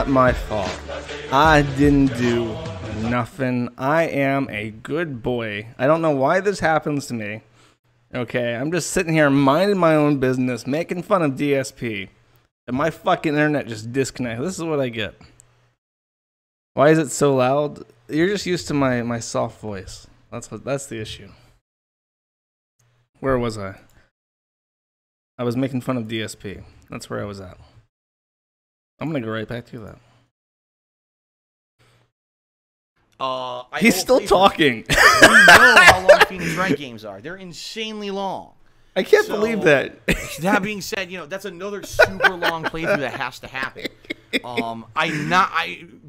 my fault. I didn't do nothing. I am a good boy. I don't know why this happens to me. Okay, I'm just sitting here minding my own business, making fun of DSP. And my fucking internet just disconnected. This is what I get. Why is it so loud? You're just used to my soft voice. That's the issue. Where was I? I was making fun of DSP. That's where I was at. I'm gonna go right back to that. He's still talking. We know how long Phoenix Wright games are. They're insanely long. I can't believe that. That being said, that's another super long playthrough that has to happen.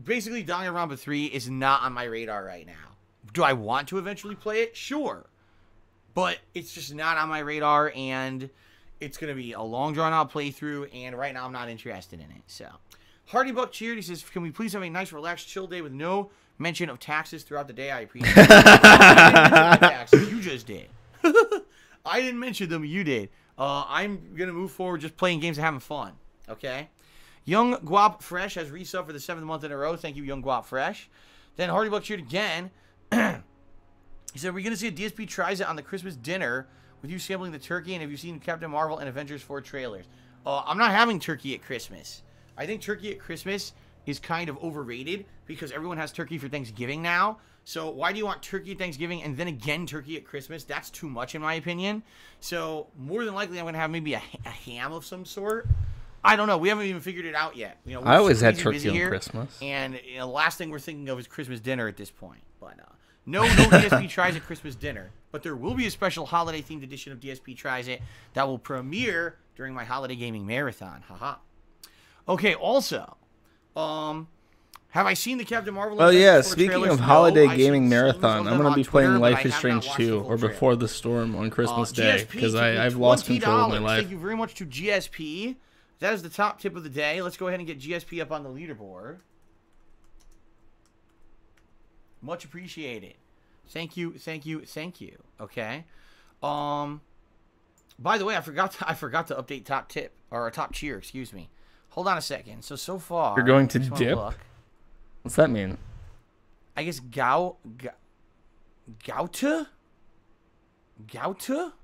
Basically Danganronpa 3 is not on my radar right now. Do I want to eventually play it? Sure. But it's just not on my radar, and it's going to be a long, drawn-out playthrough, and right now I'm not interested in it. So, Hardy Buck cheered. He says, can we please have a nice, relaxed, chill day with no mention of taxes throughout the day? I appreciate it. Taxes. You just did. I didn't mention them. You did. I'm going to move forward just playing games and having fun. Okay? Young Guap Fresh has resubbed for the 7th month in a row. Thank you, Young Guap Fresh. Then Hardy Buck cheered again. He said, we're going to see a DSP tries it on the Christmas dinner with you sampling the turkey, and have you seen Captain Marvel and Avengers 4 trailers? I'm not having turkey at Christmas. I think turkey at Christmas is kind of overrated because everyone has turkey for Thanksgiving now. So why do you want turkey at Thanksgiving and then again turkey at Christmas? That's too much in my opinion. So more than likely I'm going to have maybe a ham of some sort. I don't know. We haven't even figured it out yet. I always had turkey on Christmas. And the last thing we're thinking of is Christmas dinner at this point. But no DSP Tries It Christmas dinner. But there will be a special holiday-themed edition of DSP Tries It that will premiere during my holiday gaming marathon. Haha. Okay, also, have I seen the Captain Marvel? Oh yeah, speaking of holiday gaming marathon, I'm going to be playing Life is Strange 2 or Before the Storm on Christmas Day because I've lost control of my life. Thank you very much to GSP. That is the top tip of the day. Let's go ahead and get GSP up on the leaderboard. Much appreciated. Thank you, thank you, thank you. Okay. By the way, I forgot to update top tip or top cheer. Excuse me. Hold on a second. So far you're going to dip. What's that mean? I guess Gauta.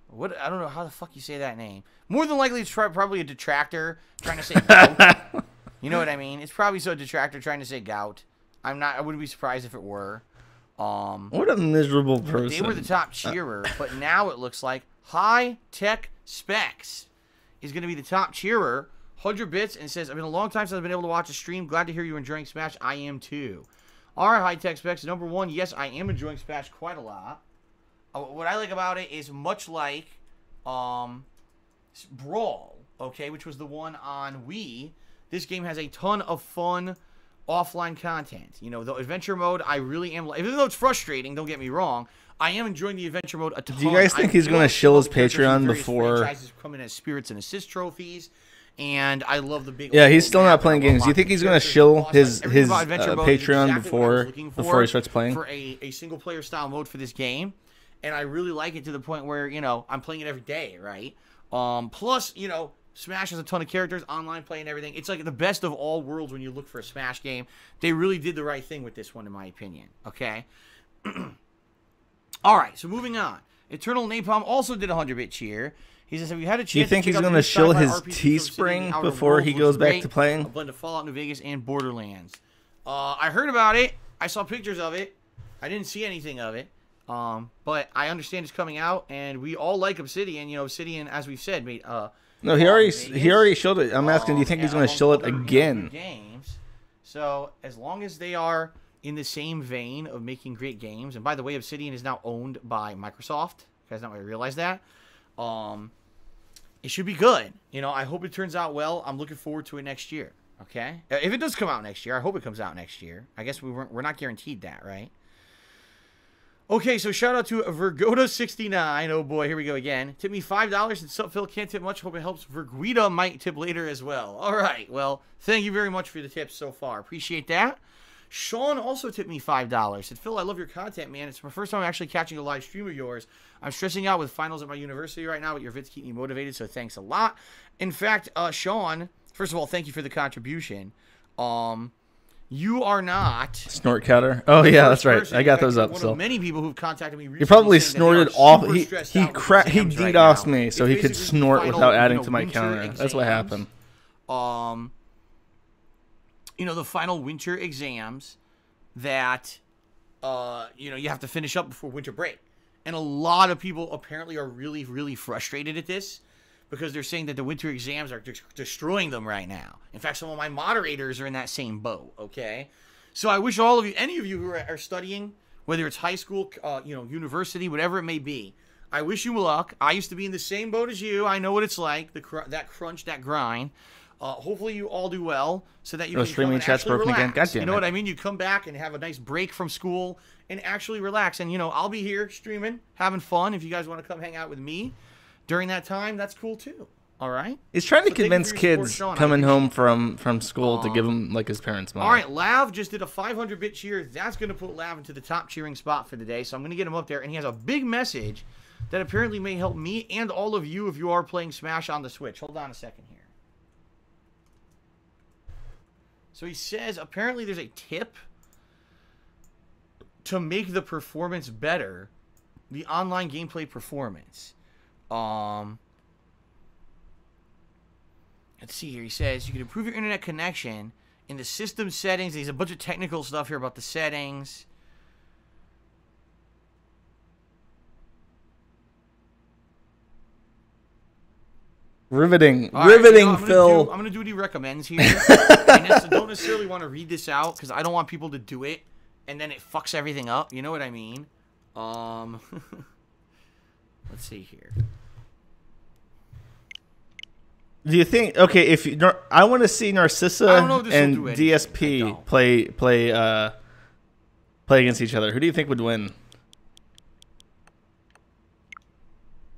What? I don't know how the fuck you say that name. More than likely, it's probably a detractor trying to say gout. You know what I mean? It's probably a detractor trying to say gout. I wouldn't be surprised if it were. What a miserable person. They were the top cheerer, but now it looks like High Tech Specs is going to be the top cheerer. 100 bits and says, "I've been a long time since I've been able to watch a stream. Glad to hear you're enjoying Smash. I am too." All right, High Tech Specs. Number one, yes, I am enjoying Smash quite a lot. What I like about it is much like Brawl, okay, which was the one on Wii. This game has a ton of fun offline content. The adventure mode, I really am, even though it's frustrating, don't get me wrong, I am enjoying the adventure mode a ton. Do you guys think he's going to shill his Patreon before? Franchises come in as spirits and assist trophies, and I love the big. Yeah, he's still not playing games. Do you think he's going to shill his Patreon before he starts playing? For a single player style mode for this game, and I really like it to the point where I'm playing it every day, right? Plus, Smash has a ton of characters, online play and everything. It's like the best of all worlds when you look for a Smash game. They really did the right thing with this one, in my opinion. Okay? All right, so moving on. Eternal Napalm also did a 100-bit cheer. He says, have you had a chance? Do you think he's going to shill his Teespring before he goes back to playing? A blend of Fallout New Vegas and Borderlands. I heard about it. I saw pictures of it. I didn't see anything of it. But I understand it's coming out, and we all like Obsidian. Obsidian, as we've said, made... No, he already showed it. I'm asking, do you think he's going to show it again? Games. So as long as they are in the same vein of making great games, and by the way, Obsidian is now owned by Microsoft. You guys not really realize that. It should be good. I hope it turns out well. I'm looking forward to it next year. Okay, if it does come out next year, I hope it comes out next year. I guess we're not guaranteed that, right? Okay, so shout out to Vergoda69. Oh boy, here we go again. Tip me $5. And Sup Phil can't tip much. Hope it helps. Verguida might tip later as well. All right, well, thank you very much for the tips so far. Appreciate that. Sean also tipped me $5. Said, Phil, I love your content, man. It's my first time actually catching a live stream of yours. I'm stressing out with finals at my university right now, but your vids keep me motivated, so thanks a lot. In fact, Sean, first of all, thank you for the contribution. you are not Snort counter. Oh yeah, that's right. I got those up. One So of many people who've contacted me recently. he probably saying that they snorted are off. super He stressed out with exams right DDoSed now. me so It's he could basically snort final, without adding to my winter counter. That's what exams. happened. The final winter exams that you have to finish up before winter break. And a lot of people apparently are really, really frustrated at this because they're saying that the winter exams are destroying them right now. In fact, some of my moderators are in that same boat, okay? So I wish all of you, any of you who are studying, whether it's high school, university, whatever it may be, I wish you luck. I used to be in the same boat as you. I know what it's like, that crunch, that grind. Hopefully you all do well so that you can streaming chat's broken again. God damn You know it. what I mean? You come back and have a nice break from school and actually relax. And, I'll be here streaming, having fun. If you guys want to come hang out with me during that time, that's cool too. All right? He's trying to So thank you convince for your support, kids Sean. I coming home appreciate from school to give him like his parents' money. All right, Lav just did a 500-bit cheer. That's going to put Lav into the top cheering spot for the day. So I'm going to get him up there. And he has a big message that apparently may help me and all of you if you are playing Smash on the Switch. Hold on a second here. So he says apparently there's a tip to make the performance better, the online gameplay performance. Let's see here. He says you can improve your internet connection in the system settings. There's a bunch of technical stuff here about the settings. Riveting, All right, riveting, Phil. I'm gonna do what he recommends here. I don't necessarily want to read this out because I don't want people to do it and then it fucks everything up. You know what I mean? Let's see here. Do you think? Okay, if you, I want to see Narcissa and DSP play against each other. Who do you think would win?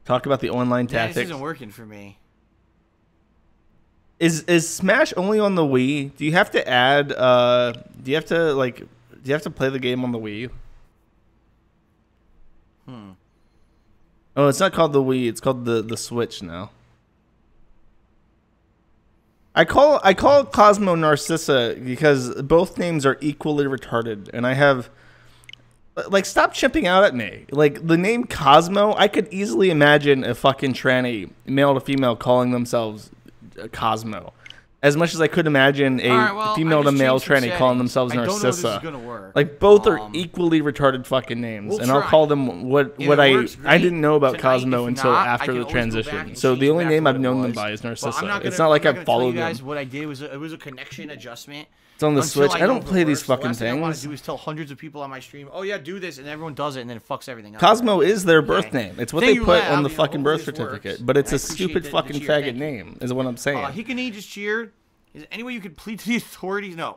Talk about the online tactics. This isn't working for me. Is Smash only on the Wii? Do you have to add? Do you have to play the game on the Wii? Oh, it's not called the Wii. It's called the Switch now. I call Cosmo Narcissa because both names are equally retarded, and I have stop chipping out at me. Like the name Cosmo, I could easily imagine a fucking tranny, male to female, calling themselves Cosmo. As much as I could imagine a female to male tranny calling themselves Narcissa. I don't know if this is gonna work. Like both are equally retarded fucking names, and I'll call them what I didn't know about Cosmo until after the transition. So the only name I've known them by is Narcissa. It's not like I've followed them. What I did was it was a connection adjustment. It's on the Switch. I don't play these fucking things. What I want to things. do is tell hundreds of people on my stream, "Oh yeah, do this," and everyone does it, and then it fucks everything up. Cosmo is their birth name. It's what Then they you put laugh, on the you know, fucking birth hopefully this certificate. works. But it's I a appreciate stupid the fucking cheer. faggot Thank you. name, is what I'm saying. Hickany just cheered. Is there any way you could plead to the authorities? No.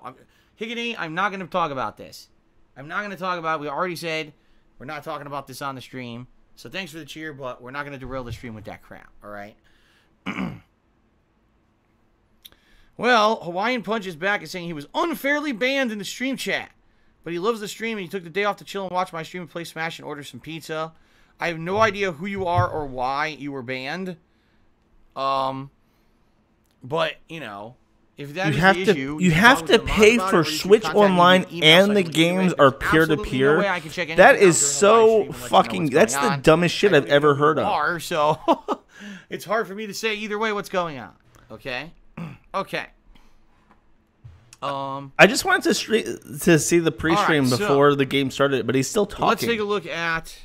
Hickany, I'm not going to talk about this. I'm not going to talk about it. We already said we're not talking about this on the stream. So thanks for the cheer, but we're not going to derail the stream with that crap, all right? Well, Hawaiian Punch is back and saying he was unfairly banned in the stream chat. But he loves the stream and he took the day off to chill and watch my stream and play Smash and order some pizza. I have no idea who you are or why you were banned. But, if that is the issue, you have to pay for Switch Online and the games are peer-to-peer. That is so fucking... That's the dumbest shit I've ever heard of. So it's hard for me to say either way what's going on. Okay? Okay. I just wanted to see the pre-stream before the game started, but he's still talking. Let's take a look at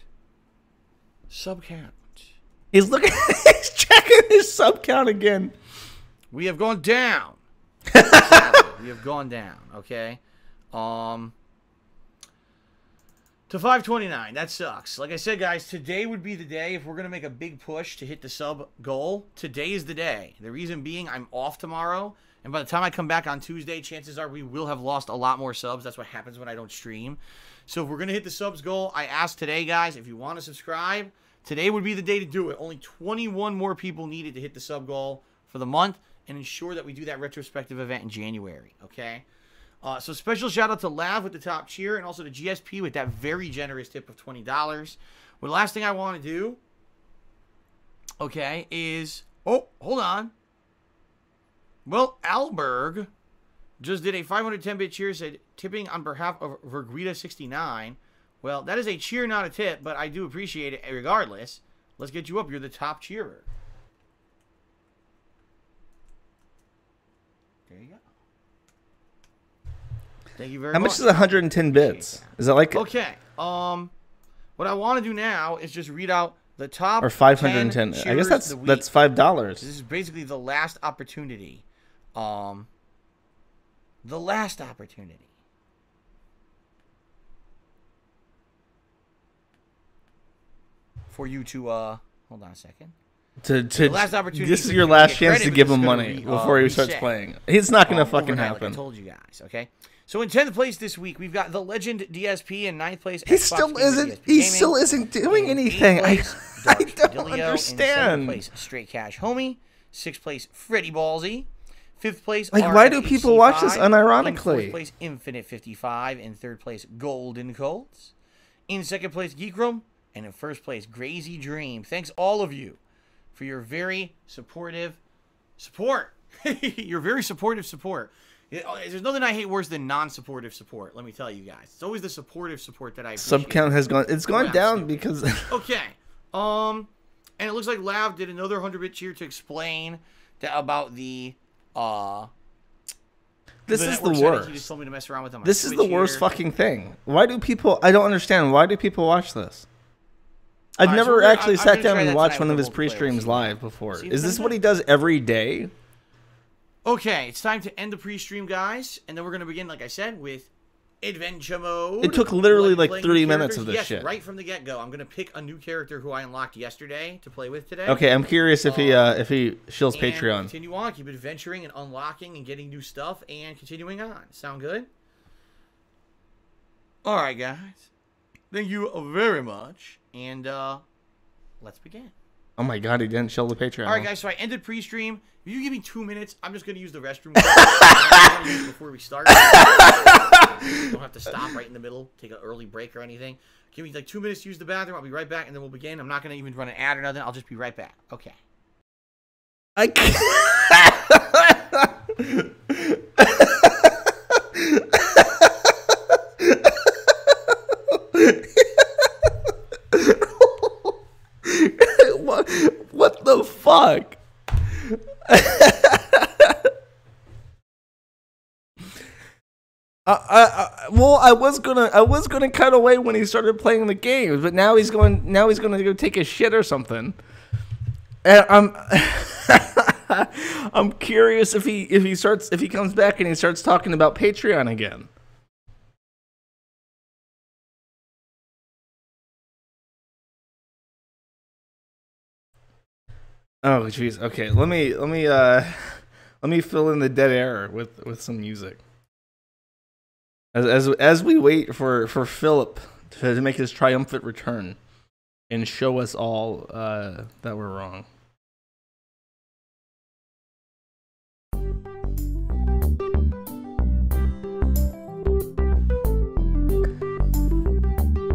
sub count. He's looking. He's checking his sub count again. We have gone down. We have gone down. Okay. To 529. That sucks. Like I said, guys, today would be the day if we're gonna make a big push to hit the sub goal. Today is the day. The reason being, I'm off tomorrow. And by the time I come back on Tuesday, chances are we will have lost a lot more subs. That's what happens when I don't stream. So if we're going to hit the subs goal, I asked today, guys, if you want to subscribe, today would be the day to do it. Only 21 more people needed to hit the sub goal for the month and ensure that we do that retrospective event in January, okay? So special shout out to Lav with the top cheer and also to GSP with that very generous tip of $20. Well, the last thing I want to do, okay, is... Oh, hold on. Well, Alberg just did a 510-bit cheer, said, tipping on behalf of Verguida69. Well, that is a cheer, not a tip, but I do appreciate it regardless. Let's get you up. You're the top cheerer. There you go. Thank you very much. How much is 110 bits? Is that like... Okay. What I want to do now is just read out the top or 510. I guess that's $5. This is basically the last opportunity. The last opportunity. For you to hold on a second. The last opportunity. This is your last chance to give him money before he starts playing. It's not gonna fucking happen. Like I told you guys, okay? So in 10th place this week, we've got the Legend DSP in 9th place. He still isn't doing anything. I don't understand. In 7th place, Straight Cash Homie. 6th place, Freddy Ballsy. 5th place, like, why do people watch this unironically? In 4th place, Infinite 55. In 3rd place, Golden Colts. In 2nd place, Geek Room. And in 1st place, Grazy Dream. Thanks all of you for your very supportive support. Your very supportive support. There's nothing I hate worse than non-supportive support. Let me tell you guys. It's always the supportive support that I appreciate. Sub count has gone. It's gone down because. Okay. And it looks like Lav did another 100-bit cheer to explain about the. This is the worst. He just told me to mess around with them. This is the worst fucking thing. Why do people? I don't understand. Why do people watch this? I've never actually sat down and watched one of his pre-streams live before. Is this what he does every day? Okay, it's time to end the pre-stream, guys, and then we're gonna begin, like I said, with adventure mode. It took literally like 30 minutes of this shit. Right from the get-go. I'm gonna pick a new character who I unlocked yesterday to play with today. Okay, I'm curious if he shills Patreon. Continue on, keep adventuring and unlocking and getting new stuff and continuing on. Sound good? All right, guys. Thank you very much, and let's begin. Oh my god, he didn't shill the Patreon. All right, guys. So I ended pre-stream. If you give me 2 minutes, I'm just gonna use the restroom before we start. You don't have to stop right in the middle, take an early break or anything. Give me like 2 minutes to use the bathroom. I'll be right back, and then we'll begin. I'm not gonna even run an ad or nothing. I'll just be right back. Okay. I can't. What the fuck? Well, I was gonna cut away when he started playing the games, but now he's gonna go take a shit or something. And I'm curious if he comes back and he starts talking about Patreon again. Oh jeez. Okay, let me fill in the dead air with some music. As we wait for Philip to make his triumphant return and show us all that we're wrong.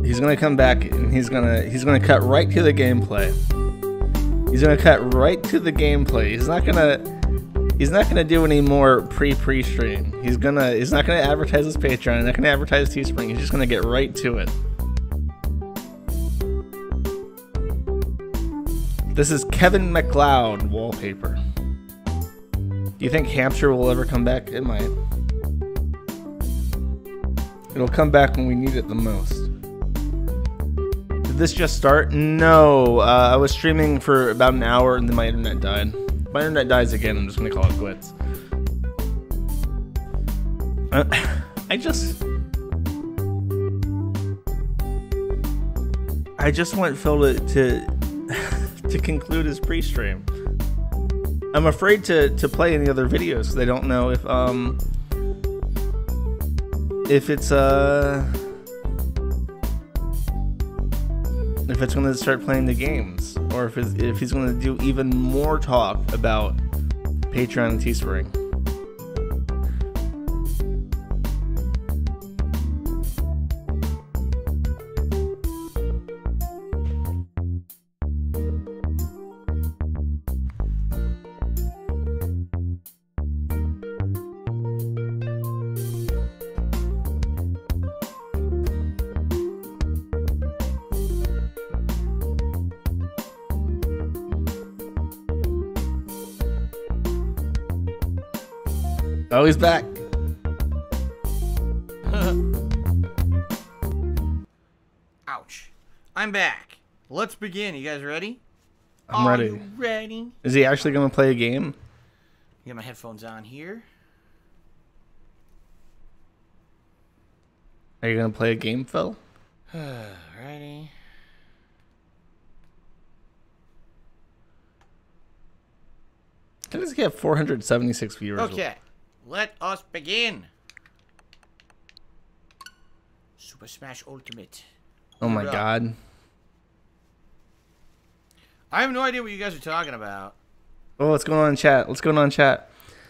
He's gonna come back and he's gonna cut right to the gameplay. He's gonna cut right to the gameplay. He's not gonna do any more pre-stream. He's not gonna advertise his Patreon. He's not gonna advertise Teespring. He's just gonna get right to it. This is Kevin MacLeod wallpaper. Do you think Hampshire will ever come back? It might. It'll come back when we need it the most. Did this just start? No. I was streaming for about an hour and then my internet died. If my internet dies again, I'm just gonna call it quits. I just want Phil to conclude his pre-stream. I'm afraid to play any other videos because I don't know if it's going to start playing the games, or if he's going to do even more talk about Patreon and Teespring. Oh, he's back. Ouch. I'm back. Let's begin. You guys ready? I'm ready. Are you ready? Is he actually going to play a game? Get my headphones on here. Are you going to play a game, Phil? Ready? How does he have 476 viewers? Okay. Let us begin. Super Smash Ultimate. Oh my god. I have no idea what you guys are talking about. Oh, what's going on in chat? What's going on in chat?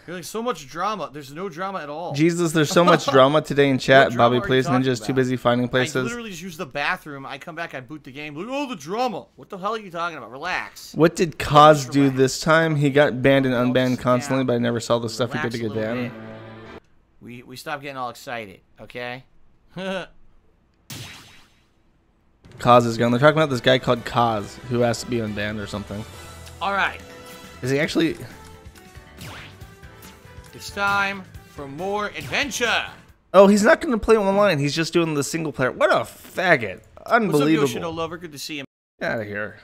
You're like, so much drama. There's no drama at all. Jesus, there's so much drama today in chat. drama Bobby are Plays you talking Ninja's too about? busy finding places. I literally just use the bathroom. I come back, I boot the game. Look, oh, the drama. What the hell are you talking about? Relax. What did Kaz do this time? He got banned and unbanned constantly, but I never saw the stuff he did to get banned. We stopped getting all excited, okay? Kaz is gone. They're talking about this guy called Kaz who has to be unbanned or something. All right. Is he actually... It's time for more adventure. Oh, he's not going to play online. He's just doing the single player. What a faggot. Unbelievable. What's up, Yoshino Lover? Good to see him. Get out of here.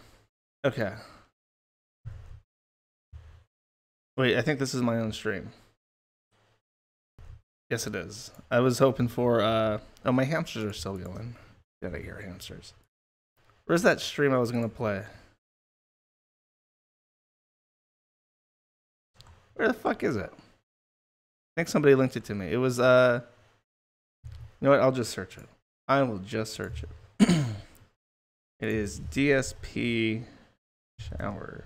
Okay. Wait, I think this is my own stream. Yes, it is. I was hoping for... Oh, my hamsters are still going. Get out of here, hamsters. Where's that stream I was going to play? Where the fuck is it? I think somebody linked it to me. It was, you know what? I'll just search it. I will just search it. It is DSP Shower.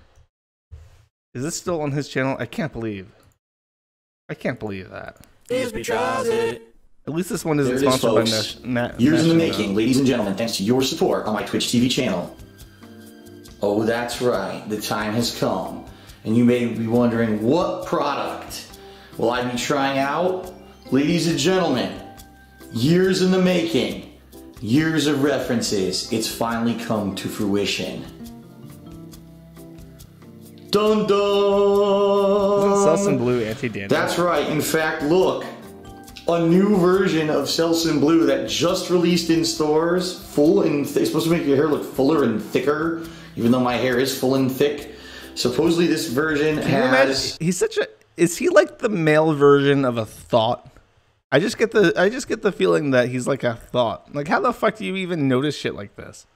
Is this still on his channel? I can't believe. I can't believe that. DSP tries it. At least this one isn't There it is, sponsored by folks. Years in the making, ladies and gentlemen, thanks to your support on my Twitch TV channel. Oh, that's right. The time has come. And you may be wondering, what product will I be trying out? Ladies and gentlemen, years in the making, years of references, it's finally come to fruition. Dun dun! Isn't Selsun Blue anti-dandruff? That's right. In fact, look. A new version of Selsun Blue that just released in stores. Full and it's supposed to make your hair look fuller and thicker, even though my hair is full and thick. Supposedly this version has... He's such a... Is he like the male version of a thought? I just get the feeling that he's like a thought. Like, how the fuck do you even notice shit like this?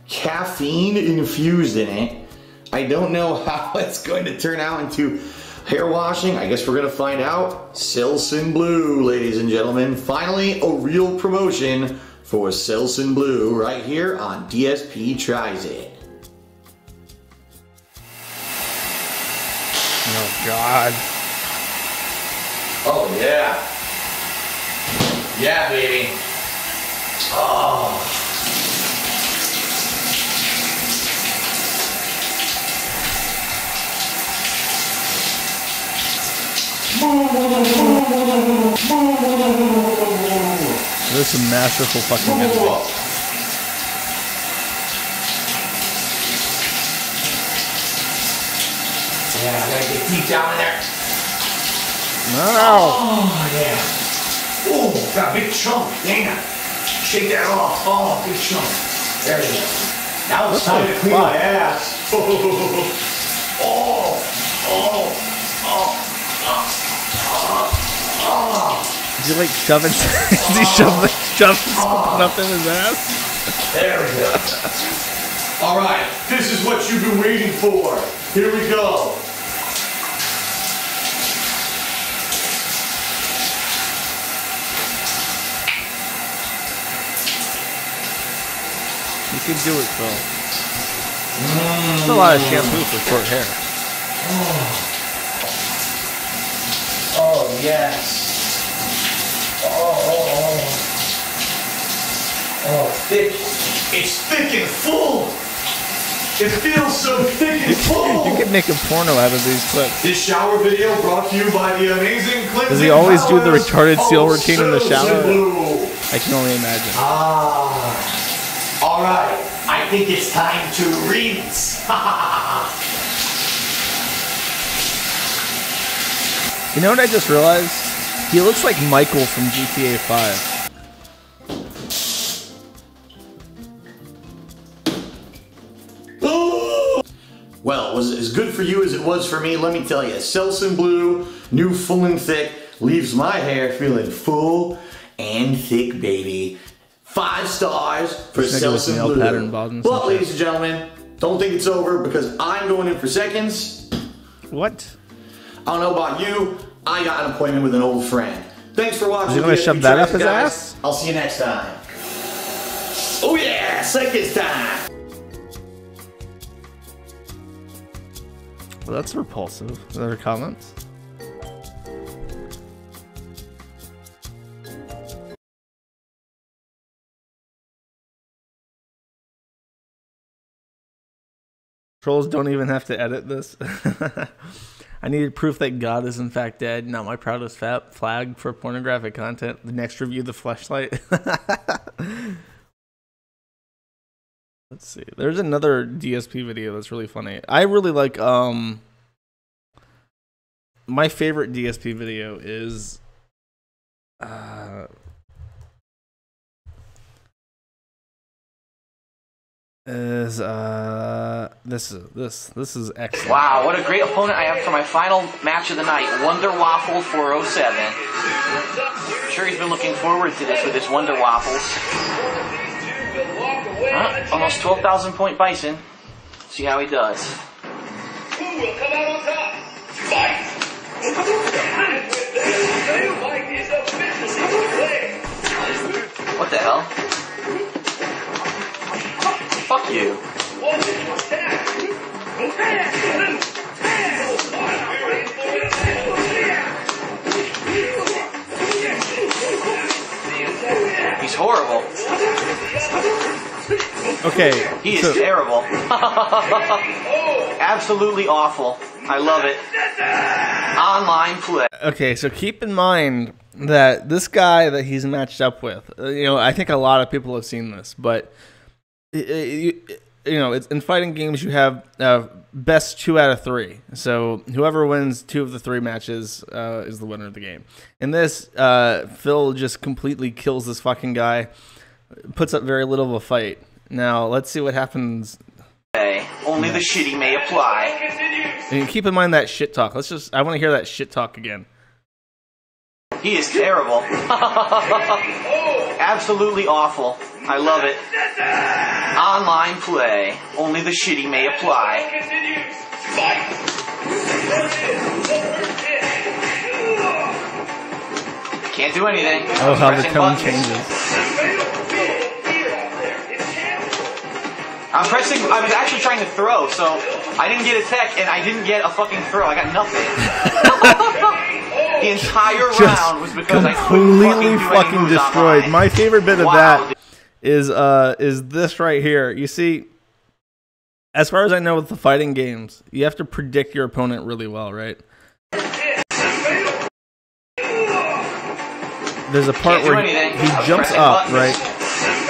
Caffeine infused in it. I don't know how it's going to turn out into hair washing. I guess we're going to find out. Selsun Blue, ladies and gentlemen. Finally, a real promotion for Selsun Blue right here on DSP Tries It. Oh, God. Oh, yeah. Yeah, baby. Oh. There's some masterful fucking editing. Yeah, I gotta get deep down in there. No. Oh, yeah. Oh, got a big chunk. Dang it. Shake that off. Oh, big chunk. There you go. Now it's time to clean my ass. Oh, oh, oh, Did you like shove it? Did he shove something up in his ass? There we go. All right, this is what you've been waiting for. Here we go. You can do it, Phil. That's a lot of shampoo for short hair. Oh, yes. Oh, thick. It's thick and full. It feels so thick and full. You could make a porno out of these clips. This shower video brought to you by the amazing cleansing Does he always do the powers retarded seal of routine in the shower? Selsun Blue. I can only imagine. All right. I think it's time to rinse. You know what I just realized? He looks like Michael from GTA 5. Well, it was as good for you as it was for me, let me tell you. Selsun Blue, new full and thick, leaves my hair feeling full and thick, baby. 5 stars for Selsun Blue. But, ladies and gentlemen, don't think it's over because I'm going in for seconds. What? I don't know about you, I got an appointment with an old friend. Thanks for watching. Is he gonna shove that up his ass? I'll see you next time. Oh yeah, seconds time. Well, that's repulsive. Other comments? Trolls don't even have to edit this. I needed proof that God is in fact dead. Not my proudest flag for pornographic content. The next review, the fleshlight. Let's see. There's another DSP video that's really funny. I really like my favorite DSP video is this is excellent. Wow, what a great opponent I have for my final match of the night. Wonder Waffle 407. I'm sure he's been looking forward to this with his Wonder Waffles. Almost 12,000 point Bison. See how he does. Who will come out on top? Fight! What the hell? Fuck you. He's horrible. Okay. He is terrible. Absolutely awful. I love it. Online play. Okay, so keep in mind that this guy that he's matched up with, you know, I think a lot of people have seen this, but you know, it's in fighting games you have best 2 out of 3. So whoever wins 2 of the 3 matches is the winner of the game. In this, Phil just completely kills this fucking guy, puts up very little of a fight. Now let's see what happens. Only the shitty may apply. And keep in mind that shit talk. I want to hear that shit talk again. He is terrible. Absolutely awful. I love it. Online play. Only the shitty may apply. Can't do anything. Oh, how the tone changes. I'm pressing. I was actually trying to throw, so I didn't get a tech, and I didn't get a fucking throw. I got nothing. The entire round was because I completely fucking destroyed. My favorite bit of that is this right here. You see, as far as I know with the fighting games, you have to predict your opponent really well, right? There's a part where he jumps up, right?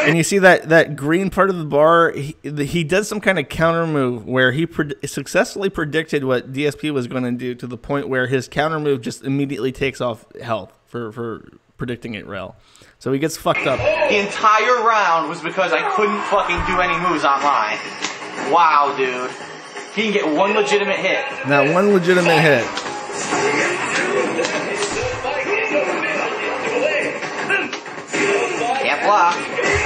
And you see that green part of the bar, he does some kind of counter move where he successfully predicted what DSP was going to do to the point where his counter move just immediately takes off health for predicting it well. So he gets fucked up. The entire round was because I couldn't fucking do any moves online. Wow, dude. He can get 1 legitimate hit. That 1 legitimate hit. Can't block.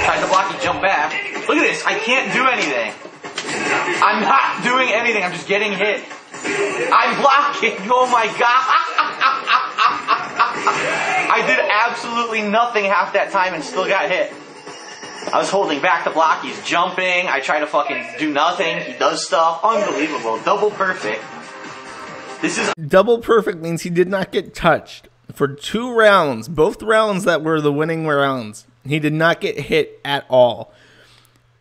Tried to block, he jumped back. Look at this, I can't do anything. I'm not doing anything, I'm just getting hit. I'm blocking, oh my god. I did absolutely nothing half that time and still got hit. I was holding back the block, he's jumping, I try to fucking do nothing, he does stuff. Unbelievable, double perfect. This is... Double perfect means he did not get touched. For 2 rounds, both rounds that were the winning rounds, he did not get hit at all.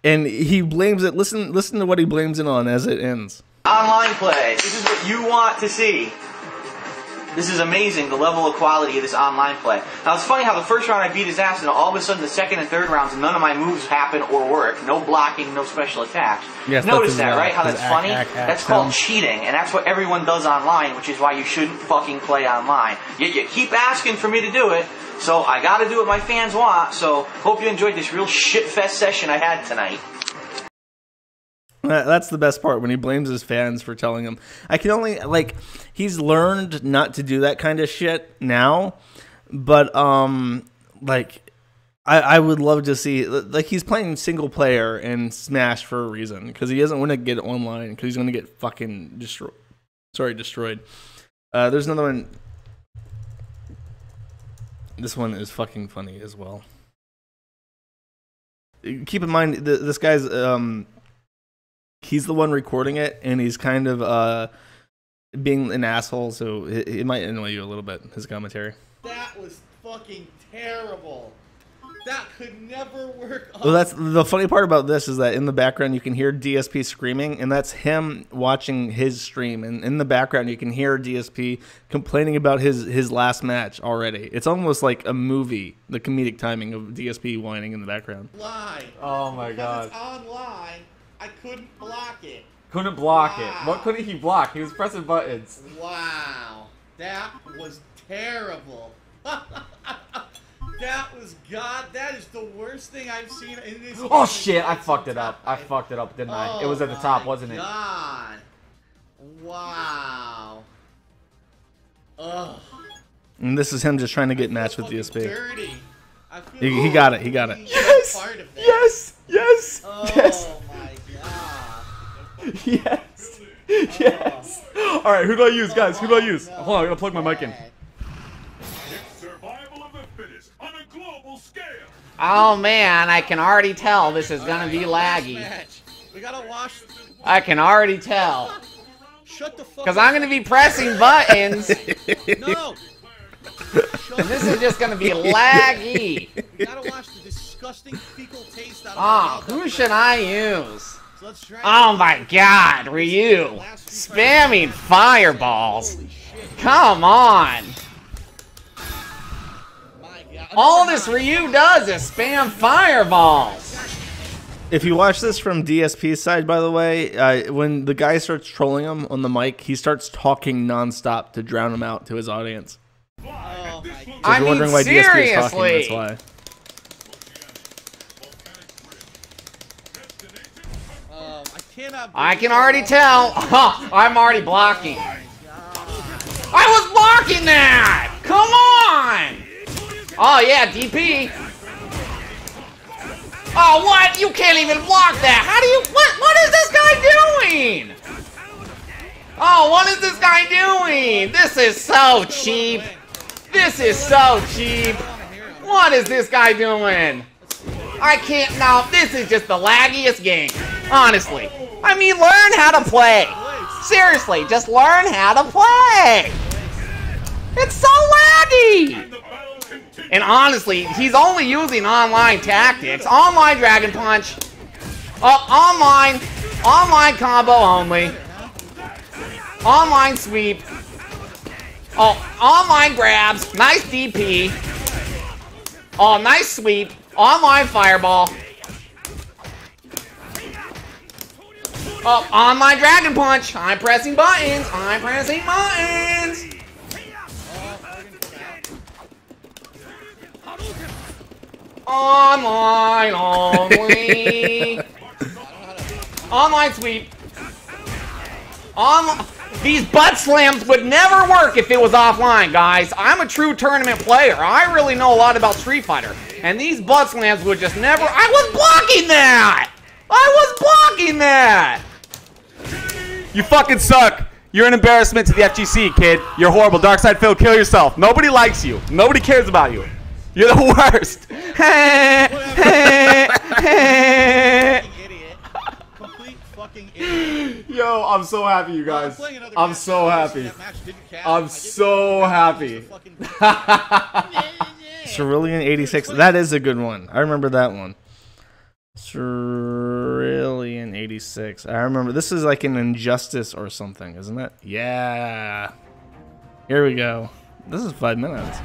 And he blames it. Listen to what he blames it on as it ends. Online play. This is what you want to see. This is amazing, the level of quality of this online play. Now, it's funny how the first round I beat his ass, and all of a sudden the second and third rounds, none of my moves happen or work. No blocking, no special attacks. Yes, Notice that, right? How that's funny? Act, that's called cheating, and that's what everyone does online, which is why you shouldn't fucking play online. Yet you keep asking for me to do it, so I gotta do what my fans want, so hope you enjoyed this real shit-fest session I had tonight. That's the best part, when he blames his fans for telling him. I can only, like, he's learned not to do that kind of shit now, but, like, I would love to see, like, he's playing single player in Smash for a reason, because he doesn't want to get online, because he's going to get fucking destroyed. There's another one. This one is fucking funny as well. Keep in mind, this guy's, he's the one recording it, and he's kind of being an asshole, so it might annoy you a little bit, his commentary. That was fucking terrible. That could never work. Well, that's the funny part about this, is that in the background you can hear DSP screaming, and that's him watching his stream. And in the background you can hear DSP complaining about his last match already. It's almost like a movie, the comedic timing of DSP whining in the background. Line. Oh my god. It's online. I couldn't block it. Couldn't block Wow. it. What couldn't he block? He was pressing buttons. Wow. That was terrible. That is the worst thing I've seen in this. Oh shit, I fucked it up. I fucked it up, didn't I? It was at the top, wasn't it? God. Wow. Ugh. And this is him just trying to get matched with DSP. Dirty. I feel He got it. He got it. Yes! part of that. Yes! Yes! Oh Yes! my god. Yes! Yes! Alright, who do I use, guys? Who do I use? Hold on, I gotta plug my mic in. Survival of the fittest on a global scale. Oh man, I can already tell this is gonna be laggy. Match. We gotta wash. I can already tell. Shut the fuck. Because I'm gonna be pressing buttons, No. and this is just gonna be laggy. We gotta wash the disgusting fecal taste out of Oh, my mouth. who should I use? So let's try. Oh my god, Ryu. Spamming fireballs. Come on. My god. All this Ryu does is spam fireballs. If you watch this from DSP's side, by the way, when the guy starts trolling him on the mic, he starts talking nonstop to drown him out to his audience. Oh my god. So I if you're mean, wondering why DSP is talking, seriously. that's why. I cannot. I can already tell. Huh, I'm already blocking. I was blocking that! Come on! Oh yeah, DP. Oh what? You can't even block that. How do you what is this guy doing? Oh, what is this guy doing? This is so cheap. This is so cheap. What is this guy doing? I can't now. This is just the laggiest game. Honestly. I mean, learn how to play. Seriously, just learn how to play. It's so laggy. And honestly, he's only using online tactics. Online Dragon Punch. Oh, online combo only. Online sweep. Oh, online grabs. Nice DP. Oh, nice sweep. Online fireball. Oh, online Dragon Punch. I'm pressing buttons. I'm pressing buttons. Online only. Online sweep. These butt slams would never work if it was offline, guys. I'm a true tournament player. I really know a lot about Street Fighter. And these butt slams would just never... I was blocking that! I was blocking that! You fucking suck. You're an embarrassment to the FGC, kid. You're horrible. Darkside Phil, kill yourself. Nobody likes you. Nobody cares about you. You're the worst. Idiot. Complete fucking idiot. Yo, I'm so happy, you guys. playing another I'm match. so happy. That match didn't count. I'm so happy. Cerulean 86. That is a good one. I remember that one. Cerulean 86. I remember. This is like an Injustice or something, isn't it? Yeah. Here we go. This is 5 minutes.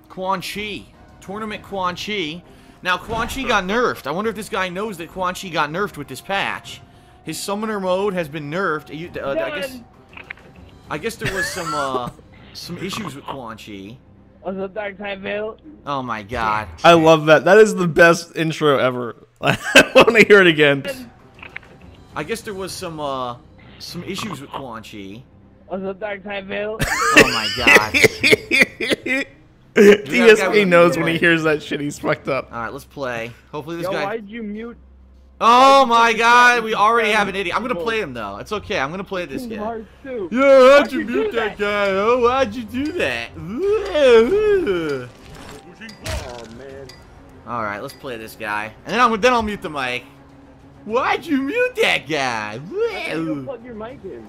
Quan Chi. Tournament Quan Chi. Now, Quan Chi got nerfed. I wonder if this guy knows that Quan Chi got nerfed with this patch. His summoner mode has been nerfed. I guess there was some issues with Quan Chi. What's up, Dark Side Bill? Oh my god. I love that. That is the best intro ever. I want to hear it again. I guess there was some issues with Quan Chi. What's up, Dark Side Bill? Oh my god. DSP knows when he hears that shit, he's fucked up. Alright, let's play. Hopefully this Yo, guy... why'd you mute? Oh my god, we already have an idiot. I'm gonna play him though. It's okay, I'm gonna play this guy. Hard too. Yeah, how'd you mute that guy? Oh, why'd you do that? Oh man. Alright, let's play this guy. And then I'll mute the mic. Why'd you mute that guy? You plug your mic in.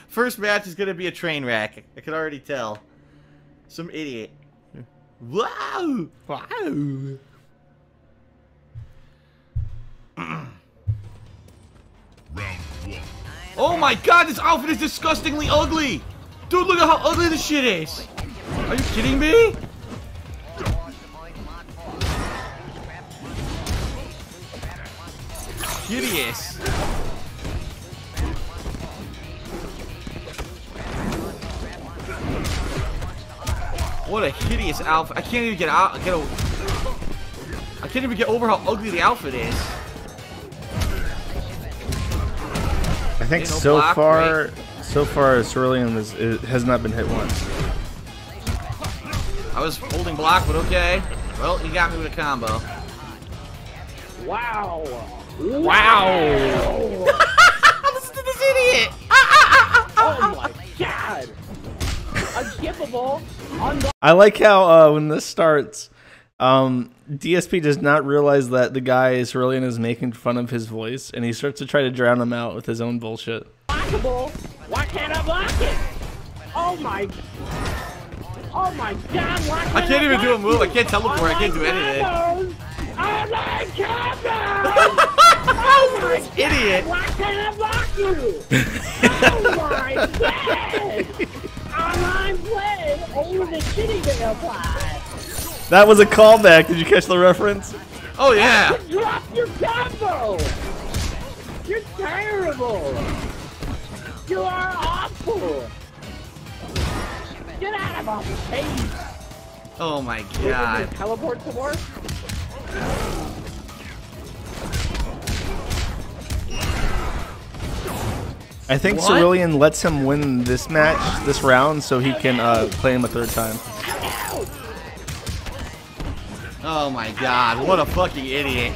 First match is gonna be a train wreck. I can already tell. Some idiot. Wow! Wow! Oh my god, this outfit is disgustingly ugly! Dude, look at how ugly this shit is! Are you kidding me? Hideous. What a hideous outfit. I can't even I can't even get over how ugly the outfit is. I think so far, Cerulean has not been hit once. I was holding block, but okay. Well, he got me with a combo. Wow. Wow. Listen to this idiot. Oh my god. Unskippable. I like how when this starts, DSP does not realize that the guy Cerulean is making fun of his voice, and he starts to try to drown him out with his own bullshit. Blockable. Why can't I block it? Oh my. Oh my god. Why can't I can't even do a move. I can't teleport. I can't do anything. Online combos! Oh my idiot. Why can't I block you? Oh my god. Online play over the shitty they apply. That was a callback. Did you catch the reference? Oh yeah. Drop your combo. You're terrible. You are awful. Get out of my face. Oh my god. Teleport some more. I think What? Cerulean lets him win this match, this round, so he can play him a third time. Oh my god, what a fucking idiot.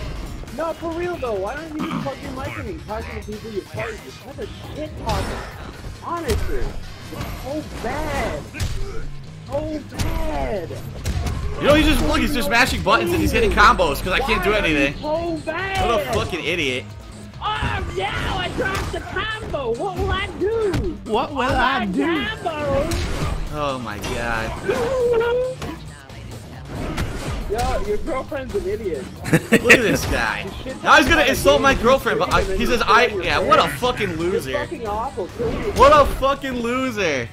No, for real though, why don't you just plug your mic in and talk to the people you play? It's such a shit talker. Honestly. It's so bad. So bad. You know, he's just mashing buttons and he's hitting combos because I can't do anything. So bad. What a fucking idiot. Oh, now I dropped the combo. What will I do? What will I do? Combo. Oh my god. Yo, your girlfriend's an idiot. Look at this guy. Now he's gonna insult my girlfriend, but he says yeah, what a fucking loser. You're fucking awful. What a fucking loser.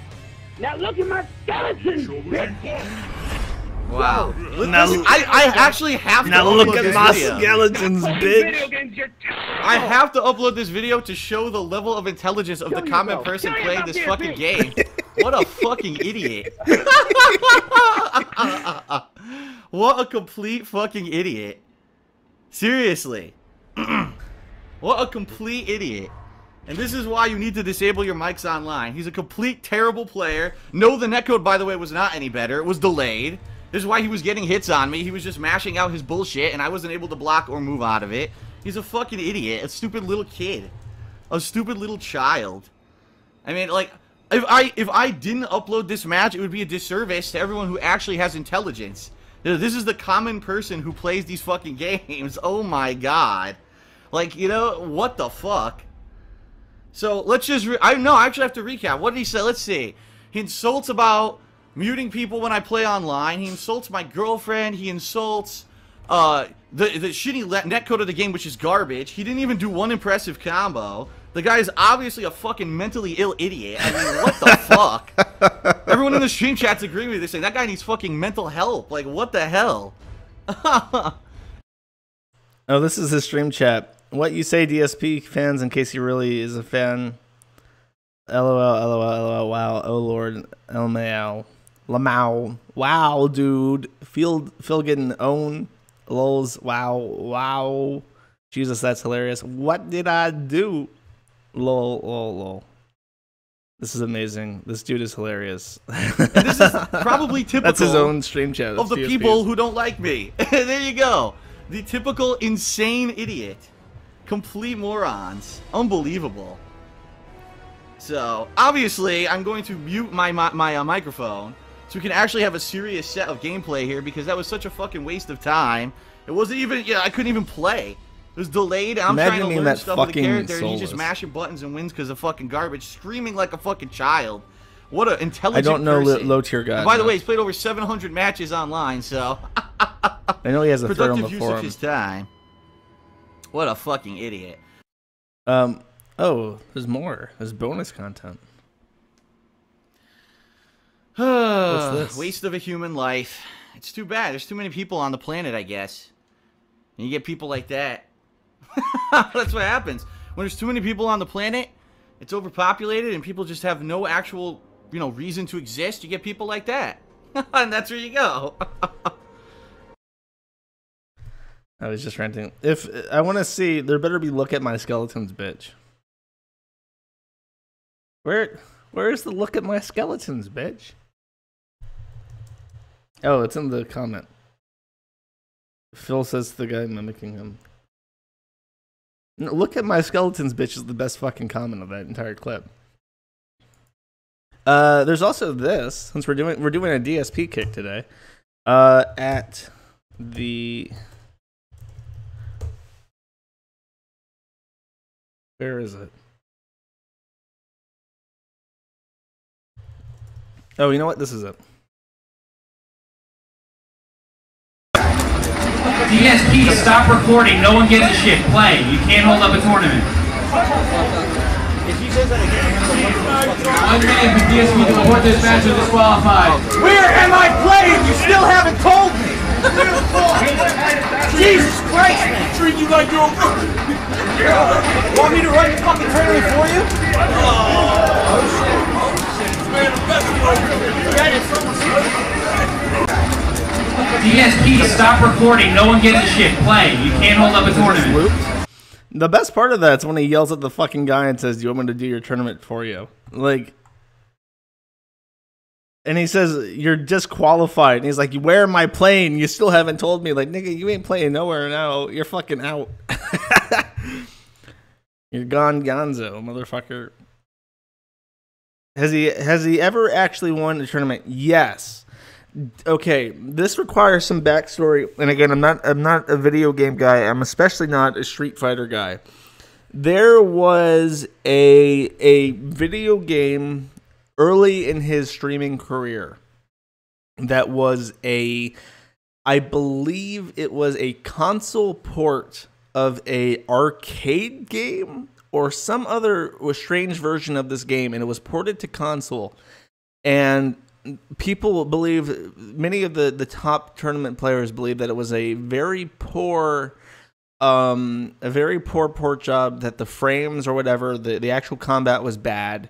Now look at my skeleton. Wow. Now, I actually have to now upload look at this my video. skeletons, bitch. I have to upload this video to show the level of intelligence of the common person playing this fucking game. What a fucking idiot. What a complete fucking idiot. Seriously. What a complete idiot. And this is why you need to disable your mics online. He's a complete terrible player. No, the netcode, by the way, was not any better. It was delayed. This is why he was getting hits on me. He was just mashing out his bullshit, and I wasn't able to block or move out of it. He's a fucking idiot. A stupid little kid. A stupid little child. I mean, like, if I didn't upload this match, it would be a disservice to everyone who actually has intelligence. This is the common person who plays these fucking games. Oh my god. Like, you know, what the fuck? So, let's just... I actually have to recap. What did he say? Let's see. He insults about muting people when I play online. He insults my girlfriend. He insults the shitty netcode of the game, which is garbage. He didn't even do one impressive combo. The guy is obviously a fucking mentally ill idiot. I mean, what the fuck? Everyone in the stream chat's agreeing with me. They're saying that guy needs fucking mental help. Like, what the hell? Oh, this is his stream chat. What you say, DSP fans, in case he really is a fan. LOL, LOL, LOL, wow, oh lord, LMAO. Lamau. Wow, dude. Phil getting owned. Lols. Wow, wow. Jesus, that's hilarious. What did I do? Lol, lol, lol. This is amazing. This dude is hilarious. And this is probably typical. That's his own stream chat of the DSPs. people who don't like me. There you go. The typical insane idiot. Complete morons. Unbelievable. So, obviously, I'm going to mute my microphone so we can actually have a serious set of gameplay here because that was such a fucking waste of time. It wasn't even, I couldn't even play. It was delayed. I'm trying to learn stuff with the character, and he's just mashing buttons and wins because of fucking garbage, screaming like a fucking child. What an intelligent person. I don't know low tier guy. By the way, he's played over 700 matches online, so I know he has a third on the productive use forum. of his time. What a fucking idiot. Oh, there's more. There's bonus content. What's this? Waste of a human life. It's too bad. There's too many people on the planet, I guess. And you get people like that. That's what happens. When there's too many people on the planet, it's overpopulated and people just have no actual, reason to exist. You get people like that. And that's where you go. I was just ranting. If I want to see, there better be look at my skeletons, bitch. Where's the look at my skeletons, bitch? Oh, it's in the comment. Phil says the guy mimicking him. No, look at my skeletons, bitch is the best fucking comment of that entire clip. There's also this, since we're doing a DSP kick today. At the where is it? Oh, you know what? This is it. DSP, stop recording. No one gives a shit. Play. You can't hold up a tournament. One minute for DSP to report this match is disqualified. Where am I playing? You still haven't told me. Jesus Christ, man. Treat you like you're a rookie. Want me to run the fucking tournament for you? DSP, stop recording. No one gives a shit. Play. You can't hold up a tournament. The best part of that is when he yells at the fucking guy and says, "Do you want me to do your tournament for you?" Like, and he says, "You're disqualified." And he's like, "Where am I playing? You still haven't told me." Like, nigga, you ain't playing nowhere now. You're fucking out. You're gone, Gonzo, motherfucker. Has he ever actually won a tournament? Yes. Okay, this requires some backstory, and again, I'm not a video game guy. I'm especially not a Street Fighter guy. There was a video game early in his streaming career that was I believe it was a console port of a arcade game or some other strange version of this game, and it was ported to console, and people believe, many of the top tournament players believe that it was a very poor port job, that the frames or whatever, the actual combat was bad,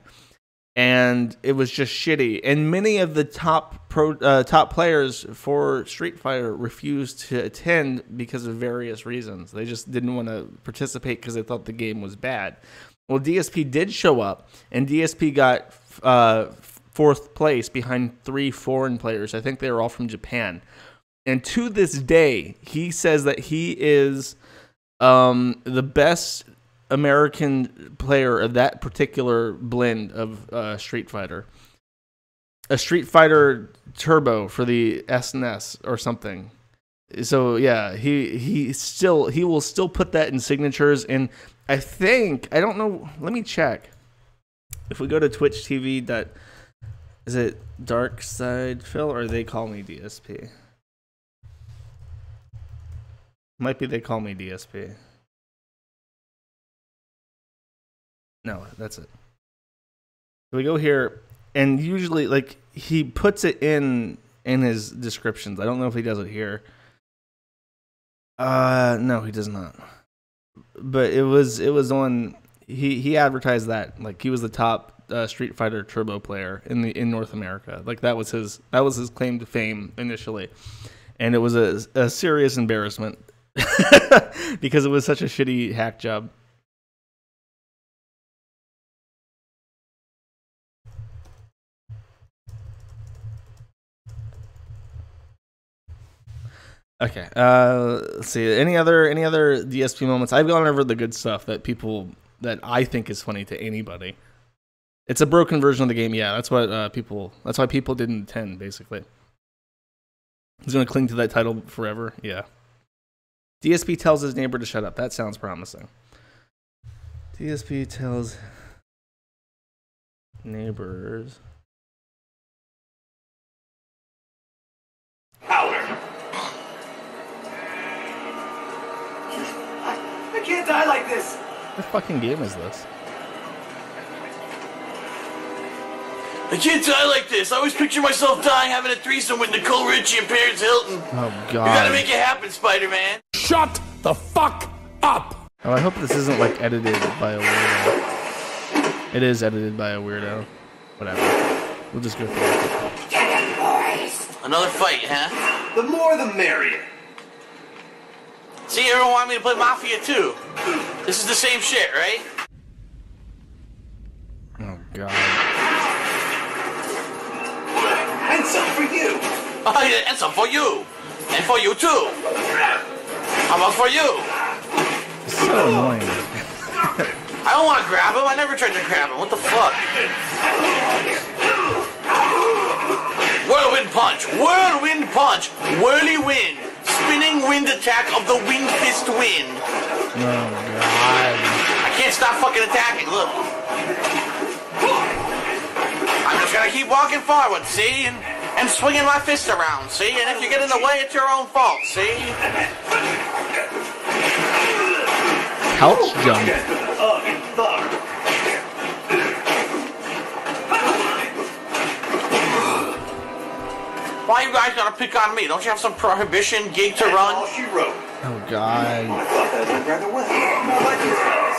and it was just shitty. And many of the top players for Street Fighter refused to attend because of various reasons. They just didn't want to participate because they thought the game was bad. Well, DSP did show up, and DSP got fourth place behind 3 foreign players. I think they were all from Japan. And to this day, he says that he is the best American player of that particular blend of Street Fighter. A Street Fighter Turbo for the SNES or something. So yeah, he will still put that in signatures. And I don't know, let me check. If we go to Twitch TV. Is it Dark Side Phil or they call me DSP? Might be they call me DSP. No, that's it. So we go here, and usually, like, he puts it in his descriptions. I don't know if he does it here. No, he does not. But it was on. He advertised that, like, he was the top Street Fighter Turbo player in North America. Like, that was his claim to fame initially, and it was a serious embarrassment because it was such a shitty hack job. Okay. Let's see. Any other DSP moments? I've gone over the good stuff that I think is funny to anybody. It's a broken version of the game. Yeah, that's what That's why people didn't attend. Basically, he's gonna cling to that title forever. Yeah. DSP tells his neighbor to shut up. That sounds promising. DSP tells neighbors. Powder. I can't die like this. What fucking game is this? I can't die like this. I always picture myself dying having a threesome with Nicole Richie and Paris Hilton. Oh, God. You gotta make it happen, Spider-Man. Shut the fuck up. Oh, I hope this isn't, like, edited by a weirdo. It is edited by a weirdo. Whatever. We'll just go through it. Get in, boys. Another fight, huh? The more the merrier. See, everyone wanted me to play Mafia 2. This is the same shit, right? Oh, God. And some for you. Oh, yeah, and some for you. And for you, too. How about for you? It's so annoying. I don't want to grab him. I never tried to grab him. What the fuck? Whirlwind punch. Whirlwind punch. Whirly wind. Spinning wind attack of the wind fist wind. Oh, God. I can't stop fucking attacking. Look. I'm just gonna keep walking forward, see? And swinging my fist around, see? And if you get in the way, it's your own fault, see? Couch jump. Why you guys gotta pick on me? Don't you have some prohibition gig to run? Oh, God.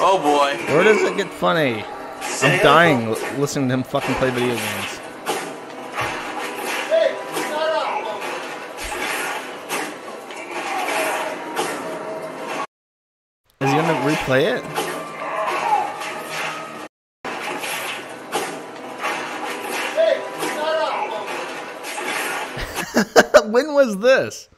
Oh, boy. Where does it get funny? I'm dying listening to him fucking play video games. Is he gonna replay it? When was this?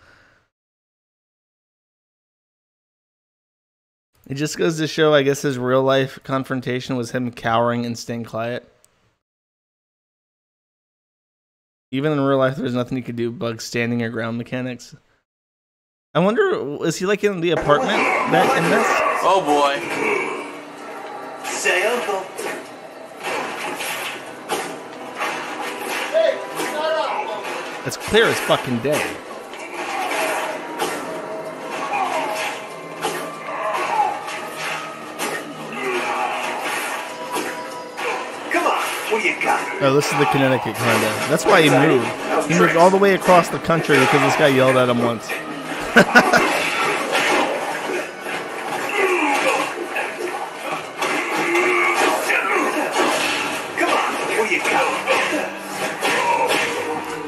It just goes to show, I guess, his real life confrontation was him cowering and staying quiet. Even in real life, there's nothing you could do but standing your ground mechanics. I wonder, is he like in the apartment that in this? Oh boy. Say uncle. It's clear as fucking day. Come on, what do you got? Oh, this is the Connecticut kind of. That's why he moved. He moved all the way across the country because this guy yelled at him once.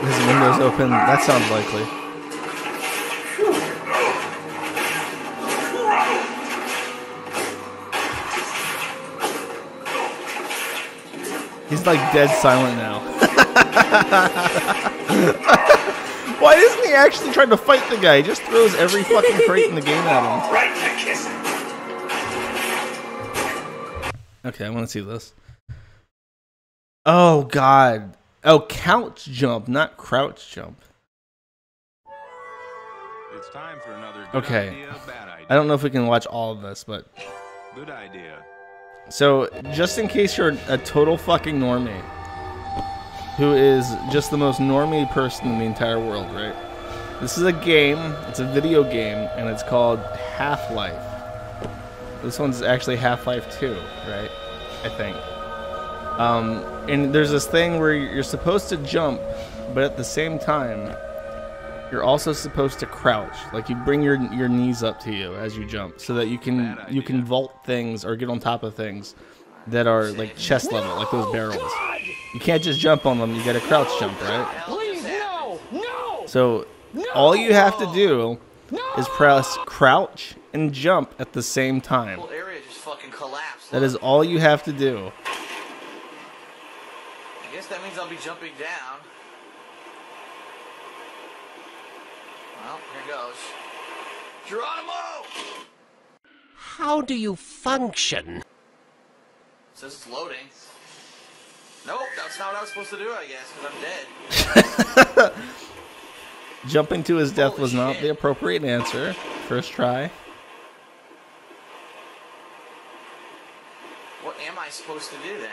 His window's open. That sounds likely. He's like dead silent now. Why isn't he actually trying to fight the guy? He just throws every fucking crate in the game at him. Right to kiss. Okay, I want to see this. Oh, God. Oh, couch jump, not crouch jump. It's time for another good Okay. idea, bad idea. I don't know if we can watch all of this, but... Good idea. So, just in case you're a total fucking normie, who is just the most normie person in the entire world, right? This is a game, it's a video game, and it's called Half-Life. This one's actually Half-Life 2, right? I think. And there's this thing where you're supposed to jump, but at the same time, you're also supposed to crouch. Like you bring your knees up to you as you jump, so that you can vault things or get on top of things that are like chest level, like those barrels. You can't just jump on them. You got to crouch jump, right? Please, no! No! So all you have to do is press crouch and jump at the same time. The whole area just fucking collapsed. That is all you have to do. I guess that means I'll be jumping down. Well, here goes. Geronimo! How do you function? It says it's loading. Nope, that's not what I was supposed to do, I guess, because I'm dead. Jumping to his death was not the appropriate answer. First try. What am I supposed to do then?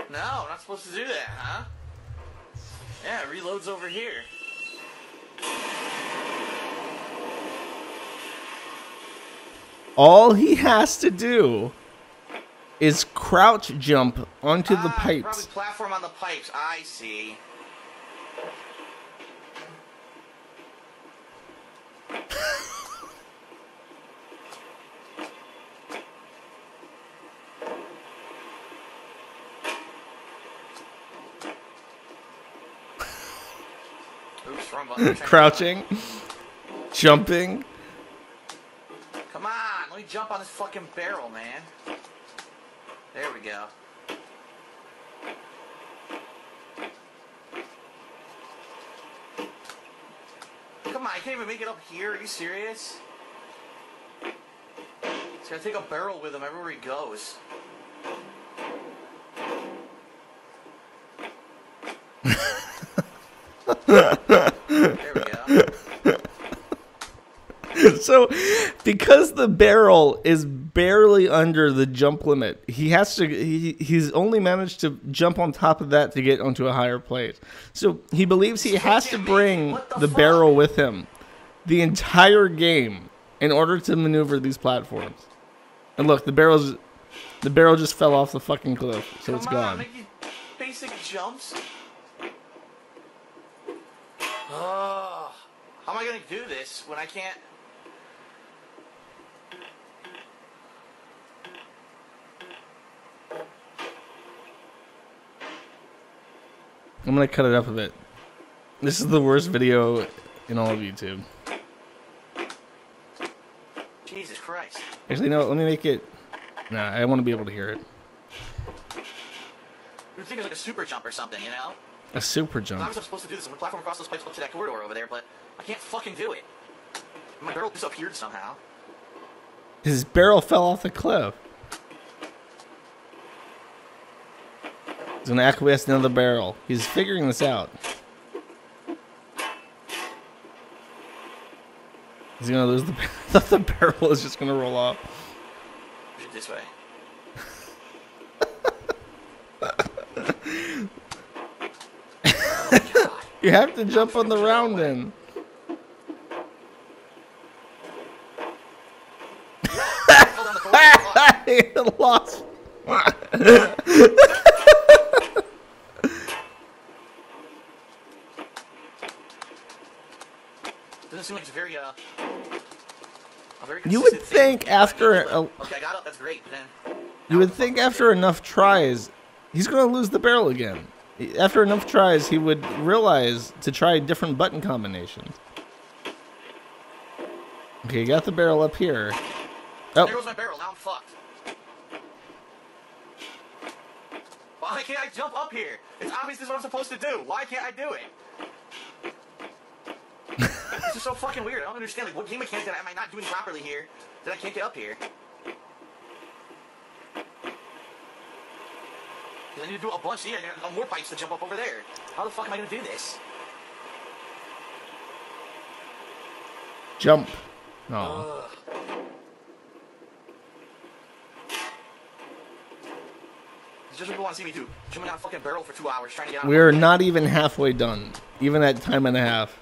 No, I'm not supposed to do that, huh? Yeah, it reloads over here. All he has to do is crouch jump onto the pipes. Probably platform on the pipes. I see. Oops, wrong button. Crouching, jumping. Come on, let me jump on this fucking barrel, man. There we go. Come on, I can't even make it up here. Are you serious? He's gonna take a barrel with him everywhere he goes. There we go. So, because the barrel is barely under the jump limit, he has to. He's only managed to jump on top of that to get onto a higher place. So he believes he has to bring the barrel with him the entire game in order to maneuver these platforms. And look, the barrel just fell off the fucking cliff, so it's gone. Make these basic jumps. Oh, how am I gonna do this when I can't? I'm gonna cut it up a bit. This is the worst video in all of YouTube. Jesus Christ. Actually, no, let me make it. Nah, I want to be able to hear it. You think it's like a super jump or something, you know? A super jump. I was supposed to do this. I'm gonna platform across those pipes up to that corridor over there, but I can't fucking do it. My barrel disappeared somehow. His barrel fell off the cliff. He's gonna acquiesce another barrel. He's figuring this out. He's gonna lose the barrel. The barrel is just gonna roll off. Push it this way. You have to jump on the roundin'. I lost. Doesn't seem like it's very You would think after okay, I got up. That's great. Then you would think after enough tries, he's gonna lose the barrel again. After enough tries, he would realize to try different button combinations. Okay, you got the barrel up here. there goes my barrel. Now I'm fucked. Why can't I jump up here? It's obvious this is what I'm supposed to do. Why can't I do it? This is so fucking weird. I don't understand. Like, what game mechanic am I not doing properly here that I can't get up here? I need to do a bunch here. I got more pipes to jump up over there. How the fuck am I gonna do this? Jump. No. Just people want to see me do jumping on a fucking barrel for 2 hours trying to get on. We're not even halfway done. Even at time and a half.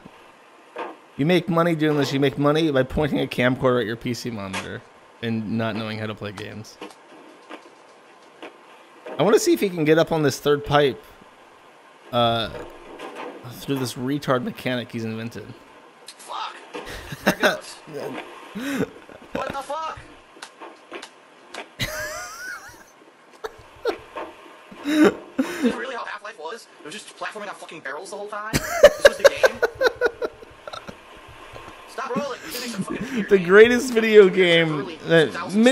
You make money doing this. You make money by pointing a camcorder at your PC monitor and not knowing how to play games. I want to see if he can get up on this third pipe through this retard mechanic he's invented. Fuck. There it goes. What the fuck? Is this really how Half-Life was? It was just platforming on fucking barrels the whole time? This was the game? Stop rolling. The greatest video game,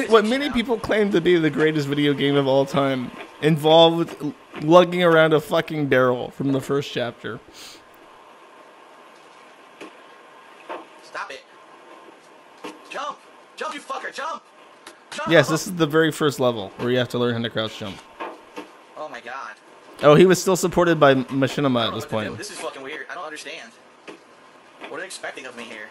what many people claim to be the greatest video game of all time, involved lugging around a fucking barrel from the first chapter. Stop it. Jump! Jump, you fucker! Jump! Jump! Yes, this is the very first level where you have to learn how to crouch jump. Oh my god. Oh, he was still supported by Machinima at this point. This is fucking weird. I don't understand. What are they expecting of me here?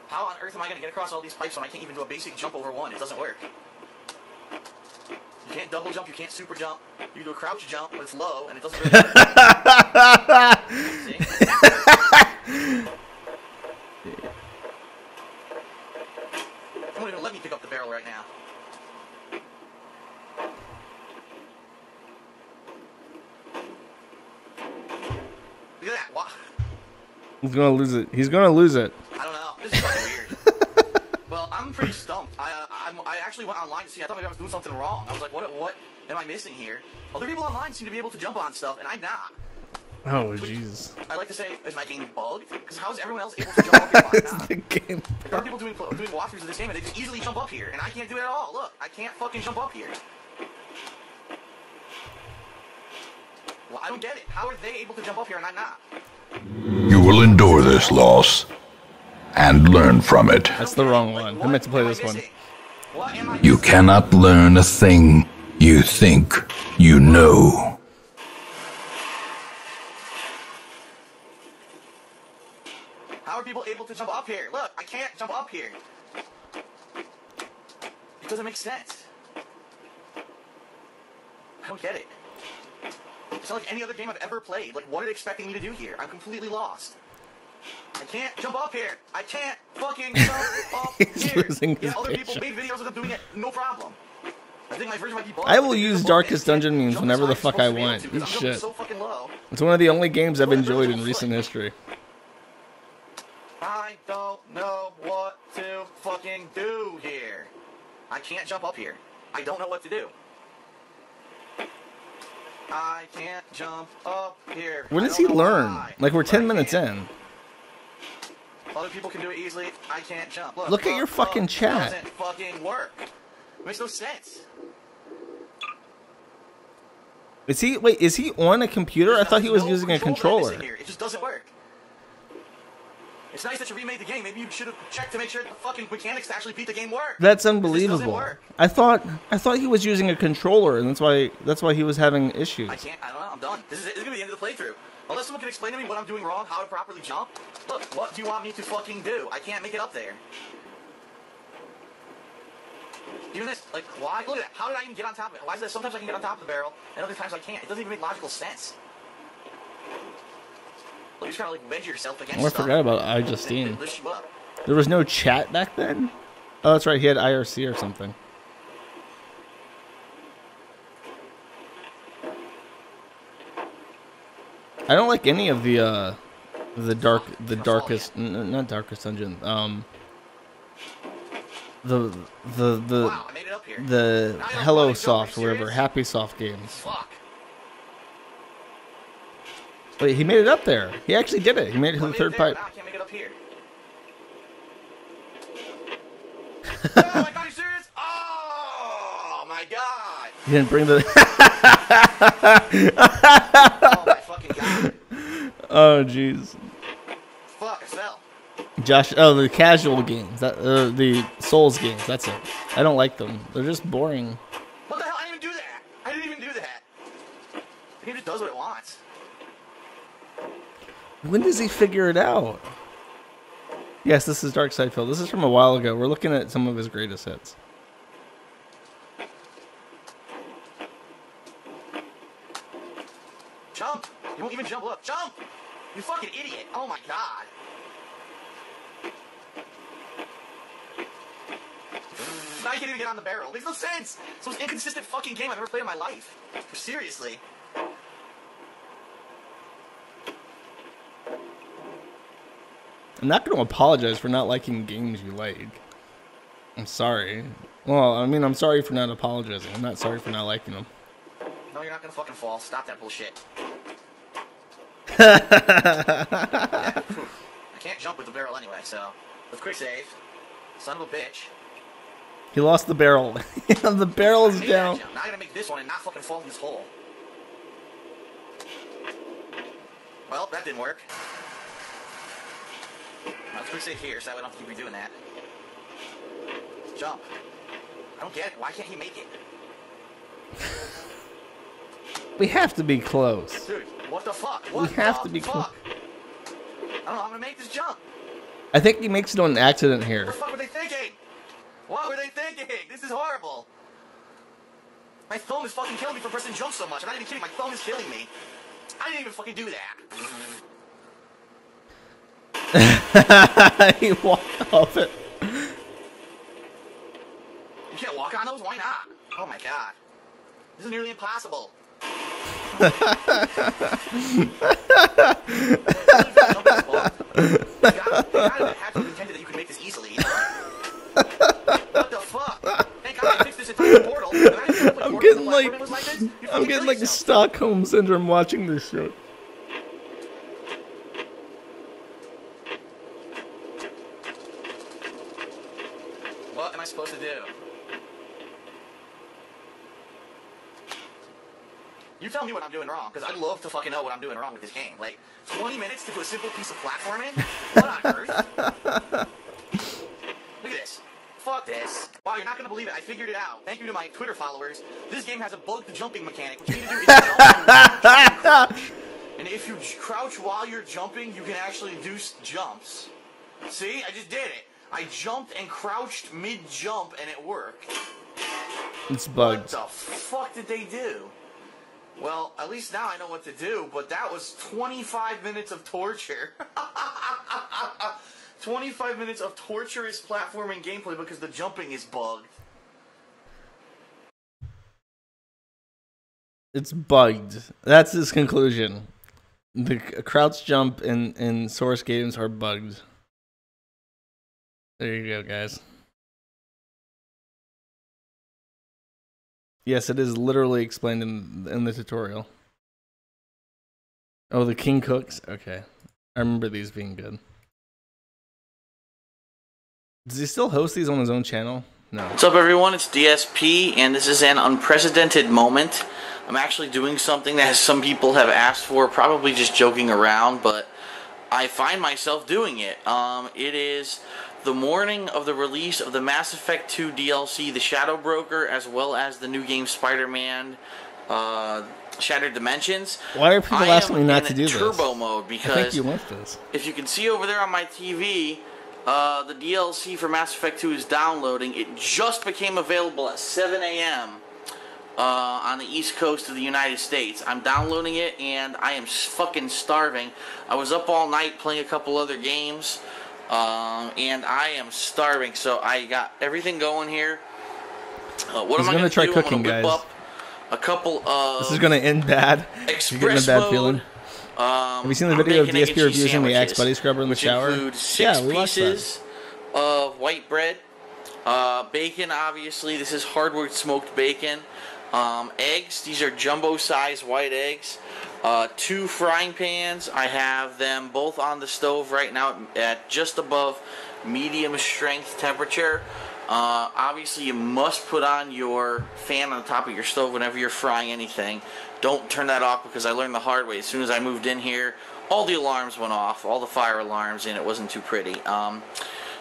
How on earth am I going to get across all these pipes when I can't even do a basic jump over one? It doesn't work. You can't double jump, you can't super jump. You can do a crouch jump, but it's low, and it doesn't really work. See? It won't even let me pick up the barrel right now. Look at that. What? He's gonna lose it. He's gonna lose it. I don't know. This is fucking weird. Well, I'm pretty stumped. I actually went online to see. I thought maybe I was doing something wrong. I was like, what am I missing here? Other people online seem to be able to jump on stuff, and I'm not. Oh, jeez. I like to say, is my game bugged? Because how is everyone else able to jump up here? Is the game there are people doing walkthroughs of this game, and they can easily jump up here, and I can't do it at all. Look, I can't fucking jump up here. Well, I don't get it. How are they able to jump up here and I'm not? You will endure this loss and learn from it. That's the wrong one. I meant to play this one. You cannot learn a thing you think you know. How are people able to jump up here? Look, I can't jump up here. It doesn't make sense. I don't get it. It's not like any other game I've ever played. Like, what are they expecting me to do here? I'm completely lost. I can't jump up here. I can't fucking jump up here. Yeah, other people made videos of them doing it, no problem. I think my version might be bugged. I will use Darkest Dungeon memes whenever the fuck I want. Eat shit. It's one of the only games I've enjoyed in recent history. I don't know what to fucking do here. I can't jump up here. I don't know what to do. I can't jump up here. When does he learn? Like, we're 10 minutes in. Other people can do it easily. I can't jump. Look at your fucking chat. It doesn't fucking work. It makes no sense. Is he? Wait, is he on a computer? I thought he was using a controller. It just doesn't work. It's nice that you remade the game. Maybe you should have checked to make sure the fucking mechanics to actually beat the game work. That's unbelievable. I thought he was using a controller, and that's why he was having issues. I don't know. I'm done. This is it. This is gonna be the end of the playthrough. Unless someone can explain to me what I'm doing wrong, how to properly jump. Look, what do you want me to fucking do? I can't make it up there. Even this, like, why? Look at that. How did I even get on top of it? Why is that sometimes I can get on top of the barrel, and other times I can't? It doesn't even make logical sense. Well, you just gotta, like, wedge yourself against I forgot about iJustine. Lift you up. There was no chat back then? Oh, that's right. He had IRC or something. I don't like any of the darkest, not Darkest Dungeon. The Hello Soft, whatever, Happy Soft games. Fuck. Wait, he made it up there. He actually did it. He made it to the third pipe. I can't make it up here. Oh my god, are you serious? Oh my god. He didn't bring the. Oh my fucking god. Oh jeez. Fuck, I fell. Josh, oh, the casual games, the Souls games. That's it. I don't like them. They're just boring. What the hell? I didn't even do that. I didn't even do that. The game just does what it wants. When does he figure it out? Yes, this is Dark Side Phil. This is from a while ago. We're looking at some of his greatest hits. Jump! You won't even jump. Look, jump! You fucking idiot. Oh my god. Now you can't even get on the barrel. Makes no sense. It's the most inconsistent fucking game I've ever played in my life. Seriously. I'm not going to apologize for not liking games you like. I'm sorry. Well, I mean, I'm sorry for not apologizing. I'm not sorry for not liking them. No, you're not gonna fucking fall. Stop that bullshit. Yeah. I can't jump with the barrel anyway, so let's quick save. Son of a bitch. He lost the barrel. The barrel is down. Now I gotta make this one and not fucking fall in this hole. Well, that didn't work. Let's quick save here so I don't have to keep redoing that. Jump. I don't get it. Why can't he make it? We have to be close. Dude, what the fuck? We have to be close. I don't know. I'm gonna make this jump. I think he makes it on accident What here. the fuck were they thinking? What were they thinking? This is horrible. My thumb is fucking killing me for pressing jump so much. I'm not even kidding. My thumb is killing me. I didn't even fucking do that. He walked off it. You can't walk on those? Why not? Oh my god. This is nearly impossible. You gotta have to intended that you could make this easily. What the fuck? Thank God I fixed this entire portal. I'm getting like Stockholm syndrome watching this show. What am I supposed to do? You tell me what I'm doing wrong, because I'd love to fucking know what I'm doing wrong with this game. Like, 20 minutes to do a simple piece of platforming? What on earth? Look at this. Fuck this. Wow, you're not gonna believe it. I figured it out. Thank you to my Twitter followers. This game has a bugged jumping mechanic. What you need to do is jump. And if you crouch while you're jumping, you can actually do jumps. See? I just did it. I jumped and crouched mid-jump, and it worked. It's bugged. What the fuck did they do? Well, at least now I know what to do, but that was 25 minutes of torture. 25 minutes of torturous platforming gameplay because the jumping is bugged. It's bugged. That's his conclusion. The crouch jump in Source games are bugged. There you go, guys. Yes, it is literally explained in the tutorial. Oh, the King Cooks? Okay. I remember these being good. Does he still host these on his own channel? No. What's up, everyone? It's DSP, and this is an unprecedented moment. I'm actually doing something that some people have asked for, probably just joking around, but I find myself doing it. It is the morning of the release of the Mass Effect 2 DLC, The Shadow Broker, as well as the new game Spider-Man Shattered Dimensions. Why are people asking me not to do this? Turbo mode, because I think you want this. If you can see over there on my TV, the DLC for Mass Effect 2 is downloading. It just became available at 7 a.m. On the East Coast of the United States. I'm downloading it, and I am fucking starving. I was up all night playing a couple other games. And I am starving, so I got everything going here. What am I going to try cooking, I'm gonna whip up a couple of. This is going to end bad. You're getting a bad feeling. Have you seen the video of DSP reviewing the Axe Buddy Scrubber in the shower? Yeah, we watched that. Of white bread, bacon. Obviously, this is hardwood smoked bacon. Eggs. These are jumbo-sized white eggs. 2 frying pans. I have them both on the stove right now at just above medium strength temperature. Obviously, you must put on your fan on the top of your stove whenever you're frying anything. Don't turn that off, because I learned the hard way. As soon as I moved in here, all the alarms went off, all the fire alarms, and it wasn't too pretty.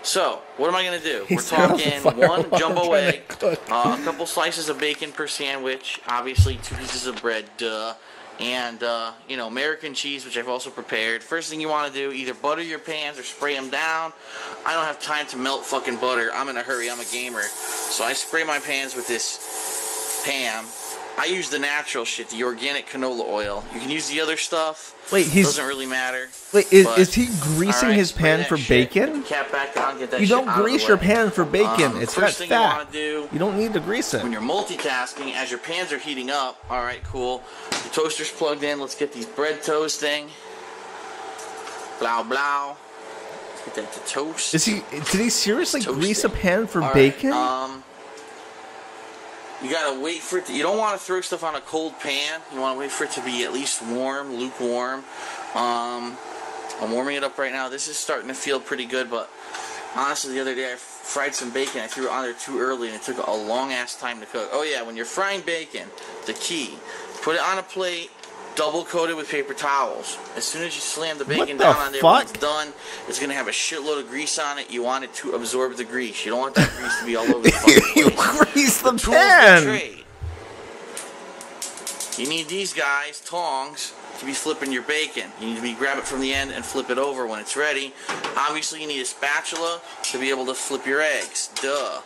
So, what am I going to do? We're talking 1 jumbo egg, a couple slices of bacon per sandwich, obviously 2 pieces of bread, duh, and, you know, American cheese, which I've also prepared. First thing you want to do, either butter your pans or spray them down. I don't have time to melt fucking butter. I'm in a hurry. I'm a gamer. So I spray my pans with this Pam. I use the natural shit, the organic canola oil. You can use the other stuff. Wait, doesn't really matter. Wait, is he greasing right, his pan for bacon? Cap back on, get that You shit don't out of grease the your way. pan for bacon. It's got First thing you fat. want to do You don't need to grease it. when you're multitasking, as your pans are heating up. All right, cool. Your toaster's plugged in. Let's get these bread toasting. Blow, blow. Let's get that to toast. Did he seriously grease a Toasting. pan for All right, bacon? You gotta wait for it to, you don't want to throw stuff on a cold pan. You want to wait for it to be at least warm, lukewarm. I'm warming it up right now. This is starting to feel pretty good, but honestly, the other day I fried some bacon. I threw it on there too early, and it took a long ass time to cook. Oh yeah, when you're frying bacon, the key, put it on a plate, double coat it with paper towels. As soon as you slam the bacon down on there, when it's done, it's gonna have a shitload of grease on it. You want it to absorb the grease. You don't want that grease to be all over the fucking place. You grease the Tools pan. trade. You need these guys, tongs, to be flipping your bacon. You need to grab it from the end and flip it over when it's ready. Obviously, you need a spatula to be able to flip your eggs. Duh.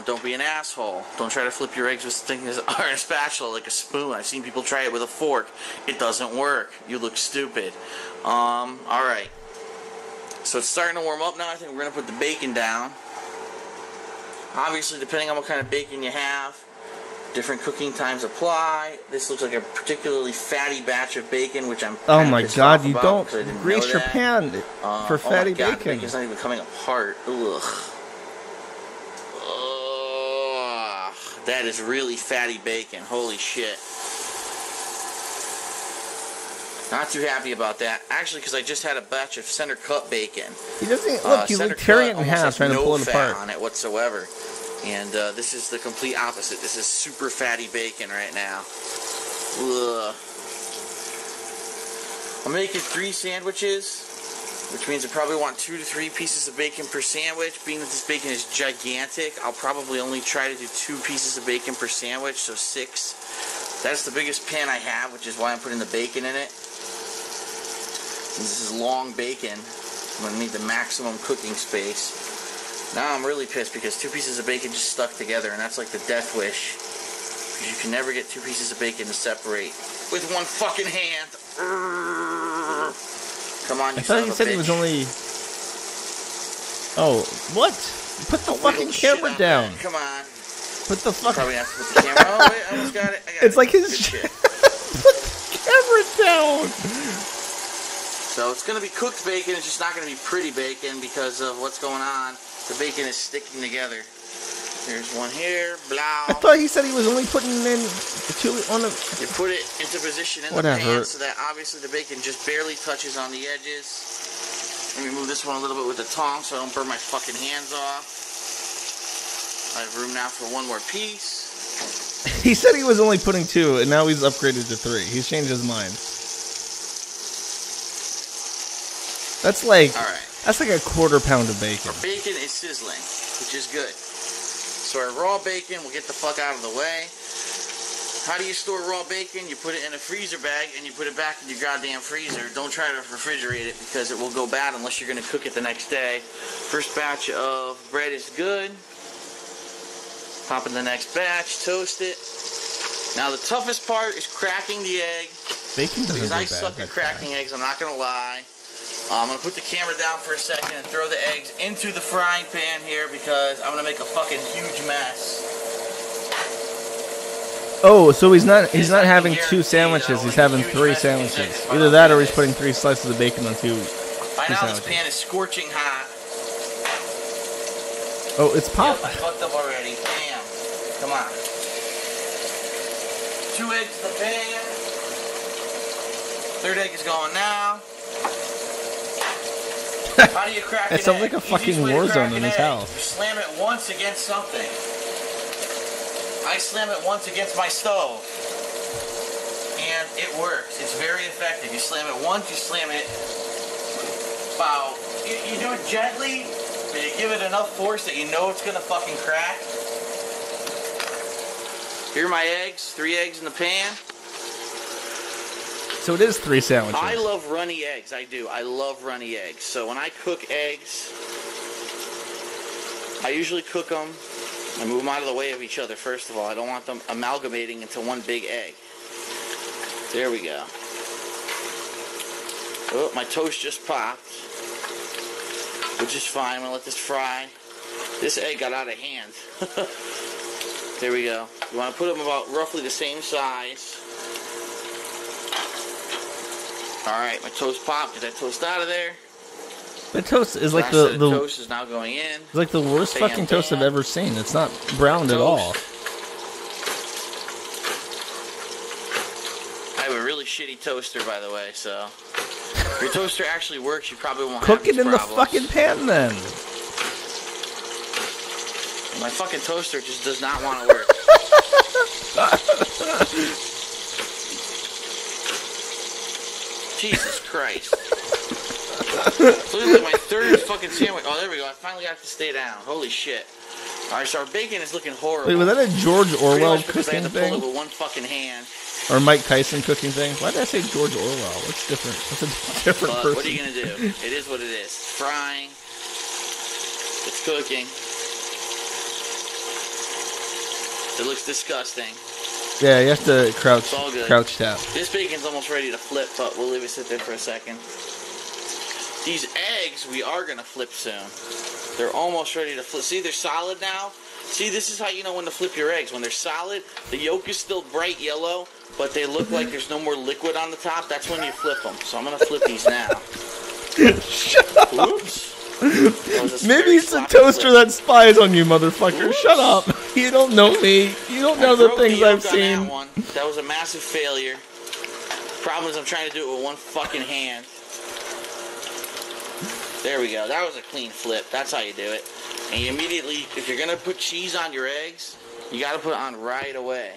Don't be an asshole. Don't try to flip your eggs with things that are a spatula, like a spoon. I've seen people try it with a fork. It doesn't work. You look stupid. Alright. So it's starting to warm up now. I think we're going to put the bacon down. Obviously, depending on what kind of bacon you have, different cooking times apply. This looks like a particularly fatty batch of bacon, which I'm Oh kinda my pissed god, off you about don't because I didn't grease know your that. pan for fatty oh my God, bacon. Bacon's not even coming apart. Ugh. Ugh. That is really fatty bacon. Holy shit. Not too happy about that. Actually, because I just had a batch of center cut bacon. He doesn't look. He's like tearing it in half, trying to pull it apart. On it whatsoever. And this is the complete opposite. This is super fatty bacon right now. Ugh. I'm making 3 sandwiches, which means I probably want 2 to 3 pieces of bacon per sandwich. Being that this bacon is gigantic, I'll probably only try to do 2 pieces of bacon per sandwich, so 6. That's the biggest pan I have, which is why I'm putting the bacon in it. This is long bacon. I'm going to need the maximum cooking space. Now I'm really pissed because 2 pieces of bacon just stuck together, and that's like the death wish. Because you can never get 2 pieces of bacon to separate with one fucking hand. Come on, you I thought he said he was only. Oh, what? Put the fucking camera down. Come on. Put the fucking. Probably have to put the camera. Oh wait, I almost got it. I got It's it. like his. Good shit. Put the camera down. So it's going to be cooked bacon. It's just not going to be pretty bacon because of what's going on. The bacon is sticking together. There's one here. Blah. I thought he said he was only putting in 2 on the. You put it into position in Whatever. the pan so that obviously the bacon just barely touches on the edges. Let me move this one a little bit with the tongs so I don't burn my fucking hands off. I have room now for 1 more piece. He said he was only putting 2, and now he's upgraded to 3. He's changed his mind. That's like. All right. That's like a 1/4 pound of bacon. Our bacon is sizzling, which is good. So our raw bacon will get the fuck out of the way. How do you store raw bacon? You put it in a freezer bag and you put it back in your goddamn freezer. Don't try to refrigerate it because it will go bad unless you're going to cook it the next day. First batch of bread is good. Pop in the next batch, toast it. Now the toughest part is cracking the egg. Bacon doesn't Because go I bad. suck at cracking eggs, I'm not going to lie. I'm going to put the camera down for a second and throw the eggs into the frying pan here because I'm going to make a fucking huge mess. Oh, so he's not having 2 sandwiches. He's having 3 sandwiches. Either that, or he's putting 3 slices of bacon on 2 By now this sandwiches. pan is scorching hot. Oh, it's pop. Yep, I fucked up already. Bam. Come on. 2 eggs in the pan. 3rd egg is going now. How do you crack It an sounds egg? like a fucking Easiest way to war crack zone in an his egg, house. You slam it once against something. I slam it once against my stove. And it works. It's very effective. You slam it once, you slam it about... You do it gently, but you give it enough force that you know it's going to fucking crack. Here are my eggs. 3 eggs in the pan. So it is 3 sandwiches. I love runny eggs. I do. I love runny eggs. So when I cook eggs, I usually cook them I move them out of the way of each other, first of all. I don't want them amalgamating into one big egg. There we go. Oh, my toast just popped, which is fine. I'm going to let this fry. This egg got out of hand. There we go. You want to put them about roughly the same size. Alright, my toast popped. Get that toast out of there. The toast is like the toast is now going in. It's like the worst fucking toast I've ever seen. It's not browned at all. I have a really shitty toaster, by the way, so if your toaster actually works, you probably won't Cook have these it in the problems. fucking pan then. My fucking toaster just does not want to work. Jesus Christ. So this is like my third fucking sandwich. Oh, there we go. I finally got to stay down. Holy shit. Alright, so our bacon is looking horrible. Wait, was that a George Orwell because I cooking had to pull thing? it with one fucking hand. Or Mike Tyson cooking thing? Why did I say George Orwell? What's different? What's a different But person? what are you going to do? It is what it is. It's frying. It's cooking. It looks disgusting. Yeah, you have to crouch It's all good. crouch tap. This bacon's almost ready to flip, but we'll leave it sit there for a second. These eggs we are going to flip soon. They're almost ready to flip. See, they're solid now. See, this is how you know when to flip your eggs. When they're solid, the yolk is still bright yellow, but they look like there's no more liquid on the top. That's when you flip them. So I'm going to flip these now. Shut up. Oops. Maybe it's a toaster that spies on you, motherfucker. Oops. Shut up. You don't know me. You don't know the things I've seen. That was a massive failure. Problem is I'm trying to do it with one fucking hand. There we go. That was a clean flip. That's how you do it. And you immediately, if you're going to put cheese on your eggs, you got to put it on right away.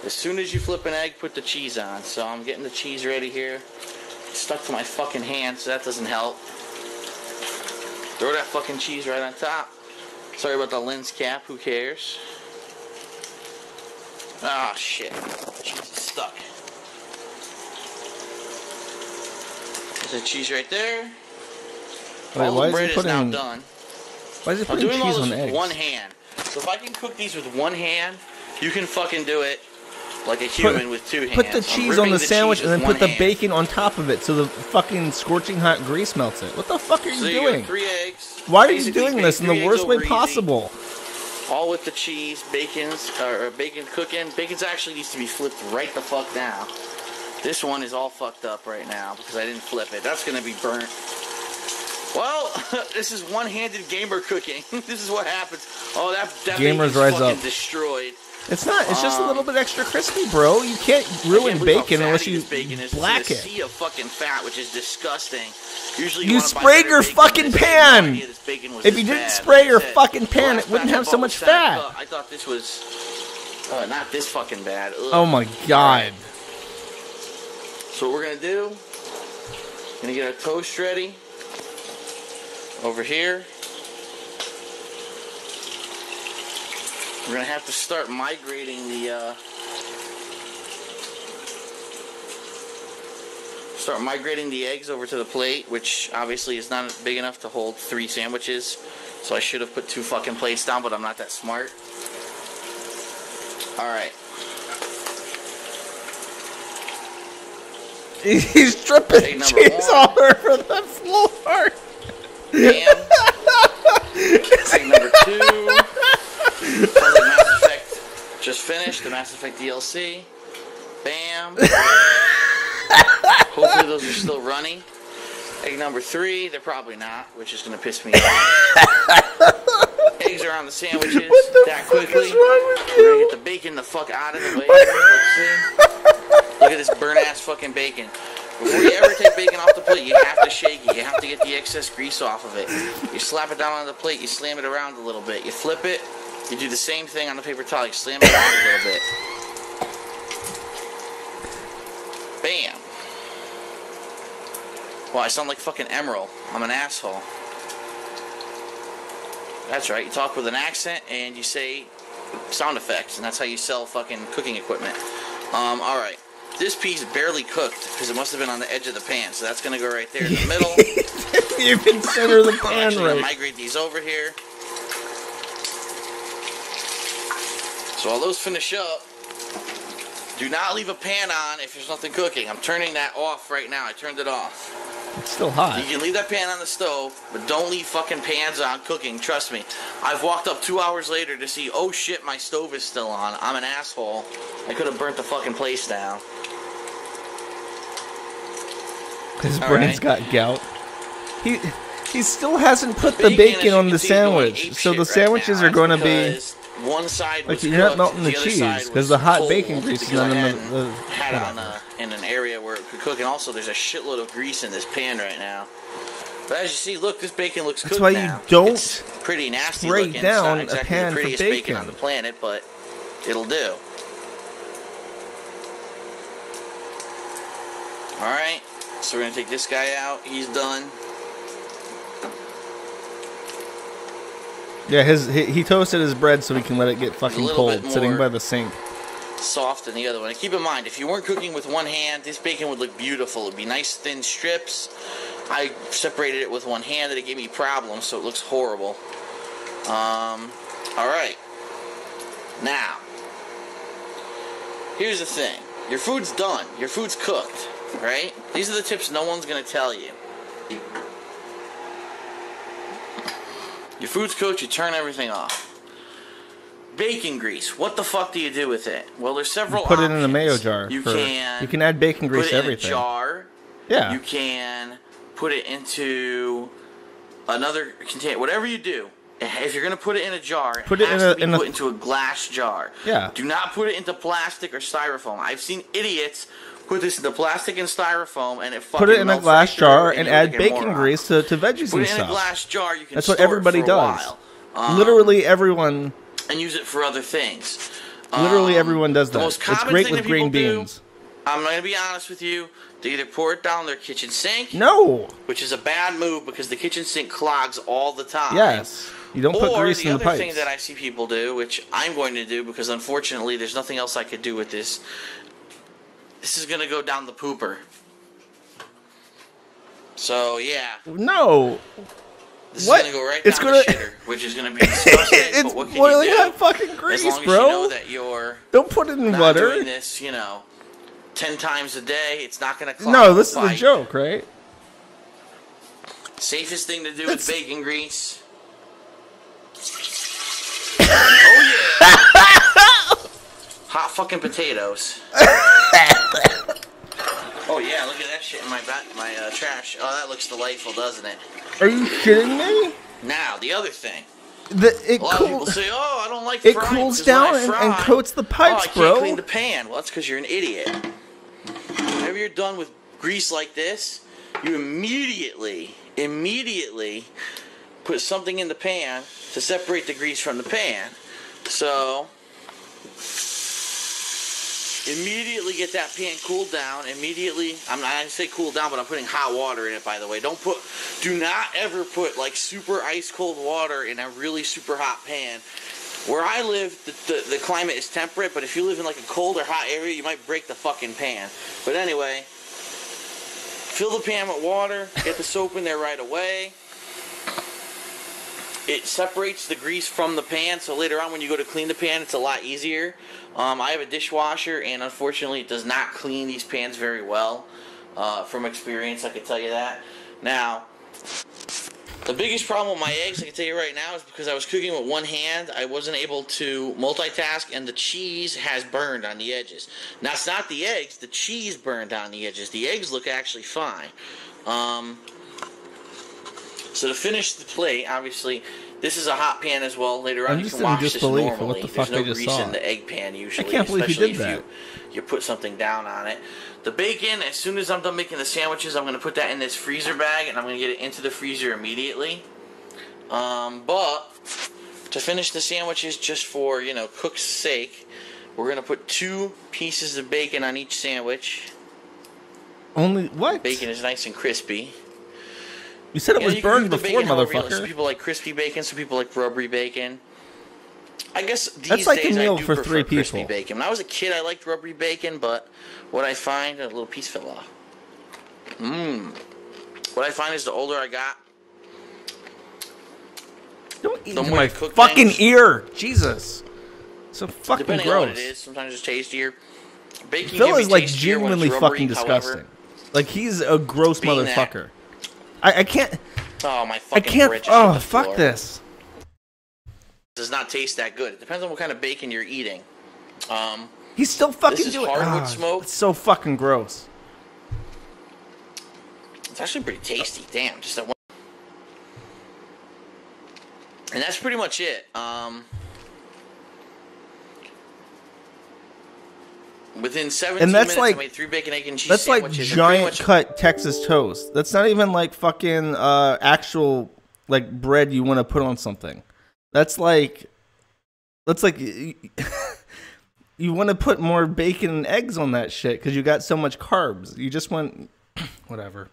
As soon as you flip an egg, put the cheese on. So I'm getting the cheese ready here. It's stuck to my fucking hand, so that doesn't help. Throw that fucking cheese right on top. Sorry about the lens cap. Who cares? Ah, shit. Cheese is stuck. There's the cheese right there. Wait, all why the is he bread is now putting? done. Why is he I'm putting doing all cheese this on with eggs? one hand. So if I can cook these with one hand, you can fucking do it like a human with two hands. Put the cheese on ripping the sandwich cheese and then with put the one hand. bacon on top of it so the fucking scorching hot grease melts it. What the fuck are you So you doing? got 3 eggs. Why are you Basically, doing make this in 3 the eggs worst way over easy. possible? All with the cheese, bacon cooking. Bacon's actually needs to be flipped right the fuck now. This one is all fucked up right now because I didn't flip it. That's gonna be burnt. Well, this is one-handed gamer cooking. This is what happens. Oh, that Gamers bacon's rise fucking up. destroyed. It's not. It's just a little bit extra crispy, bro. You can't ruin bacon unless you black It's a it. sea of fucking fat, which is disgusting. Usually You wanna buy sprayed better your bacon, fucking but I had no pan. idea this bacon was If this you didn't bad. spray Like I your said, fucking the pan, last it wouldn't batch I have so bought much was fat. I thought this was not this fucking bad. Ugh. Oh my god. So what we're gonna do? Gonna get our toast ready over here. We're gonna have to start migrating the eggs over to the plate, which obviously is not big enough to hold 3 sandwiches. So I should have put 2 fucking plates down, but I'm not that smart. All right. He's dripping Egg number cheese 1. all over the floor. Bam. Egg number 2. Mass Effect just finished. The Mass Effect DLC. Bam. Hopefully those are still running. Egg number 3. They're probably not, which is going to piss me off. Eggs are on the sandwiches that quickly. What's wrong with We're going you? to get the bacon the fuck out of the way. Let's see. Look at this burnt ass fucking bacon. Before you ever take bacon off the plate, you have to shake it. You have to get the excess grease off of it. You slap it down on the plate, you slam it around a little bit. You flip it, you do the same thing on the paper towel, you slam it around a little bit. Bam. Well, I sound like fucking Emerald. I'm an asshole. That's right, you talk with an accent and you say sound effects, and that's how you sell fucking cooking equipment. Alright. This piece barely cooked because it must have been on the edge of the pan, so that's going to go right there in the middle. You can center the pan I'm actually going to right. migrate these over here. So while those finish up, do not leave a pan on if there's nothing cooking. I'm turning that off right now. I turned it off. It's still hot. You can leave that pan on the stove, but don't leave fucking pans on cooking. Trust me. I've walked up 2 hours later to see, oh shit, my stove is still on. I'm an asshole. I could have burnt the fucking place down. His brain's got gout. He still hasn't put the bacon on the sandwich, so the sandwiches are going to be one side like was you're not cooked, melting the other cheese side because was the hot cold bacon grease is because not I in the had it on in an area where it could cook, and also there's a shitload of grease in this pan right now. But as you see, look, this bacon looks That's cooked why now. you don't It's pretty nasty spray looking. down it's not a exactly pan the for prettiest bacon. on the planet, but it'll do. All right, so we're gonna take this guy out. He's done. Yeah, he toasted his bread so he can let it get fucking cold, sitting by the sink. Soft than the other one. And keep in mind, if you weren't cooking with one hand, this bacon would look beautiful. It'd be nice thin strips. I separated it with one hand and it gave me problems, so it looks horrible. Alright. Now, here's the thing. Your food's done. Your food's cooked. Right? These are the tips no one's going to tell you. Your food's cooked, you turn everything off. Bacon grease. What the fuck do you do with it? Well, there's several Put options. it in a mayo jar. You can add bacon grease to everything. Put it in a jar. Yeah. You can put it into another container. Whatever you do, if you're going to put it in a jar, it has to be put into a glass jar. Yeah. Do not put it into plastic or styrofoam. I've seen idiots put this into plastic and styrofoam, and it fucking Put it in a melts glass right through, jar and and you add look like a bacon moron. grease to veggies Put and it in a stuff. glass jar. You can That's what store everybody it for a does. while. Literally everyone. And use it for other things. Literally everyone does The that. most It's common great thing with that green people do, beans. I'm going to be honest with you. They either pour it down their kitchen sink. No. Which is a bad move because the kitchen sink clogs all the time. Yes. You don't put grease in the Or the other thing pipes. that I see people do, which I'm going to do because unfortunately there's nothing else I could do with this. This is going to go down the pooper. So, yeah. No. This What? is going to go right It's down gonna- the shitter, which is going to be disgusting. It's but what can boiling you do? hot fucking grease, as long as bro. you know that you're Don't put it in not water. doing this, 10 times a day, it's not going to clog No, the this is a pipe. joke, right? Safest thing to do with bacon grease. Oh yeah! Hot fucking potatoes. Oh yeah, look at that shit in my trash. Oh, that looks delightful, doesn't it? Are you kidding me? Now, the other thing. It A lot of people say, "Oh, I don't like it frying cools 'cause when down I and fry, coats the pipes, I can't bro." clean the pan." Well, that's because you're an idiot. Whenever you're done with grease like this, you immediately put something in the pan to separate the grease from the pan. So, immediately get that pan cooled down. Immediately, I'm not going to say cool down, but I'm putting hot water in it, by the way. Do not ever put like super ice cold water in a really super hot pan. Where I live, the climate is temperate, but if you live in like a cold or hot area, you might break the fucking pan. But anyway, fill the pan with water, get the soap in there right away. It separates the grease from the pan, so later on when you go to clean the pan, it's a lot easier. I have a dishwasher, and unfortunately it does not clean these pans very well. From experience, I can tell you that. Now, the biggest problem with my eggs, I can tell you right now, is because I was cooking with one hand, I wasn't able to multitask, and the cheese has burned on the edges. Now, it's not the eggs, the cheese burned on the edges. The eggs look actually fine. So to finish the plate, obviously, this is a hot pan as well. Later on, I'm you just can in wash this disbelief at normally. what the fuck There's no I just grease saw. in the egg pan usually. I can't believe you especially did if that. you put something down on it. The bacon, as soon as I'm done making the sandwiches, I'm going to put that in this freezer bag, and I'm going to get it into the freezer immediately. But to finish the sandwiches, just for cook's sake, we're going to put 2 pieces of bacon on each sandwich. Only what? Bacon is nice and crispy. You said it was you can burned cook the before, bacon however you like. motherfucker. Some people like crispy bacon, some people like rubbery bacon. I guess these That's like a days meal I do for prefer 3 crispy people. bacon. When I was a kid, I liked rubbery bacon, but what I find, a little piece fell off. What I find is the older I got, Don't eat the into more my you cook fucking things, ear. Jesus. So fucking Depending gross. on what it is, sometimes it's tastier. Bacon Phil can be is like tastier when it's genuinely rubbery, fucking disgusting. however. Like he's a gross Being that- motherfucker. I can't. Oh, my I fucking can't. bread just hit Oh, the fuck floor. this. Does not taste that good. It depends on what kind of bacon you're eating. He's still fucking this is doing. hardwood smoke. It's so fucking gross. It's actually pretty tasty. Damn, just that one. And that's pretty much it. Within 17 And that's minutes, like I made 3 bacon, egg, and cheese that's like sandwiches. and pretty giant much- cut Texas toast. That's not even like fucking actual like bread you want to put on something. That's like you want to put more bacon and eggs on that shit because you got so much carbs. You just want whatever.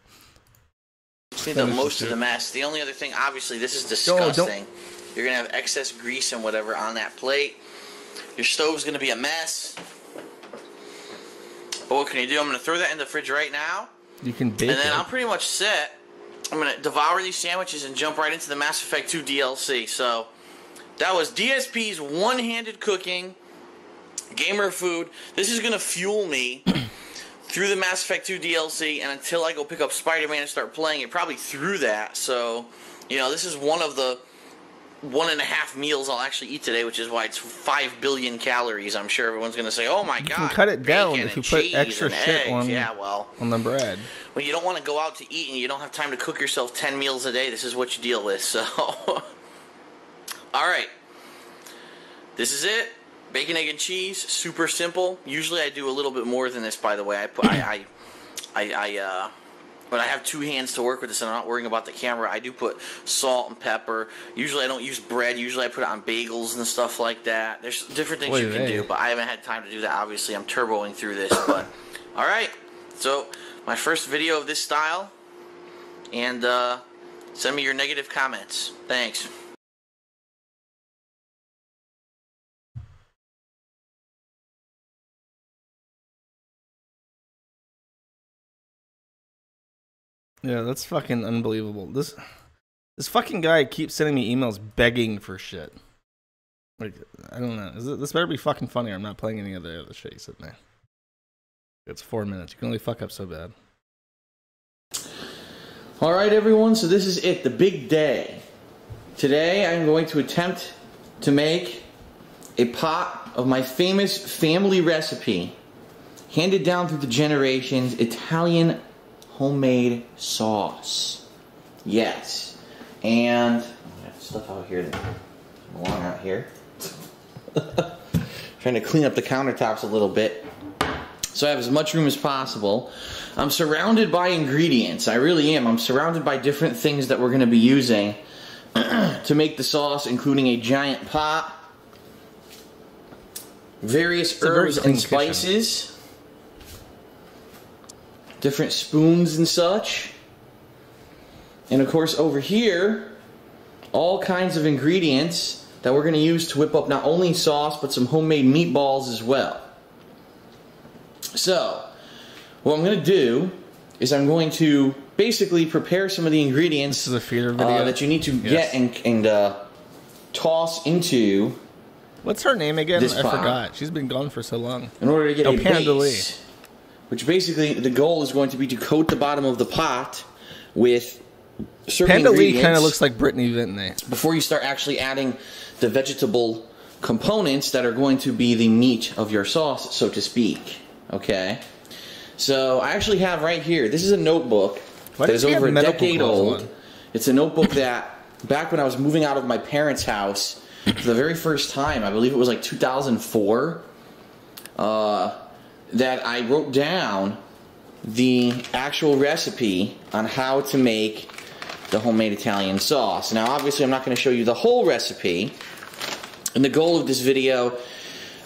Cleaned up most of the mess. The only other thing, obviously, this is disgusting. You're gonna have excess grease and whatever on that plate. Your stove's gonna be a mess. But what can you do? I'm gonna throw that in the fridge right now, You can bake and then it. I'm pretty much set. I'm gonna devour these sandwiches and jump right into the Mass Effect 2 DLC. So that was DSP's one-handed cooking, gamer food. This is gonna fuel me through the Mass Effect 2 DLC, and until I go pick up Spider-Man and start playing it, probably through that. So, you know, this is one of the 1.5 meals I'll actually eat today, which is why it's 5 billion calories. I'm sure everyone's going to say, oh my God. You can cut it down bacon if you and put cheese extra and shit eggs." on the bread. When you don't want to go out to eat and you don't have time to cook yourself 10 meals a day, this is what you deal with. So, alright. This is it. Bacon, egg, and cheese. Super simple. Usually I do a little bit more than this, by the way. But I have 2 hands to work with this, and I'm not worrying about the camera. I do put salt and pepper. Usually I don't use bread. Usually I put it on bagels and stuff like that. There's different things you can do, but I haven't had time to do that. Obviously, I'm turboing through this. But all right, so my first video of this style, and send me your negative comments. Thanks. Yeah, that's fucking unbelievable. This fucking guy keeps sending me emails begging for shit. Like, I don't know. This better be fucking funny or I'm not playing any other shit you said there. It's 4 minutes. You can only fuck up so bad. Alright everyone, so this is it, the big day. Today I'm going to attempt to make a pot of my famous family recipe, handed down through the generations, Italian homemade sauce. Yes. And I have stuff out here that belong out here. Trying to clean up the countertops a little bit so I have as much room as possible. I'm surrounded by ingredients. I really am. I'm surrounded by different things that we're going to be using to make the sauce, including a giant pot, various herbs and spices, different spoons and such, and of course over here all kinds of ingredients that we're going to use to whip up not only sauce but some homemade meatballs as well. So what I'm going to do is I'm going to basically prepare some of the ingredients This is a feeder video. that you need to get and toss into. What's her name again? This I pot. forgot. She's been gone for so long. In order to get a Panda base, which basically the goal is going to be to coat the bottom of the pot with certain Panda Lee ingredients kind of looks like Brittany Vintney. before you start actually adding the vegetable components that are going to be the meat of your sauce, so to speak. Okay? So I actually have right here, this is a notebook that is over a decade old. It's a notebook that back when I was moving out of my parents' house for the very first time, I believe it was like 2004, that I wrote down the actual recipe on how to make the homemade Italian sauce. Now obviously I'm not going to show you the whole recipe, and the goal of this video,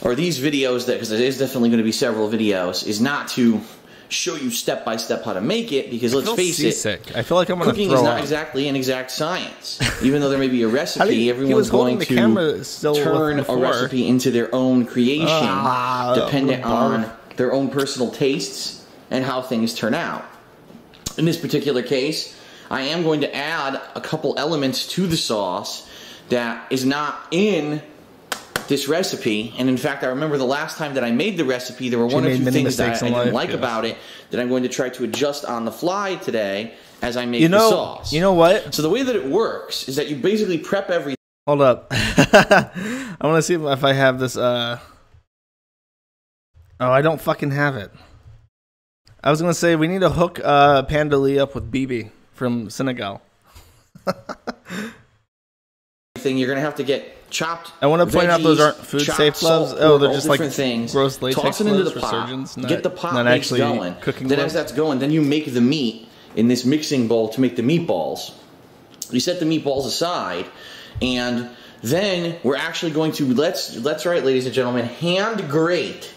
or these videos, because there is definitely going to be several videos, is not to show you step by step how to make it, because let's face it, I feel like I'm going to cooking throw is not up. exactly an exact science. Even though there may be a recipe, he everyone's was holding going the to camera still turn a before. recipe into their own creation, dependent barf. on their own personal tastes and how things turn out. In this particular case, I am going to add a couple elements to the sauce that is not in this recipe, and in fact, I remember the last time that I made the recipe, there were one or two things that I didn't like about it that I'm going to try to adjust on the fly today as I make the sauce. You know what? So the way that it works is that you basically prep everything. Hold up. I want to see if I have this. Oh, I don't fucking have it. I was going to say we need to hook Panda Lee up with BB from Senegal. You're going to have to get chopped. I want to point out those aren't food safe gloves. Oh, they're just like things. Gross latex Toss it into gloves the for pot. surgeons. Get the pot not mix actually going. Cooking then gloves. as that's going, then you make the meat in this mixing bowl to make the meatballs. You set the meatballs aside, and then we're actually going to let's right, ladies and gentlemen, hand grate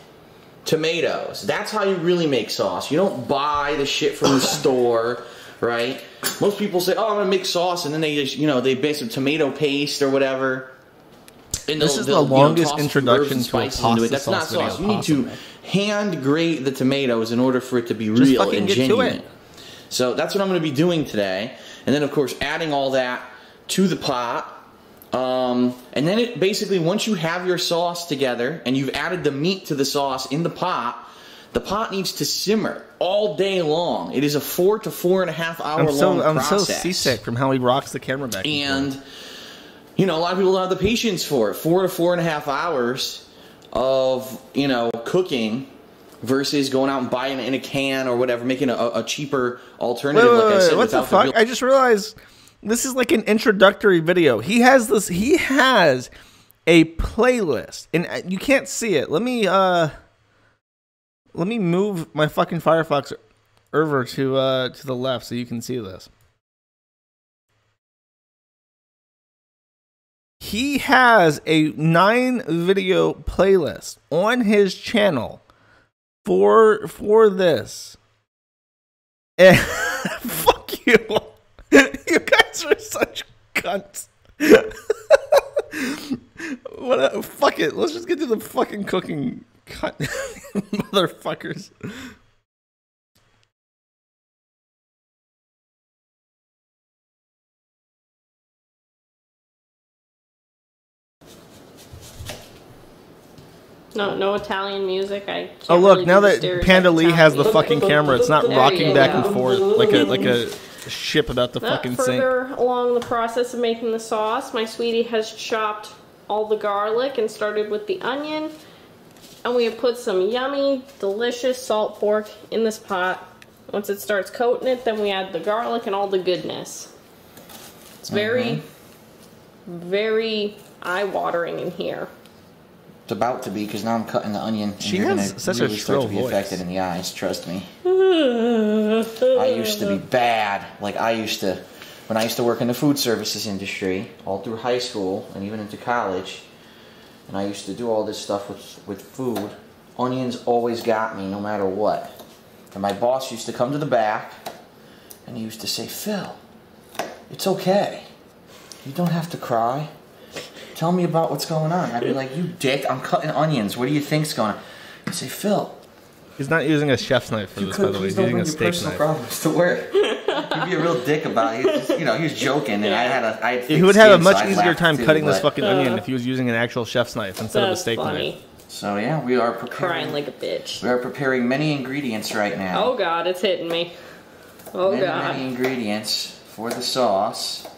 tomatoes. That's how you really make sauce. You don't buy the shit from the store. Right? Most people say, "Oh, I'm gonna make sauce," and then they just, they bake some tomato paste or whatever. And this is the longest introduction to a pasta into it. That's not sauce. You need to hand grate the tomatoes in order for it to be Just real fucking and get to genuine. it. So that's what I'm going to be doing today. And then, of course, adding all that to the pot. And then it basically, once you have your sauce together and you've added the meat to the sauce in the pot needs to simmer all day long. It is a 4 to 4.5 hour long process. I'm so seasick from how he rocks the camera back and forth. A lot of people don't have the patience for it. 4 to 4.5 hours of, cooking versus going out and buying it in a can or whatever, making a cheaper alternative, like I said. What the fuck? I just realized this is like an introductory video. He has a playlist, and you can't see it. Let me move my fucking Firefox over to the left so you can see this. He has a 9-video playlist on his channel for this. And fuck you. You guys are such cunts. Fuck it. Let's just get to the fucking cooking. Cunt. Motherfuckers. No Italian music. I can't Oh look! really now do that stereotype Panda Lee has the Italian. fucking camera, it's not There rocking you back go. and forth like a ship about the fucking sink. Further along the process of making the sauce, my sweetie has chopped all the garlic and started with the onion, and we have put some yummy, delicious salt pork in this pot. Once it starts coating it, then we add the garlic and all the goodness. It's very, very eye-watering in here. It's about to be, because now I'm cutting the onion. And She you're has gonna such really a start shrill to be voice. affected in the eyes. Trust me. I used to be bad. Like when I used to work in the food services industry, all through high school and even into college, and I used to do all this stuff with food. Onions always got me, no matter what. And my boss used to come to the back, and he used to say, "Phil, it's okay. You don't have to cry. Tell me about what's going on." I'd be like, "You dick, I'm cutting onions. What do you think's going on?" He'd say, "Phil." He's not using a chef's knife for this, by the way. He's using a steak knife. Problems to work. He'd be a real dick about it. He was joking, and I had He would have a much easier time cutting this fucking onion if he was using an actual chef's knife instead of a steak knife. So yeah, we are Crying like a bitch. We are preparing many ingredients right now. Oh god, it's hitting me. Oh god. Many ingredients for the sauce.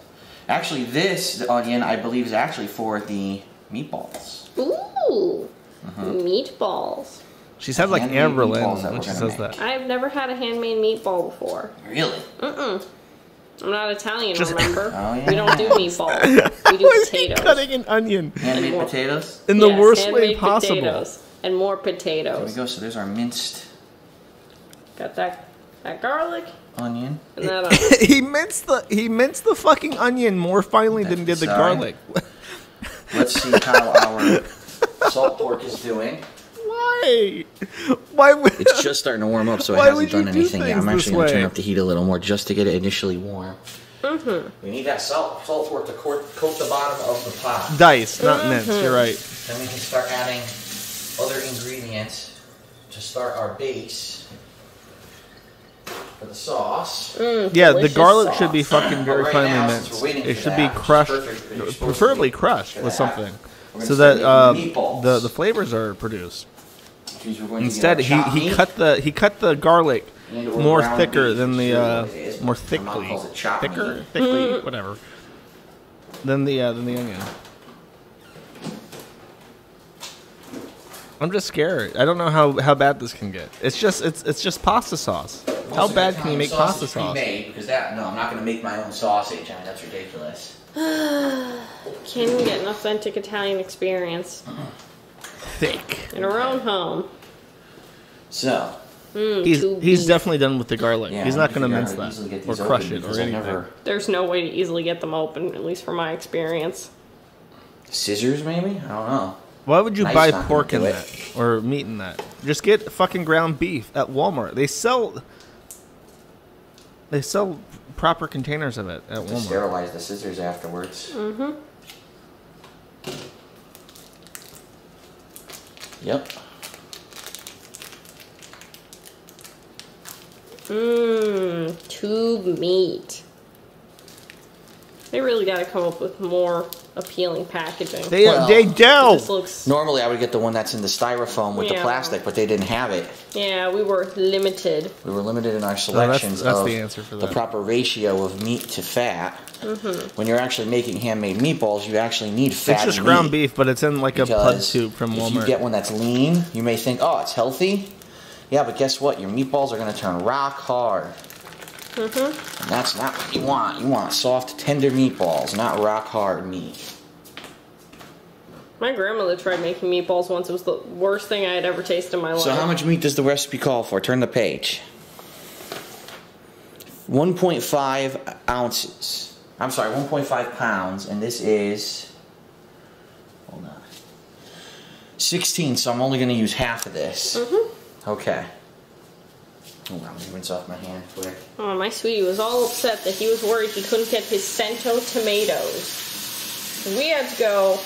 Actually, this onion, I believe, is actually for the meatballs. Ooh, meatballs. She sounds like Handmade Amberlyn meatballs that when we're she gonna says make. that. I've never had a handmade meatball before. Really? I'm not Italian, Just- remember? Oh, yeah. We don't do meatballs. We do Why is he potatoes. cutting an onion? Handmade potatoes? In the Yes, worst way handmade possible. Potatoes and more There we potatoes. go. So there's our minced Got that garlic onion. and that onion. he minced the fucking onion more finely than he did the Sorry. garlic. Let's see how our salt pork is doing. Why? Why would It's just starting to warm up, so it Why hasn't would you done do anything yet. things I'm actually this going to way? turn up the heat a little more just to get it initially warm. We need that salt pork to coat the bottom of the pot. Dice, not minced. You're right. Then we can start adding other ingredients to start our base for the sauce. Yeah, the delicious garlic sauce. should be fucking very Right finely now, since minced. we're waiting It for should that, be which is crushed, perfect, because you're supposed to preferably wait crushed for with that. something. so that the flavors are produced. Instead, he cut the garlic more thicker than the thickly, whatever, than the onion. I'm just scared. I don't know how bad this can get. It's just pasta sauce. How bad can you make pasta sauce? Because I'm not going to make my own sausage. I mean, that's ridiculous. Can we get an authentic Italian experience? Thick. In our own home. So. He's definitely done with the garlic. Yeah, he's not going to mince that or crush it or anything. There's no way to easily get them open, at least from my experience. Scissors, maybe? I don't know. Why would you buy pork in that or meat in that? Just get fucking ground beef at Walmart. They sell proper containers of it at Walmart. Sterilize the scissors afterwards. Mm-hmm. Yep. Tube meat. They really got to come up with more appealing packaging. They do. Normally, I would get the one that's in the styrofoam with the plastic, but they didn't have it. Yeah, we were limited. We were limited in our selections that's of the answer for that. The proper ratio of meat to fat. Mm-hmm. When you're actually making handmade meatballs, you actually need fat. It's just ground beef, but it's in like a pud tube from Walmart. If you get one that's lean, you may think, oh, it's healthy. Yeah, but guess what? Your meatballs are going to turn rock hard. Mm-hmm. And that's not what you want. You want soft, tender meatballs, not rock hard meat. My grandmother tried making meatballs once. It was the worst thing I had ever tasted in my life. So how much meat does the recipe call for? Turn the page. 1.5 ounces. I'm sorry, 1.5 pounds. And this is... Hold on. 16, so I'm only going to use half of this. Mm-hmm. Okay. Hold on, let me rinse off my hand quick. Oh, my sweetie was all upset that he was worried he couldn't get his cento tomatoes. We had to go...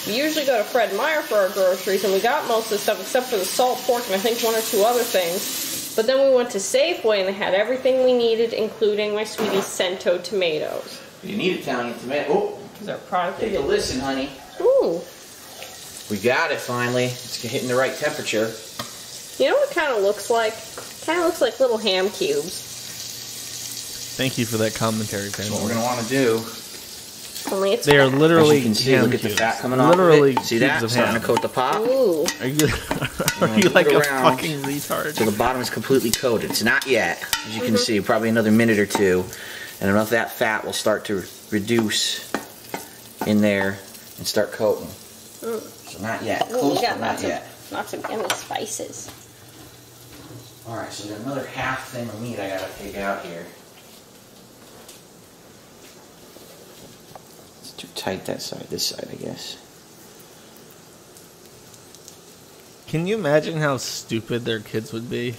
We usually go to Fred Meyer for our groceries, and we got most of the stuff except for the salt pork and I think one or two other things. But then we went to Safeway, and they had everything we needed, including my sweetie's cento tomatoes. You need Italian tomato. Oh, is there a product? Take a listen, honey. Ooh. We got it finally. It's hitting the right temperature. You know what it kind of looks like? Kind of looks like little ham cubes. Thank you for that commentary, Pam. That's what we're going to want to do. Only it's they are literally As you can see, ham look at the cubes. fat coming off Literally of it. See that? of Starting ham. to coat the pot. Ooh. Are you like a fucking retard? So the bottom is completely coated. It's not yet. As you can see, probably another minute or two. And enough of that fat will start to reduce in there and start coating. So not yet. Ooh, Close, we got but not yet. Lots of yummy spices. Alright, so there's another half thing of meat I gotta take out here. It's too tight that side, this side I guess. Can you imagine how stupid their kids would be?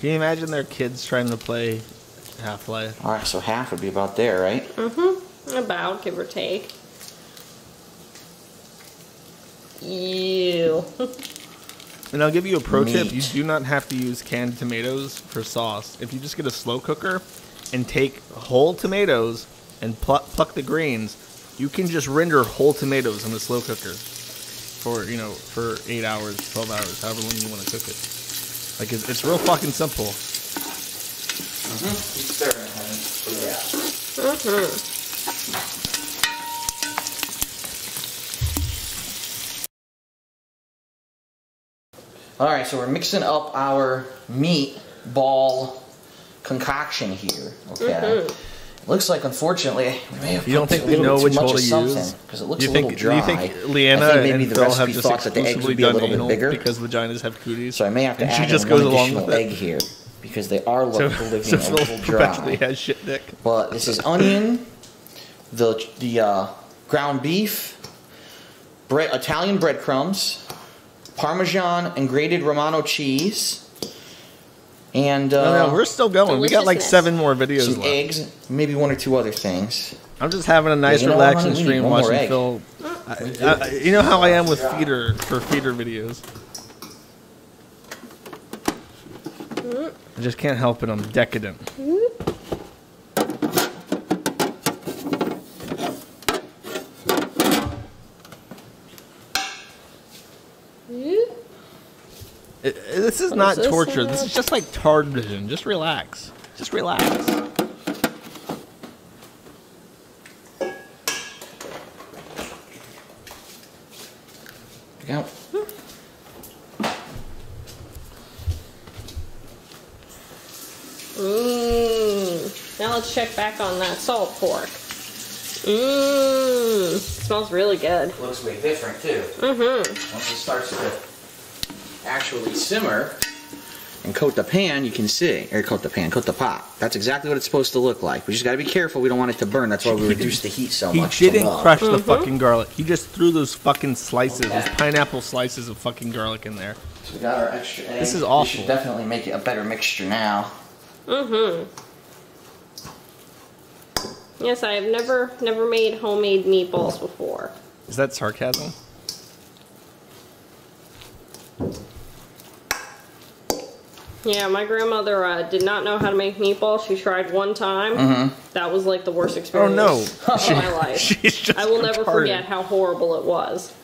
Can you imagine their kids trying to play Half-Life? Alright, so half would be about there, right? Mm-hmm. About, give or take. Ew. And I'll give you a pro tip. You do not have to use canned tomatoes for sauce. If you just get a slow cooker and take whole tomatoes and pluck the greens, you can just render whole tomatoes in the slow cooker for, you know, for 8 hours, 12 hours, however long you want to cook it. Like, it's real fucking simple. Keep stirring, honey. Yeah. Alright, so we're mixing up our meat ball concoction here. Okay. Looks like, unfortunately, we may have You don't think we know which hole to use? Because it looks a little dry. Do you think Leanna maybe and the Phil recipe have just thought that the eggs exclusively would be a done little bit anal bigger? because vaginas have cooties? So I may have to and add she just in goes one along additional with egg it. here because they are So living a Phil little perpetually dry. has shit dick. But this is onion, the ground beef, Italian breadcrumbs, Parmesan and grated Romano cheese. And no, we're still going. We got like 7 more videos some left. eggs, maybe 1 or 2 other things. I'm just having a nice, you know, relaxing honey, we need stream one more watching egg. Phil. You know how I am with feeder videos. I just can't help it. I'm decadent. This is not torture. This is just like Tard Vision. Just relax. Just relax. Go. Now let's check back on that salt pork. Smells really good. Looks way different too. Once it starts to actually simmer and coat the pan, you can see, or coat the pot. That's exactly what it's supposed to look like. We just got to be careful. We don't want it to burn. That's why we reduce the heat so much. He didn't crush the fucking garlic. He just threw those fucking slices, those pineapple slices of fucking garlic in there. So we got our extra egg. This is awful. We should definitely make it a better mixture now. Yes, I have never made homemade meatballs before. Is that sarcasm? Yeah, my grandmother did not know how to make meatballs. She tried one time. That was like the worst experience of my life. I will never forget how horrible it was.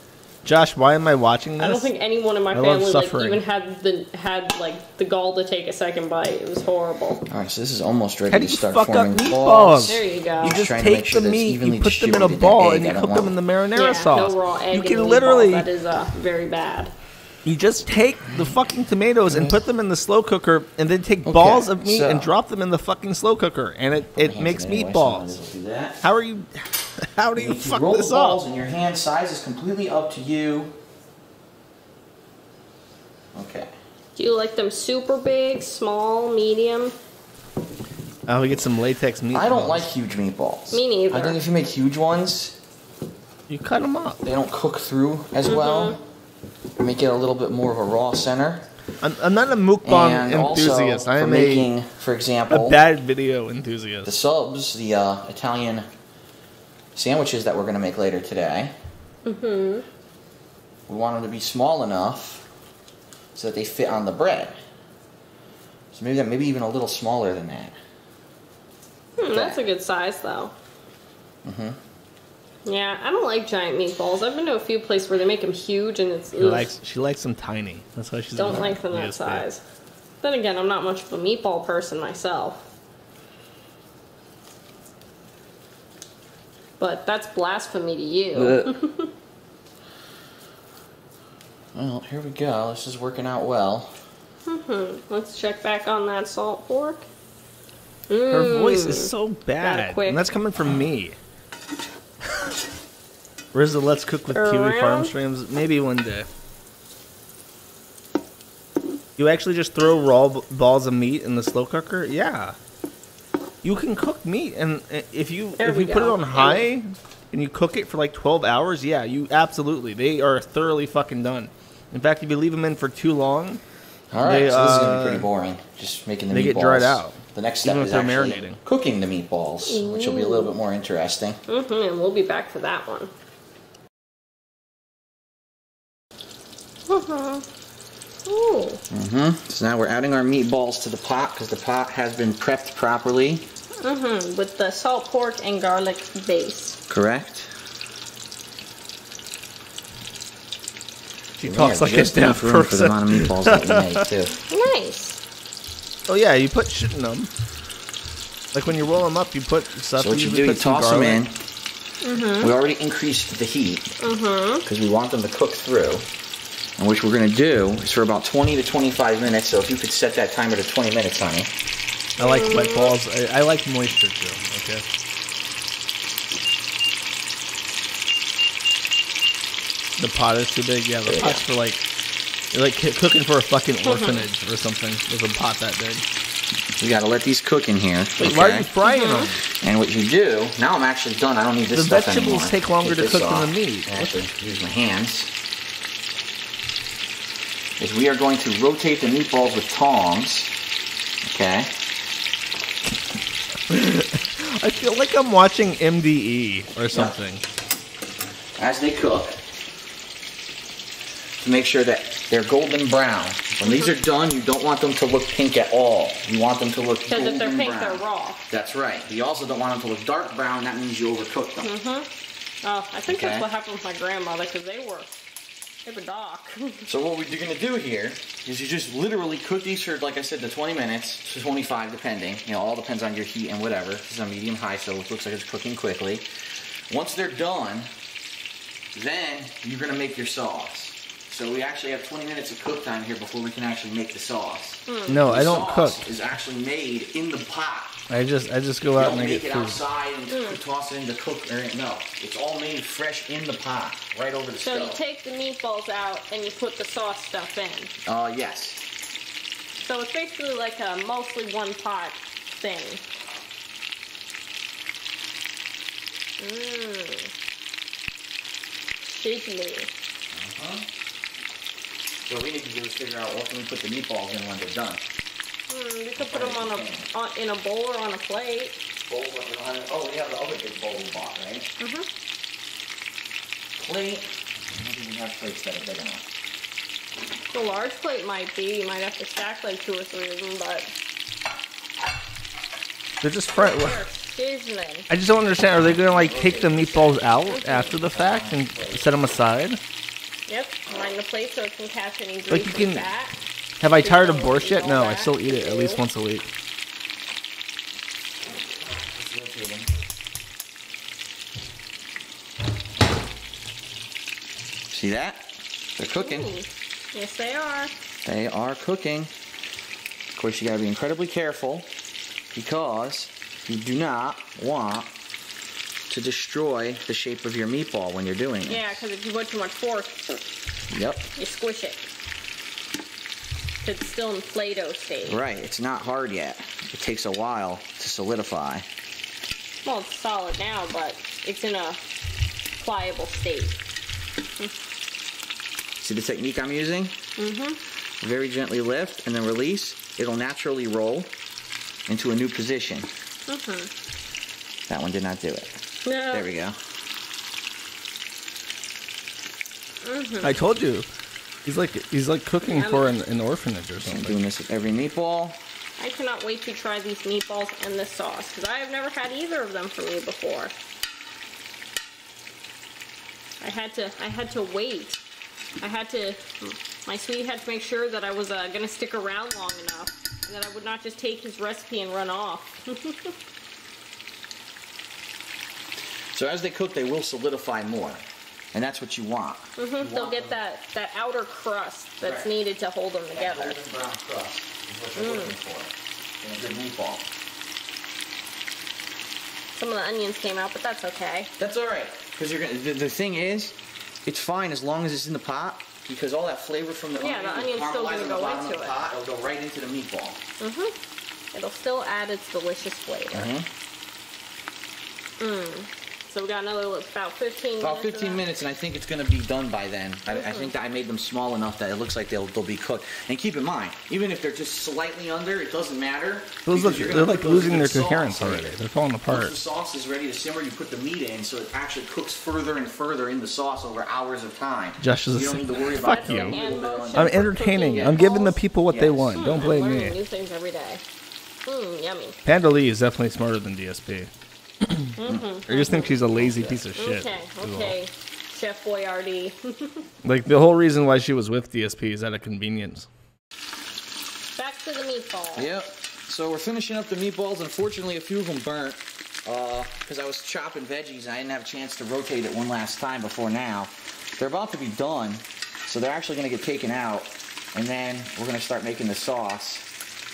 Josh, why am I watching this? I don't think anyone in my family like even had the gall to take a second bite. It was horrible. All right, so this is almost ready to start fuck forming up meatballs? balls. There you go. You just take the meat, you put them in a ball, and you cook them in the marinara sauce. No raw egg you in can the literally. meatball. That is very bad. You just take the fucking tomatoes and put them in the slow cooker, and then take balls of meat and drop them in the fucking slow cooker, and it makes meatballs. How are you? How do you fuck roll this the balls up? in your hand. Size is completely up to you. Okay. Do you like them super big, small, medium? We get some latex meatballs. I don't like huge meatballs. Me neither. I think if you make huge ones, you cut them up. They don't cook through as well. Make it a little bit more of a raw center. I'm not a mukbang enthusiast. I am making, for example, a bad video enthusiast. The subs, the Italian sandwiches that we're going to make later today. We want them to be small enough so that they fit on the bread. So maybe even a little smaller than that. That's a good size, though. Yeah, I don't like giant meatballs. I've been to a few places where they make them huge, and it's. She likes them tiny. That's why she's. Don't like them that size. Then again, I'm not much of a meatball person myself. But that's blasphemy to you. Well, here we go. This is working out well. Let's check back on that salt pork. Her voice is so bad, and that's coming from me. Where's the Let's Cook with Kiwi Farm streams? Maybe one day. You actually just throw raw balls of meat in the slow cooker? Yeah. You can cook meat, and if you put it on high and you cook it for like 12 hours, yeah, you absolutely. They are thoroughly fucking done. In fact, if you leave them in for too long, alright, so this is going to be pretty boring. Just making the meatballs. They get dried out. The next step is actually cooking the meatballs, which will be a little bit more interesting. And we'll be back for that one. So now we're adding our meatballs to the pot because the pot has been prepped properly. With the salt pork and garlic base. Correct. She talks like a deaf person. For the amount of meatballs that you make, too. Nice. Oh yeah, you put shit in them. Like when you roll them up, you put stuff. So what you do, you toss them in. Mm-hmm. We already increased the heat because we want them to cook through. And what we're going to do is for about 20 to 25 minutes. So if you could set that timer to 20 minutes, honey. I like wet balls. I like moisture too. Okay. The pot is too big. Yeah, the pot's for like you're like cooking for a fucking orphanage or something with a pot that big. We got to let these cook in here. Wait, why are you frying them? And what you do now, I'm actually done. I don't need this stuff anymore. The vegetables take longer to cook than the meat. I have to use my hands. Is we are going to rotate the meatballs with tongs. Okay. I feel like I'm watching MDE or something. As they cook, to make sure that they're golden brown. When these are done, you don't want them to look pink at all. You want them to look golden brown. Because if they're pink, they're raw. That's right. You also don't want them to look dark brown. That means you overcook them. Oh, I think that's what happened with my grandmother, because they were have a dock. So what you're gonna do here is you just literally cook these for, like I said, the 20 minutes to 25, depending. You know, all depends on your heat and whatever. This is on medium high, so it looks like it's cooking quickly. Once they're done, then you're gonna make your sauce. So we actually have 20 minutes of cook time here before we can actually make the sauce. No, I don't cook. The sauce is actually made in the pot. I just go out and make get it food. outside and toss it in the cook. No, it's all made fresh in the pot, right over the So stove. you take the meatballs out and you put the sauce stuff in. Yes. So it's basically like a mostly one pot thing. Shapely. So what we need to do is figure out what can we put the meatballs in when they're done. You could put them in a bowl or on a plate. Bowl, oh, we have the other big bowl we bought, right? Plate. I don't think we have plates that are big enough. The large plate might be. You might have to stack like 2 or 3 of them, but They're just fried. they're sizzling. I just don't understand. Are they gonna like take the meatballs out after the fact and set them aside? Yep, line the plate so it can catch any grease Like you and can. fat. Have I tired of borscht yet? No, I still eat it at least once a week. See that? They're cooking. Yes, they are. They are cooking. Of course, you gotta be incredibly careful because you do not want to destroy the shape of your meatball when you're doing it. Yeah, because if you put too much force, Yep. you squish it. It's still in Play-Doh state. Right. It's not hard yet. It takes a while to solidify. Well, it's solid now, but it's in a pliable state. See the technique I'm using? Mm-hmm. Very gently lift and then release. It'll naturally roll into a new position. Mm-hmm. That one did not do it. No. There we go. Mm-hmm. I told you. He's like cooking for an orphanage or something. I'm doing this with every meatball. I cannot wait to try these meatballs and this sauce, because I have never had either of them from you before. I had to wait. My sweetie had to make sure that I was gonna stick around long enough, and that I would not just take his recipe and run off. So as they cook, they will solidify more. And that's what you want. Mm-hmm. They'll get that outer crust that's needed to hold them together. That golden brown crust is what you're looking for in a good meatball. Some of the onions came out, but that's okay. That's all right, because you're gonna. The thing is, it's fine as long as it's in the pot, because all that flavor from the the onion's still gonna go into it. Pot, it'll go right into the meatball. Mm-hmm. It'll still add its delicious flavor. So we got another about 15 minutes. About 15 minutes, and I think it's going to be done by then. I think that I made them small enough that it looks like they'll be cooked. And keep in mind, even if they're just slightly under, it doesn't matter. They're like losing their coherence already. They're falling apart. Once the sauce is ready to simmer, you put the meat in, so it actually cooks further and further in the sauce over hours of time. Josh is you don't need to worry about fuck you. it. I'm entertaining. I'm giving the people what they want. Don't blame I'm learning me. new things every day. Yummy. Panda Lee is definitely smarter than DSP. I just think she's a lazy piece of shit. Okay, Chef Boyardee. Like, the whole reason why she was with DSP is out of convenience. Back to the meatball. Yep. So we're finishing up the meatballs. Unfortunately, a few of them burnt because I was chopping veggies and I didn't have a chance to rotate it one last time before now. They're about to be done, so they're actually going to get taken out, and then we're going to start making the sauce.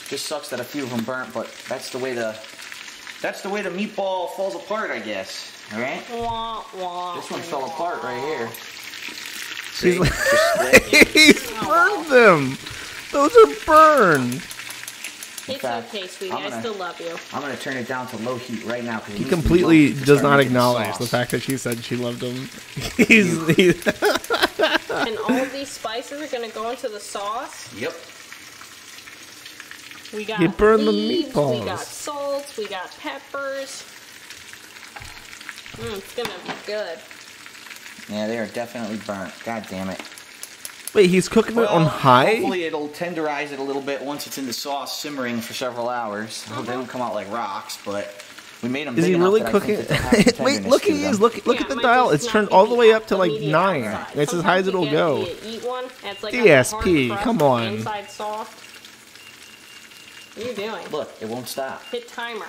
Just sucks that a few of them burnt, but that's the way the meatball falls apart, I guess. All right? Wah, wah, This one fell apart right here. He's like, he's burned them. Those are burned. It's okay, sweetie. I still love you. I'm going to turn it down to low heat right now. He completely does not acknowledge the fact that she said she loved him. And all of these spices are going to go into the sauce. Yep. We got You burned the leaves, meatballs. we got salts, we got peppers. It's gonna be good. Yeah, they are definitely burnt. God damn it. Wait, he's cooking it on high? Hopefully it'll tenderize it a little bit once it's in the sauce simmering for several hours. I hope they don't come out like rocks, but We made them Is he big enough really that I cooking? think that they have the Wait, tenderness look to at these. them. Look at the dial. It's turned all the way up to like 9. It's as high as it'll go. DSP, come on. Inside soft. What are you doing? Look, it won't stop. Hit timer.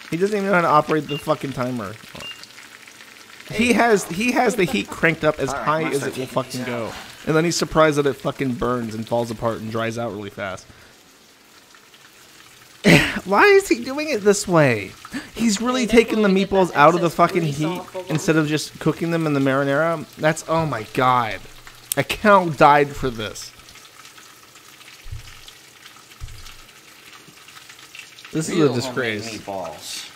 He doesn't even know how to operate the fucking timer. He has the heat cranked up as high as it will fucking go, and then he's surprised that it fucking burns and falls apart and dries out really fast. Why is he doing it this way? He's really taking the meatballs out of the fucking heat instead of just cooking them in the marinara. That's, oh my god. A cow died for this. This is a disgrace. Meatballs.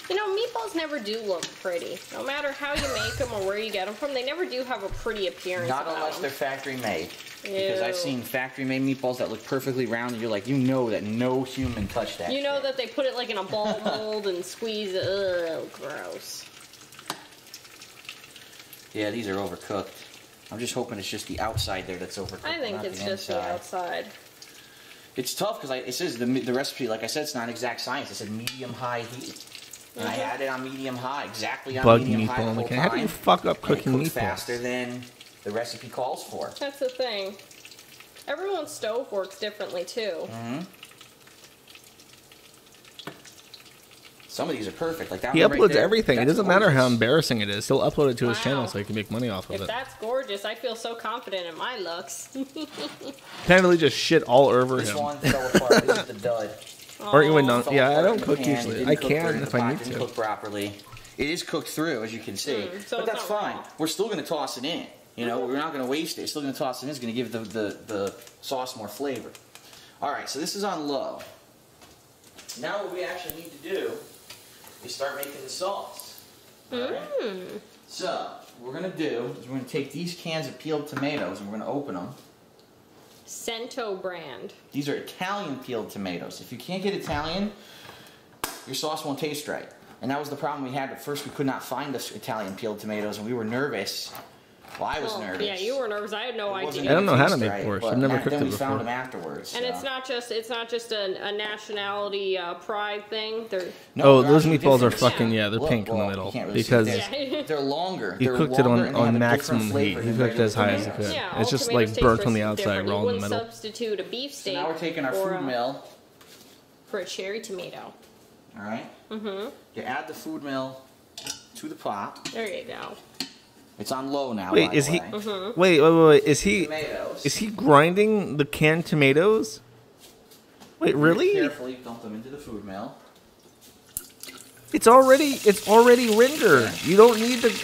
You know, meatballs never do look pretty. No matter how you make them or where you get them from, they never do have a pretty appearance. Not about unless them. they're factory made. Because Ew. I've seen factory made meatballs that look perfectly round, and you're like, you know that no human touched that. You know that they put it like in a ball mold and squeeze it. Ugh, gross. Yeah, these are overcooked. I'm just hoping it's just the outside there that's overcooked. I think not it's the just the inside. outside. It's tough because it says the recipe, like I said, it's not exact science. It said medium-high heat. And I had it on medium-high, exactly on Bug medium-high meatball. the Like, whole how do you time, fuck up and it cooking cooked meatballs? faster than the recipe calls for. That's the thing. Everyone's stove works differently too. Mm-hmm. Some of these are perfect. Like that He one right uploads there, everything. It that's doesn't matter how gorgeous. embarrassing it is. He'll upload it to his Wow. channel so he can make money off of If it. that's gorgeous, I feel so confident in my looks. Apparently just shit all over This him. one fell apart. This is the dud. Or you would know. Fell Yeah, I apart don't in the cook pan. It usually. didn't I cook can through. if The I pot need didn't to. cook properly. It is cooked through, as you can see. so But it's that's not fine. raw. We're still going to toss it in. You know, we're not going to waste it. It's still going to toss it in. It's going to give the sauce more flavor. All right, so this is on low. Now what we actually need to do is start making the sauce. All right? So what we're going to do is we're going to take these cans of peeled tomatoes and we're going to open them. Cento brand. These are Italian peeled tomatoes. If you can't get Italian, your sauce won't taste right. And that was the problem we had. At first, we could not find the Italian peeled tomatoes, and we were nervous. Well, I was nervous. Yeah, you were nervous. I had no idea. I don't know how to taste make right, borscht. but I've never then cooked it we found before. them afterwards. And so. it's not just a nationality pride thing. They're Oh, they're those actually meatballs are different. fucking, yeah, they're Look, pink in the well, middle. you can't really see Because this. They're longer. he They're cooked it longer and they have on a maximum different heat. flavor He than cooked it as high regular as he tomatoes. could. Yeah, It's all just tomatoes like taste burnt on the different. outside, You raw in the wouldn't middle. substitute a beef So steak now we're taking our food mill. for a cherry tomato. All right. You add the food mill to the pot. There you go. It's on low now. Wait, by is the he? way. Wait. Is he? Tomatoes. Is he grinding the canned tomatoes? Wait, really? Carefully dump them into the food mill. It's already rendered. You don't need to. It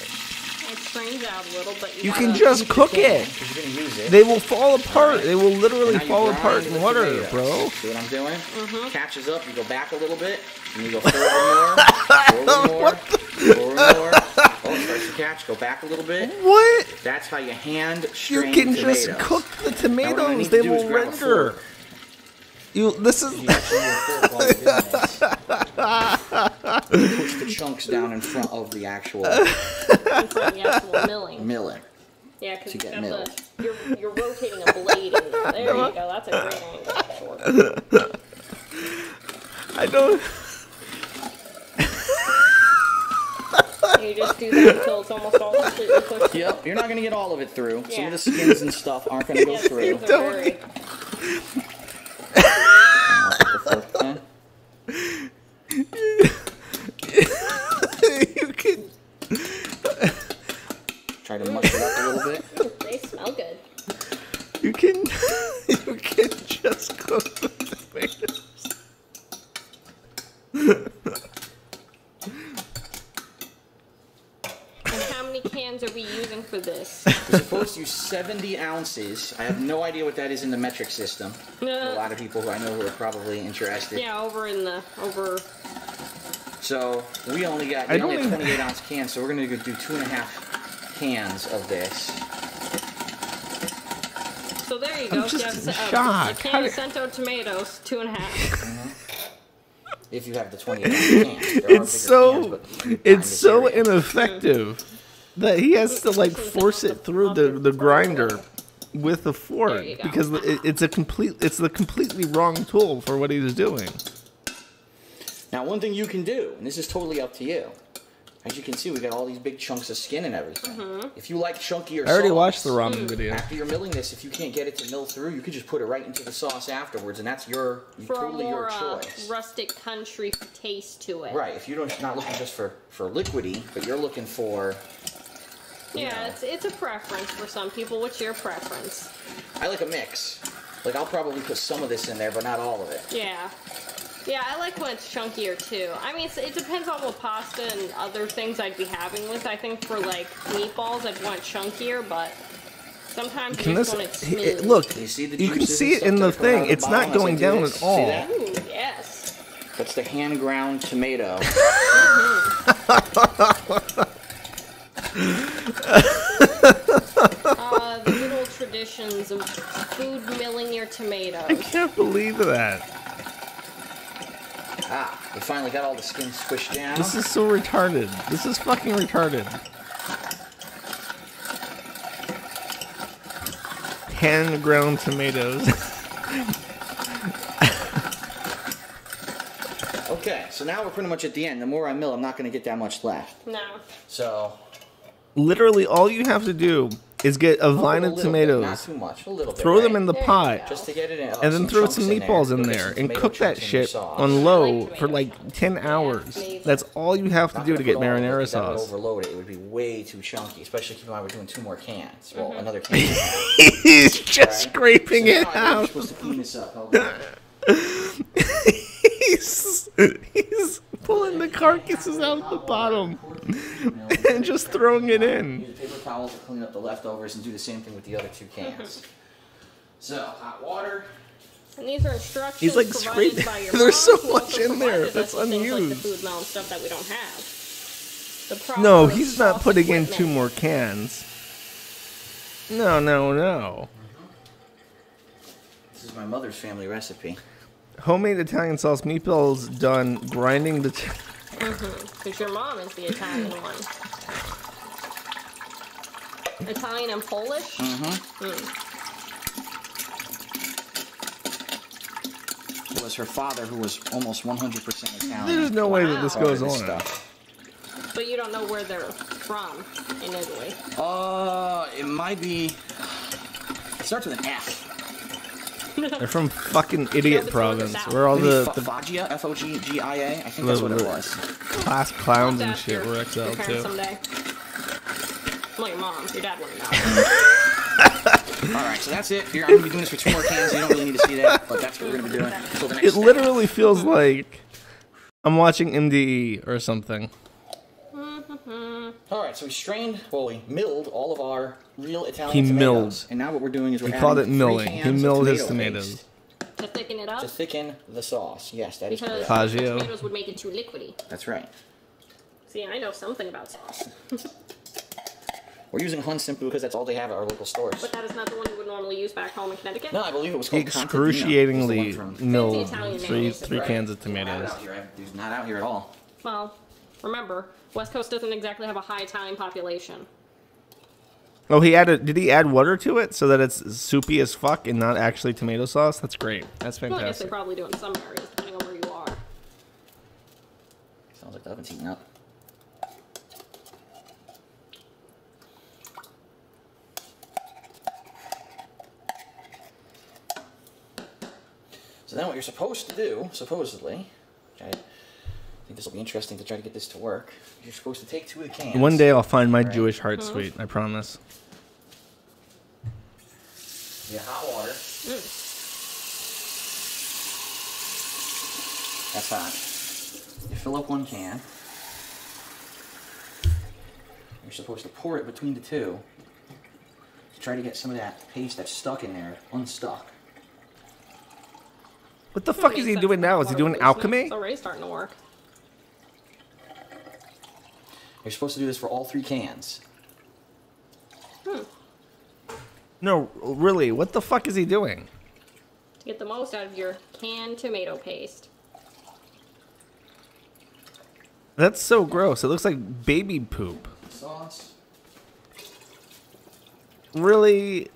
strains out a little, but You can just cook it. If you're gonna use it. They will fall apart. They will literally Now you fall grind apart the in water, tomatoes. bro. See what I'm doing? Catches up. You go back a little bit, and you go forward more, forward more. Oh, it starts to catch. Go back a little bit. What? That's how you hand You strain can tomatoes. just cook the Now what I tomatoes. need to They do is will grab a render. fork. This is. You actually need a fork while you're doing this. Push the chunks down in front of the actual in front of the actual milling. milling. Yeah, because To get milled. you're rotating a blade in there. There you go. That's a great angle. Sure. I don't. You just do that until it's almost all completely pushed. Yep, you're not going to get all of it through. Some Yeah. of the skins and stuff aren't going to go Yeah, through. skins are very- You can. Try to mush it up a little bit. They smell good. You can. You can just cook the tomatoes. And how many cans are we using for this? We're supposed to use 70 ounces. I have no idea what that is in the metric system. A lot of people who I know who are probably interested. Yeah, over. So we only got I don't 28 ounce cans, so we're going to do 2.5 cans of this. So there you I'm go. just Yes, in a shock. can of Cento tomatoes, 2.5. If you have the 28 ounce cans. There are bigger It's so. cans, but not in It's this so area. ineffective that he has to like force it through the grinder with a fork you go. because it's the completely wrong tool for what he was doing. Now, one thing you can do, and this is totally up to you. As you can see, we got all these big chunks of skin and everything. If you like chunkier sauce, I already watched the ramen video. After you're milling this, if you can't get it to mill through, you could just put it right into the sauce afterwards, and that's totally your choice. Rustic country taste to it. Right. If you're not looking just for liquidy, but you're looking for. Yeah, it's a preference for some people. What's your preference? I like a mix. Like I'll probably put some of this in there, but not all of it. Yeah. Yeah, I like when it's chunkier too. I mean, it depends on what pasta and other things I'd be having with. I think for like meatballs, I'd want chunkier, but sometimes you just want it smooth. Look, you can see it in the thing. It's not going down at all. Ooh, yes. That's the hand ground tomato. The good old traditions of food milling your tomatoes. I can't believe that. Ah, we finally got all the skin squished down. This is so retarded. This is fucking retarded. Hand ground tomatoes. Okay, so now we're pretty much at the end. The more I mill, I'm not going to get that much left. No. So. Literally, all you have to do is get a vine of tomatoes, not too much, a little bit, throw them in the pot, just to get it in, and then throw some meatballs in there, and cook that shit on low for like 10 hours. That's all you have to do to get marinara sauce. That would overload it. It would be way too chunky, especially keep in mind we're doing 2 more cans. Well, another can. He's just scraping it out. You're supposed to clean this up. Hold on. He's pulling the carcasses out the bottom and just throwing it in. Use paper towels to clean up the leftovers and do the same thing with the other 2 cans. So, hot water. And these are instructions He's like provided scraping. by your There's so mom, who much also in there provided that's us with things like the unused. food mill and stuff that we don't have. The proper No, he's not sauce putting in equipment. 2 more cans. No, no, no. This is my mother's family recipe. Homemade Italian sauce meatballs done grinding the... Because your mom is the Italian one. Italian and Polish? It was her father who was almost 100% Italian. There's no way that this goes on. But you don't know where they're from in Italy. It might be... It starts with an F. They're from fucking idiot province, where all the Foggia, F-O-G-G-I-A. I think that's what it was. class clowns and shit were exiled Your too. parents someday. Well, your mom. Your dad wouldn't know. Alright, so that's it. I'm going to be doing this for 2 more cans, so you don't really need to see that, but that's what we're going to be doing until the next It literally feels like I'm watching MDE or something. Alright, so we milled all of our real Italian He tomatoes. milled. And now what we're doing is we're He adding called it 3 milling. cans He of milled his tomato tomatoes. paste To thicken it up? to thicken the sauce. Yes, that is Because correct. the tomatoes would make it too liquidy. That's right. See, I know something about sauce. We're using Hun simply because that's all they have at our local stores. But that is not the one you would normally use back home in Connecticut? No, I believe it was called Excruciatingly milled Italian three mayonnaise. cans of tomatoes. It's not out here at all. Well, remember, West Coast doesn't exactly have a high Italian population. Oh, did he add water to it so that it's soupy as fuck and not actually tomato sauce? That's great. That's Well, I guess they fantastic. probably do in some areas, depending on where you are. Sounds like the oven's heating up. So then what you're supposed to do, supposedly, okay, I think this will be interesting to try to get this to work. You're supposed to take 2 of the cans. One day I'll find my Jewish heart sweet. I promise. You get hot water. That's hot. You fill up 1 can. You're supposed to pour it between the 2 to try to get some of that paste that's stuck in there unstuck. What the fuck is he doing now? Is he doing alchemy? It's already starting to work. You're supposed to do this for all 3 cans. No, really, what the fuck is he doing? To get the most out of your canned tomato paste. That's so gross. It looks like baby poop. Sauce. Really?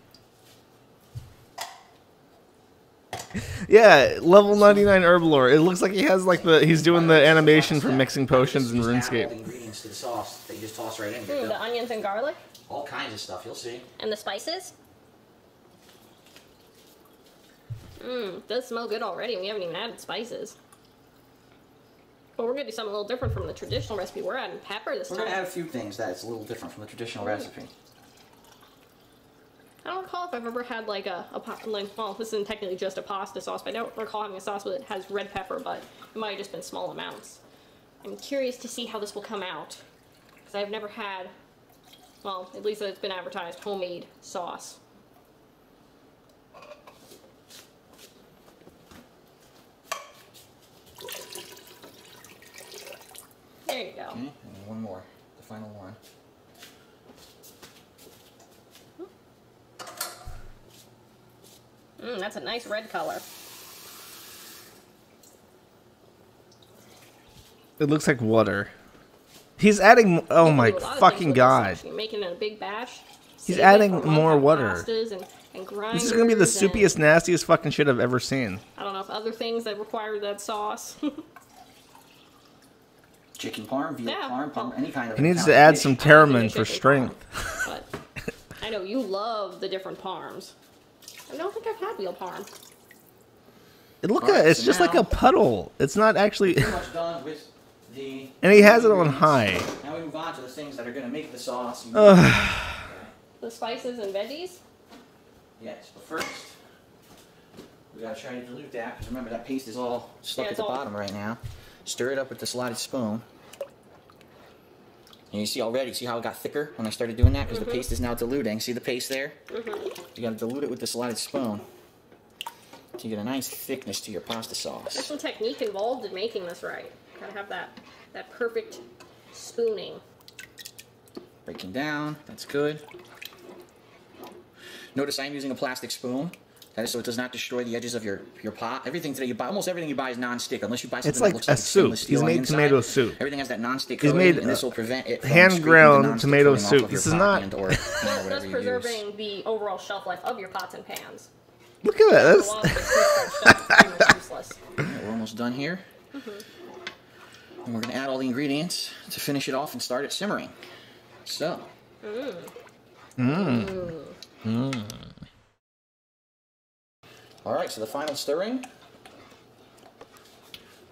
Yeah, level 99 Herblore. It looks like he has like he's doing the animation for mixing potions in Add all the RuneScape. ingredients to the sauce that you just toss right in. The onions and garlic. All kinds of stuff. You'll see. And the spices. Does smell good already. We haven't even added spices. But we're gonna do something a little different from the traditional recipe. We're adding pepper this time. We're gonna add a few things that's a little different from the traditional recipe. I don't recall if I've ever had like well, this isn't technically just a pasta sauce, but I don't recall having a sauce that has red pepper, but it might have just been small amounts. I'm curious to see how this will come out, because I've never had, well, at least it's been advertised, homemade sauce. There you go. Okay, and one more, the final one. That's a nice red color. It looks like water. He's adding. Oh my fucking god! You're making it in a big batch. He's adding more water. And this is gonna be the soupiest, nastiest fucking shit I've ever seen. I don't know if other things that require that sauce. Chicken parm, veal parm, any kind of. He needs to add some tarramin for strength. But I know you love the different parms. I don't think I've had veal parm. Look at it, it's just like a puddle. It's not actually. Pretty much done with the. And he has it on high. Now we move on to the things that are going to make the sauce. The spices and veggies? Yes, but first we got to try to dilute that, because remember that paste is all stuck at the bottom right now. Stir it up with the slotted spoon. And you see already, see how it got thicker when I started doing that? Because the paste is now diluting. See the paste there? You got to dilute it with the slotted spoon to get a nice thickness to your pasta sauce. There's some technique involved in making this right. Gotta have that perfect spooning. Breaking down, that's good. Notice I'm using a plastic spoon. That is so it does not destroy the edges of your pot. Everything today you buy, almost everything you buy is non-stick, unless you buy something that looks like soup. He's made tomato soup. Everything has that non-stick coating, and this will prevent it from hand-ground tomato soup. This is not. Thus preserving the overall shelf life of your pots and pans. Look at that. Right, we're almost done here. And we're going to add all the ingredients to finish it off and start it simmering. So. Alright, so the final stirring.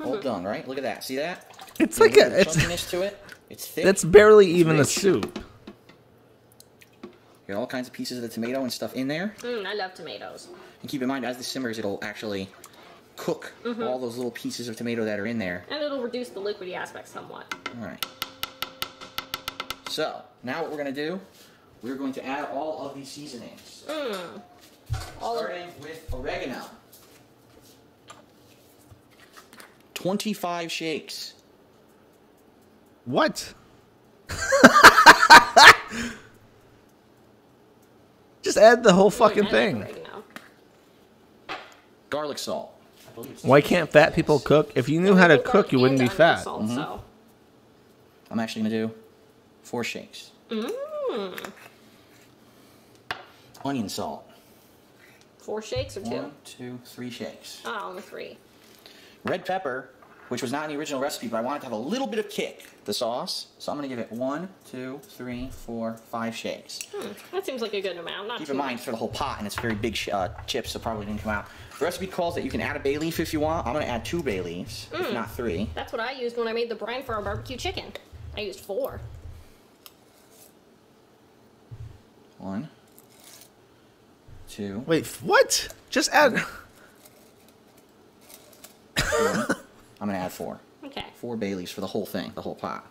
All done, right? Look at that. See that? It's like a. It's chunkiness to it. It's thick. That's barely even a soup. You got all kinds of pieces of the tomato and stuff in there. I love tomatoes. And keep in mind, as this simmers, it'll actually cook all those little pieces of tomato that are in there. And it'll reduce the liquidy aspect somewhat. Alright. So, now what we're going to do, we're going to add all of these seasonings. Starting with oregano. 25 shakes. What? Just add the whole fucking thing. Garlic salt. Why can't fat people cook? If you knew how to cook, you wouldn't be fat. I'm actually going to do 4 shakes. Onion salt. 4 shakes or 2? 1, 2, 3 shakes. Oh, only 3. Red pepper, which was not in the original recipe, but I wanted to have a little bit of kick, the sauce. So I'm going to give it 1, 2, 3, 4, 5 shakes. That seems like a good amount. Not Keep too in mind, much. for the whole pot, and it's very big chips, so probably didn't come out. The recipe calls that you can add a bay leaf if you want. I'm going to add 2 bay leaves, if not 3. That's what I used when I made the brine for our barbecue chicken. I used 4. 1, 2. Wait, what? Just add. I'm going to add 4. Okay. 4 bay leaves for the whole thing, the whole pot.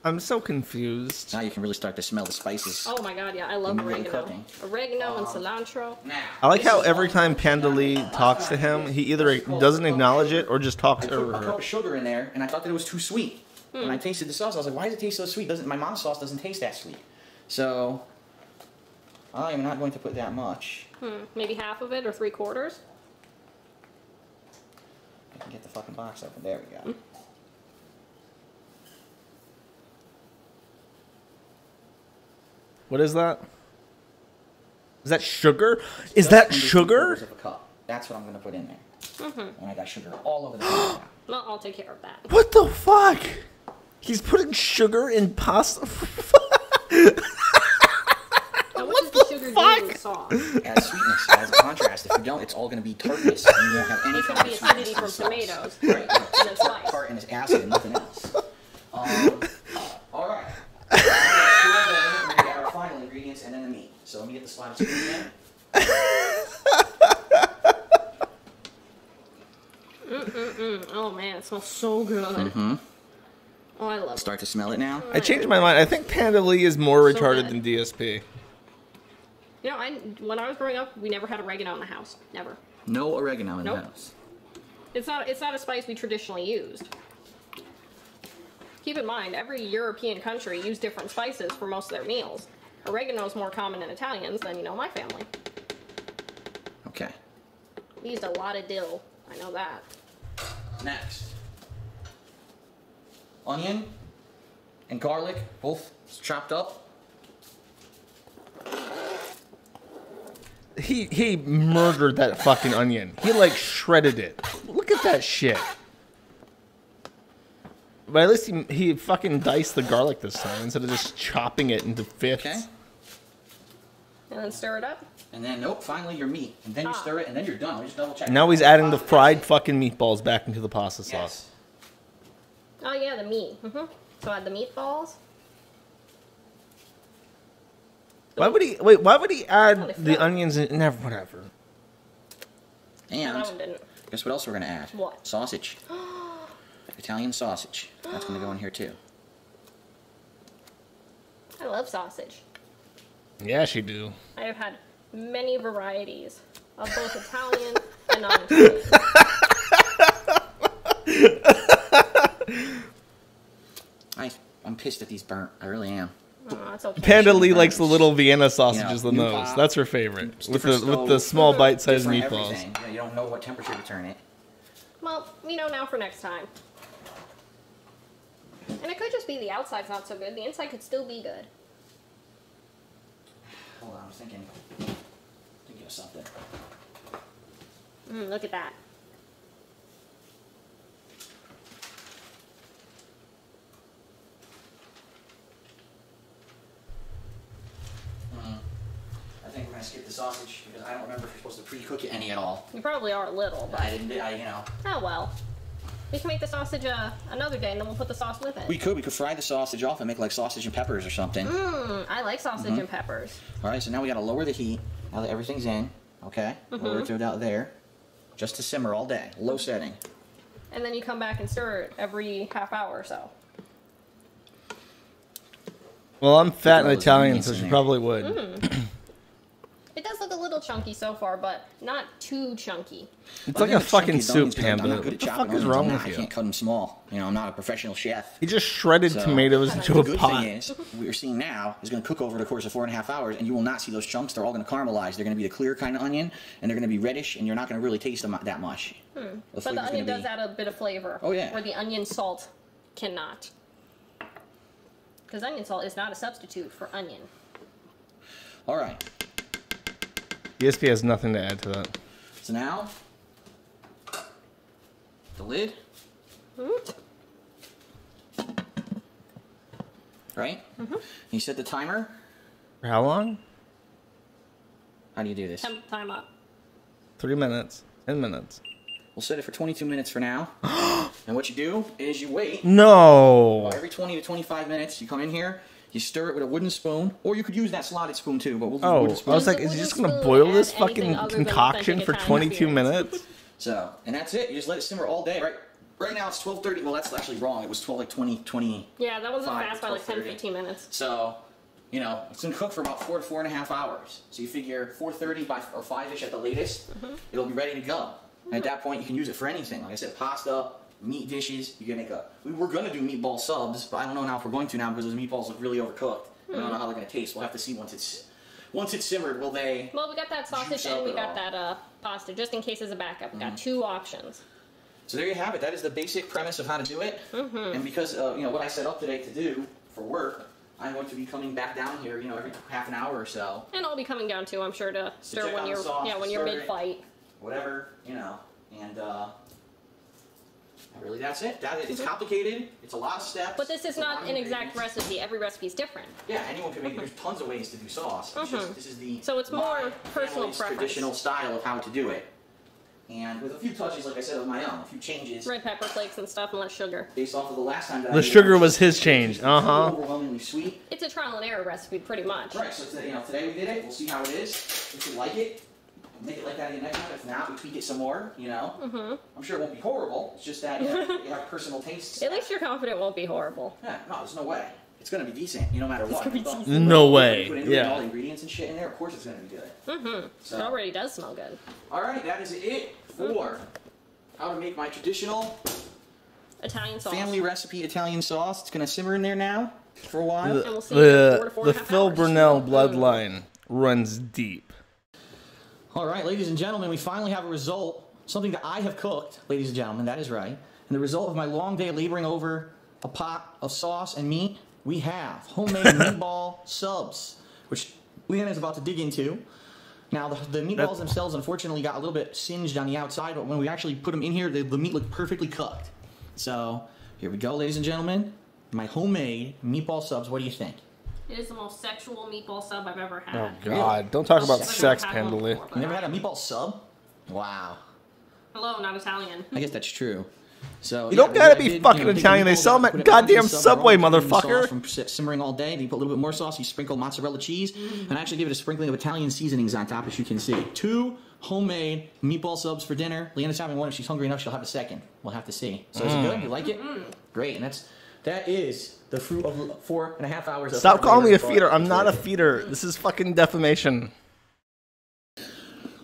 I'm so confused. Now you can really start to smell the spices. Oh my god, yeah, I love oregano. Oregano and cilantro. I like how every time Pandali talks to him, he either doesn't acknowledge it or just talks over I put a her. cup of sugar in there, and I thought that it was too sweet. When I tasted the sauce, I was like, why does it taste so sweet? My mom's sauce doesn't taste that sweet. So, I am not going to put that much. Maybe half of it or 3/4? I can get the fucking box open. There we go. What is that? Is that sugar? Is that sugar? Of a cup. That's what I'm gonna put in there. Mm-hmm. And I got sugar all over the place now. Well, I'll take care of that. What the fuck? He's putting sugar in pasta. Now, what does the sugar do in the sauce? It adds sweetness, it adds a contrast. If you don't, it's all gonna be tartness, and you won't have any It's kind going to of be sweetness acidity to from the sauce. tomatoes. Right. And then spice. Part and it's acid and nothing else. All right. We're gonna get our final ingredients and then the meat. So let me get the slide of chicken again. Oh man, it smells so good. Mm-hmm. Oh, I love it. Start to smell it now. I changed my mind. I think Panda Lee is more So retarded good. than DSP. You know, when I was growing up, we never had oregano in the house. Never. No oregano in Nope. the house. It's not a spice we traditionally used. Keep in mind, every European country used different spices for most of their meals. Oregano is more common in Italians than, my family. Okay. We used a lot of dill. I know that. Next. Onion and garlic, both chopped up. He murdered that fucking onion. He like shredded it. Look at that shit. But at least he fucking diced the garlic this time instead of just chopping it into fifths. Okay. And then stir it up. And then, nope, finally your meat. And then you stir it, and then you're done. We just double check. Now he's adding the fried fucking meatballs back into the pasta sauce. Yes. Oh yeah, the meat. So add the meatballs. Why would he add the onions and never whatever? And that one didn't. guess what else we're gonna add? What? Sausage. Italian sausage. That's gonna go in here too. I love sausage. Yeah, she do. I have had many varieties of both Italian and non-Italian. I'm pissed that these burnt. I really am. Oh, that's okay. Panda Lee likes the little Vienna sausages You the know, most. That's her favorite. With Different the stove, small bite-sized different meatballs. everything. Yeah, you don't know what temperature to turn it. Well, we know now for next time. And it could just be the outside's not so good. The inside could still be good. Hold on, I'm thinking of something. Look at that. I think we're gonna skip the sausage because I don't remember if you're supposed to pre-cook it any at all. You probably are a little, but... I you know. Oh well. We can make the sausage another day and then we'll put the sauce with it. We could fry the sausage off and make like sausage and peppers or something. I like sausage and peppers. Alright, so now we gotta lower the heat now that everything's in, okay? Lower it to about there. Just to simmer all day. Low setting. And then you come back and stir it every half hour or so. Well, I'm fat and all those Italian, ingredients so in she there. probably would. It does look a little chunky so far, but not too chunky. It's like a fucking soup, Panda. Panda. I'm not good What at the chopping fuck is onions. wrong I'm with not. I you? can't cut them small. You know, I'm not a professional chef. He just shredded So, tomatoes into the a good pot. thing is, what you're seeing now is going to cook over the course of 4.5 hours, and you will not see those chunks. They're all going to caramelize. They're going to be the clear kind of onion, and they're going to be reddish, and you're not going to really taste them that much. But the onion does add a bit of flavor. Oh, yeah. Where the onion salt cannot. Because onion salt is not a substitute for onion. All right. ESP has nothing to add to that. So now, the lid. Right? You set the timer. For how long? How do you do this? Time up. 3 minutes. 10 minutes. We'll set it for 22 minutes for now. And what you do is you wait. No. Every 20 to 25 minutes, you come in here, you stir it with a wooden spoon, or you could use that slotted spoon too, but we'll use a wooden Oh, spoon. I was like, is he just going to boil this fucking concoction for 22 minutes? So, and that's it. You just let it simmer all day. Right now it's 12:30. Well, that's actually wrong. It was 20. Yeah, that wasn't fast by like 10-15 minutes. So, you know, it's going to cook for about 4 to 4.5 hours. So you figure 4:30 or 5-ish at the latest, it'll be ready to go. And at that point, you can use it for anything. Like I said, pasta, meat dishes. You can make we were going to do meatball subs, but I don't know now if we're going to now because those meatballs look really overcooked. I don't know how they're going to taste. We'll have to see once it's simmered. Will they? Well, we got that sausage and we got that pasta, just in case as a backup. We got 2 options. So there you have it. That is the basic premise of how to do it. And because you know what I set up today to do for work, I'm going to be coming back down here, you know, every half an hour or so. And I'll be coming down too, I'm sure, to stir check when out the you're sauce, when you're stir it. mid-fight. whatever, you know, and really that's it. It's complicated. It's a lot of steps. But this is not an exact recipe. Every recipe is different. Yeah, anyone can make it. There's tons of ways to do sauce. It's just, this is the so it's more personal preference. Traditional style of how to do it. And with a few touches, like I said, of my own, a few changes. Red pepper flakes and stuff and less sugar. Based off of the last time that the sugar was his change. Overwhelmingly sweet. It's a trial and error recipe, pretty much. Right, so today, today we did it. We'll see how it is. If you like it, make it like that again next time. If not, we tweak it some more, you know. I'm sure it won't be horrible. It's just that you have personal tastes. At least you're confident it won't be horrible. Yeah, no, there's no way. It's going to be decent, no matter what. No way. Put Yeah. all the ingredients and shit in there, of course it's going to be good. So. It already does smell good. All right, that is it for how to make my traditional Italian sauce. Family recipe Italian sauce. It's going to simmer in there now for a while. The Phil Burnell bloodline runs deep. All right, ladies and gentlemen, we finally have a result. Something that I have cooked, ladies and gentlemen, that is right. And the result of my long day laboring over a pot of sauce and meat, we have homemade meatball subs, which Leanne is about to dig into. Now, the meatballs themselves, unfortunately, got a little bit singed on the outside, but when we actually put them in here, the meat looked perfectly cooked. So, here we go, ladies and gentlemen. My homemade meatball subs, what do you think? It is the most sexual meatball sub I've ever had. Oh, God. Don't talk about sex, Pendley. You never had a meatball sub? Wow. Hello, not Italian. I guess that's true. So you don't gotta be fucking Italian. They sell them at goddamn Subway, motherfucker. From simmering all day, then you put a little bit more sauce. You sprinkle mozzarella cheese, and I actually give it a sprinkling of Italian seasonings on top, as you can see. 2 homemade meatball subs for dinner. Leanna's having one. If she's hungry enough, she'll have a second. We'll have to see. So is it good? You like it? Great. And that is the fruit of 4.5 hours. Stop calling me a feeder. I'm not a feeder. This is fucking defamation.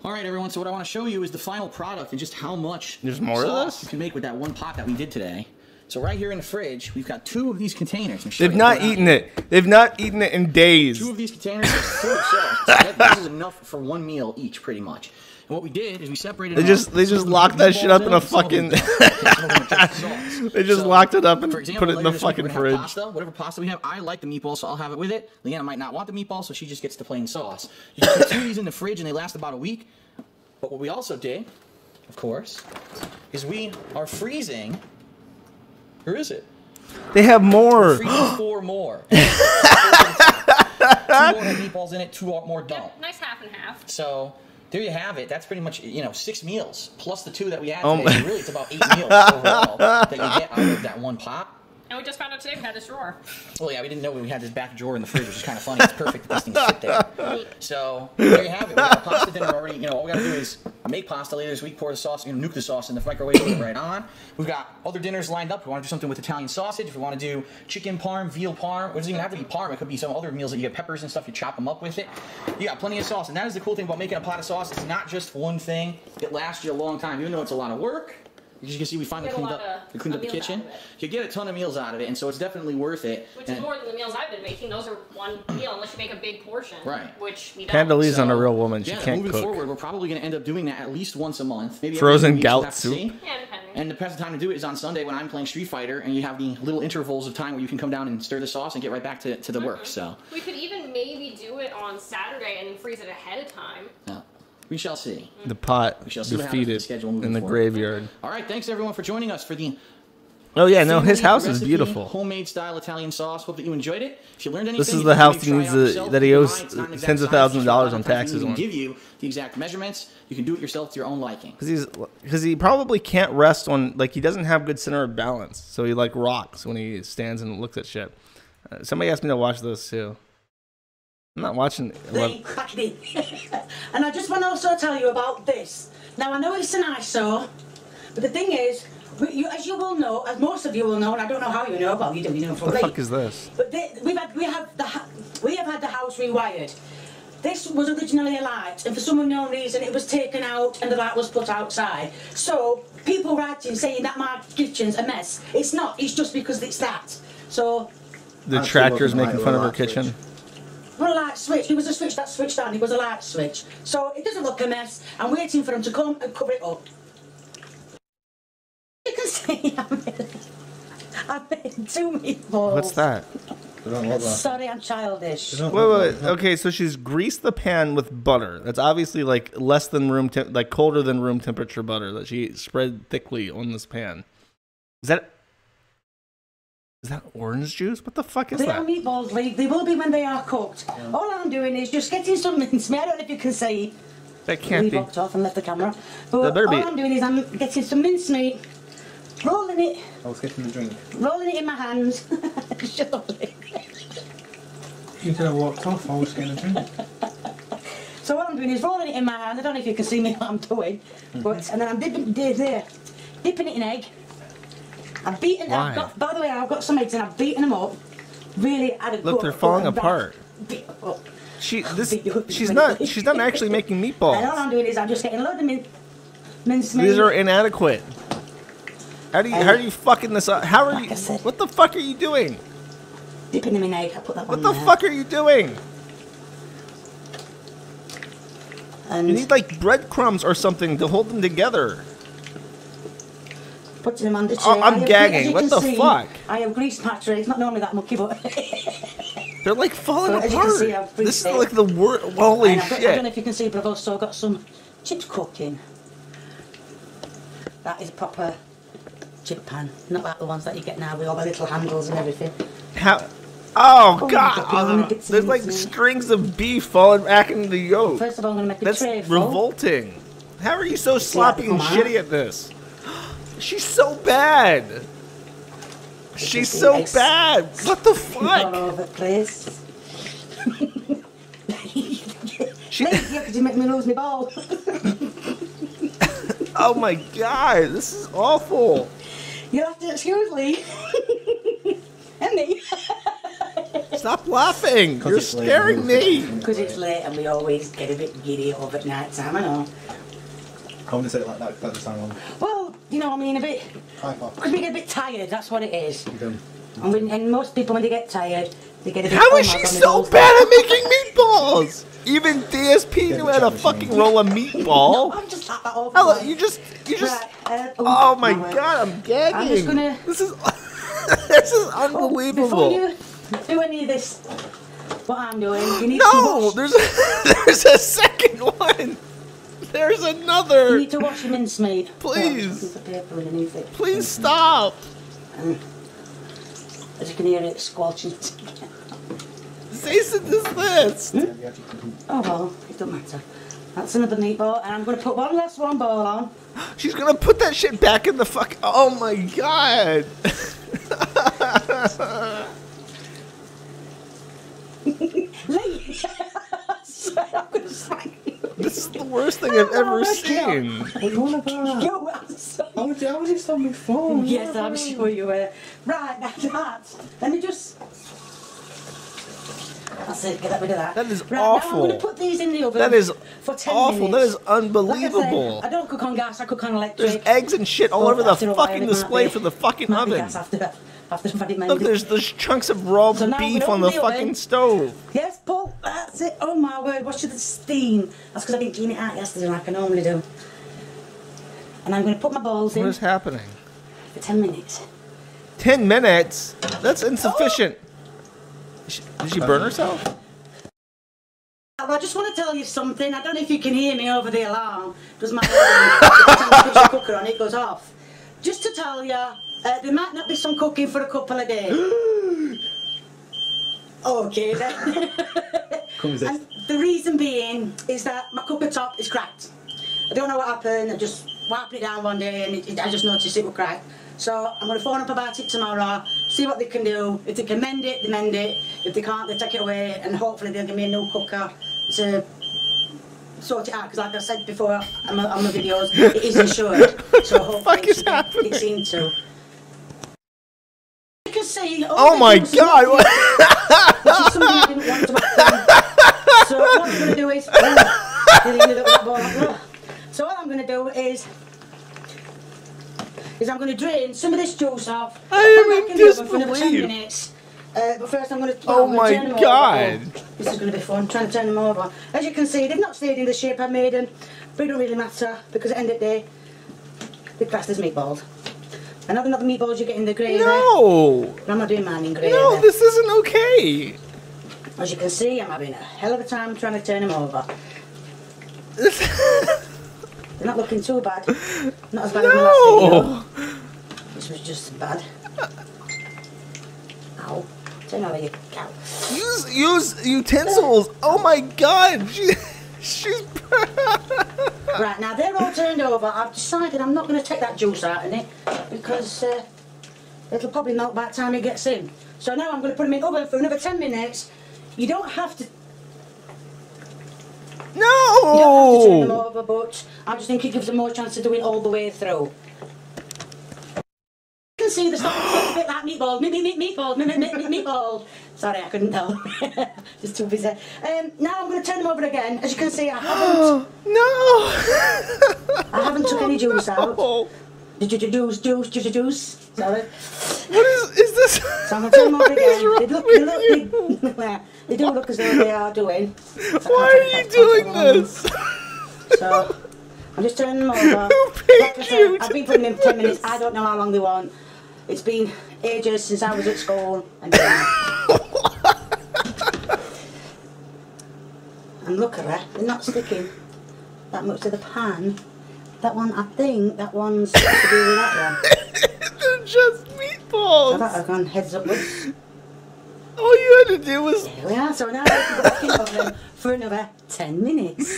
All right, everyone, so what I want to show you is the final product and just how much there's more of this you can make with that one pot that we did today. So right here in the fridge, we've got 2 of these containers. They've not eaten it. They've not eaten it in days. 2 of these containers are full of sauce. This is enough for 1 meal each, pretty much. And what we did is we separated. They just locked that shit up in a fucking. They just locked it up and put it in the fucking fridge. Whatever pasta we have, I like the meatball, so I'll have it with it. Leanna might not want the meatball, so she just gets the plain sauce. You can put 2 of these in the fridge, and they last about a week. But what we also did, of course, is we are freezing. Where is it? They have more. We're freezing 4 more. 2 more have meatballs in it, 2 more don't. Yeah, nice half and half. So there you have it. That's pretty much 6 meals plus the 2 that we had today. So really, it's about 8 meals overall that you get out of that one pot. And we just found out today we had this drawer. Well, yeah, we didn't know we had this back drawer in the fridge, which is kind of funny. It's perfect that these things sit there. So there you have it. We got pasta dinner already. All we got to do is make pasta later this week, pour the sauce, nuke the sauce in the microwave, put it right on. We've got other dinners lined up. If we want to do something with Italian sausage, if we want to do chicken parm, veal parm, it doesn't even have to be parm. It could be some other meals that you get peppers and stuff. You chop them up with it. You got plenty of sauce, and that is the cool thing about making a pot of sauce. It's not just one thing. It lasts you a long time, even though it's a lot of work. As you can see, we finally cleaned up the kitchen. You get a ton of meals out of it, and so it's definitely worth it. Which is more than the meals I've been making. Those are one meal, unless you make a big portion. Right. Which we don't. Candelie's on a real woman. She can't moving cook. forward, we're probably going to end up doing that at least once a month. Maybe frozen gout soup. Yeah, depending. And the best time to do it is on Sunday when I'm playing Street Fighter, and you have the little intervals of time where you can come down and stir the sauce and get right back to the work. So we could even maybe do it on Saturday and then freeze it ahead of time. Yeah. We shall see. The pot defeated in the graveyard. All right, thanks everyone for joining us for the. Oh yeah, no, his house is beautiful. Homemade style Italian sauce. Hope that you enjoyed it. If you learned anything, this is the house he needs that he owes tens of thousands of dollars on taxes on. Give you the exact measurements. You can do it yourself to your own liking. Because he probably can't rest on he doesn't have good center of balance, so he rocks when he stands and looks at shit. Somebody asked me to watch this too. I'm not watching. And I just want to also tell you about this. Now I know it's an eyesore, but the thing is, as you will know, as most of you will know, and I don't know how you know, well, you don't know for What the fuck is this? But we have had the house rewired. This was originally a light, and for some unknown reason, it was taken out and the light was put outside. So people writing saying that my kitchen's a mess. It's not. It's just because it's that. So the tractor's making fun of her kitchen. Well, a light switch. It was a switch that switched on. It was a light switch. So it doesn't look a mess. I'm waiting for him to come and cover it up. You can see I made 2 meatballs. What's that? Sorry, I'm childish. Wait. Okay, so she's greased the pan with butter. That's obviously like less than like colder than room temperature butter that she spread thickly on this pan. Is that orange juice? What the fuck is They that? are meatballs, Lee. They will be when they are cooked. All I'm doing is just getting some mincemeat. I don't know if you can see. That can't be. Walked off and left the camera. But That better all be. I'm doing is I'm getting some mincemeat, rolling it. I was getting the drink. Rolling it in my hands. Shut up, Lee. You could have walked off. I was getting a drink. So what I'm doing is rolling it in my hand. I don't know if you can see me what I'm doing, but and then I'm dipping it in egg. I've beaten. By the way, I've got some eggs and I've beaten them up. Really added. Look, they're falling apart. She's not actually making meatballs. And all I'm doing is I'm just getting a load of mincemeat. These are inadequate. How are you fucking this up? How are you? What the fuck are you doing? Dipping them in egg. I put that What one the there. fuck are you doing? And you need like breadcrumbs or something to hold them together. Putting them on the tray. Oh, I'm gagging. What the fuck? I have greased my tray. It's not normally that mucky, but they're like falling so, as you can apart. see, I've This is greased it. like the worst. Holy And I've got, shit! I don't know if you can see, but I've also got some chips cooking. That is a proper chip pan, not like the ones that you get now with all the little handles and everything. How? Oh Oh, god! There's like strings of beef falling back into the yolk. First of all, I'm going to make a That's tray full. revolting. How are you so sloppy and come on. shitty at this? She's so bad. She's so eggs. bad. What the All fuck? over the place. You make me lose my ball. Oh my god, this is awful. You'll have to excuse me. And me. Stop laughing. You're scaring me. Because it's late and we always get a bit giddy over at night time, I know. I wouldn't say it like that at the time on. Well, you know, I mean, we get a bit tired, that's what it is. And most people, when they get tired, they get a bit... How is she so bad at making meatballs? Even DSP knew how to fucking roll a meatball. No, I'm just like that all the Hello, time. you just... Right, Oh my god, I'm gagging. I'm just gonna... This is... This is unbelievable. Before you do any of this, what I'm doing, you need to No, wash... there's a second one. There's another. You need to wash your mincemeat. Please. There's a paper underneath it. Please stop. And as you can hear it squelching. Jason is this. Oh well, it doesn't matter. That's another meatball, and I'm going to put one last one ball on. She's gonna put that shit back in the fuck. Oh my god. Lee! I'm going to smack you. This is the worst thing I've ever seen. I was just on my phone. Yes, I'm sure you were. Right, that's that. Let me just... That's it, get rid of that. That is right, awful. Now I'm going to put these in the oven That is for 10 awful. minutes. That is unbelievable. Like I don't cook on gas, I cook on electric. There's eggs and shit all over the after a while fucking it display might for the fucking might be oven. gas after I've had it Look, mended. there's chunks of raw So now beef we're on the oven. fucking stove. Yes, Paul, that's it. Oh my word, watch the steam. That's because I didn't clean it out yesterday like I normally do. And I'm going to put my bowls in. What is happening? For 10 minutes. 10 minutes? That's insufficient. Did she burn herself? Well, I just want to tell you something. I don't know if you can hear me over the alarm. Because my pressure cooker on it goes off. Just to tell you, there might not be some cooking for a couple of days. Okay then. And the reason being is that my cooker top is cracked. I don't know what happened. I just wiped it down one day and I just noticed it was cracked. So I'm going to phone up about it tomorrow, see what they can do. If they can mend it, they mend it. If they can't, they take it away and hopefully they'll give me a new cooker to sort it out. Because like I said before on the videos, it is insured. So hopefully it seems to. You can see. Oh my god! Which is something I didn't want to happen. So what I'm going to do is... So what I'm going to do is I'm going to drain some of this juice off. I am in for another 10 disbelief. minutes. But first I'm going to... Oh my god! This is going to be fun, trying to turn them over. As you can see, they've not stayed in the shape I made them, but it don't really matter because at the end of the day, they're classed as meatballs. And have another meatballs you get in the gravy. No! But I'm not doing mine in gravy. No, this isn't okay. As you can see, I'm having a hell of a time trying to turn them over. They're not looking too bad. Not as bad as my last video. This was just bad. Ow. Turn over, you cow. Use utensils. Oh my god. She's... Right, now they're all turned over. I've decided I'm not going to take that juice out of it because it'll probably melt by the time it gets in. So now I'm going to put them in the oven for another 10 minutes. You don't have to... No! You don't have to turn them over, but I just think it gives them more chance of doing all the way through. You can see the stuff a bit like meatball. Meatball. Sorry, I couldn't tell. Just too busy. Now I'm going to turn them over again. As you can see, I haven't... No! I haven't took any juice out. Juice. Sorry. What is this? So I'm going to turn them over again. They do look as though they are doing. Why are you doing this? So I'm just turning them over. Who paid you? I've been putting them in for 10 minutes. I don't know how long they want. It's been ages since I was at school. And look at her, they're not sticking that much to the pan. That one, I think that one's to do with that one. They're just meatballs. So that I've gone heads upwards. All you had to do was... Here we are, so now we can go back in the oven for another 10 minutes.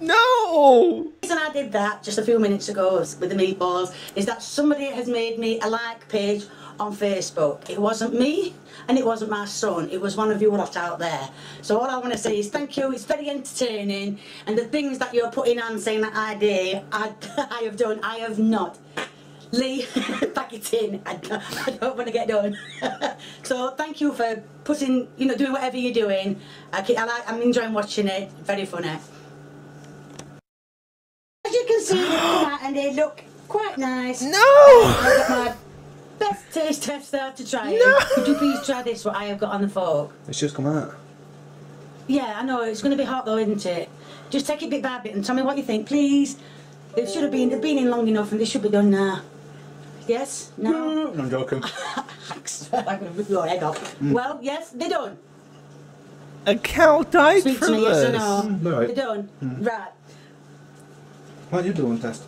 No! The reason I did that just a few minutes ago with the meatballs is that somebody has made me a like page on Facebook. It wasn't me and it wasn't my son, it was one of you lot out there. So all I want to say is thank you, it's very entertaining, and the things that you're putting on saying that I have done, I have not. Lee, pack it in, I don't want to get done. So thank you for putting, doing whatever you're doing. I'm enjoying watching it, very funny. As you can see, they come out and they look quite nice. No! I've got my best taste tester to try it. Could you please try this, what I have got on the fork? It's just come out. Yeah, I know, it's going to be hot though, isn't it? Just take it bit by bit and tell me what you think, please. They've been in long enough and they should be done now. Yes? No? I'm joking. I'm going to rip your head off. Well, yes, they're done. A cow died Speak for to me, this. yes or no? Right. They're done. Right. What are you doing, Tess?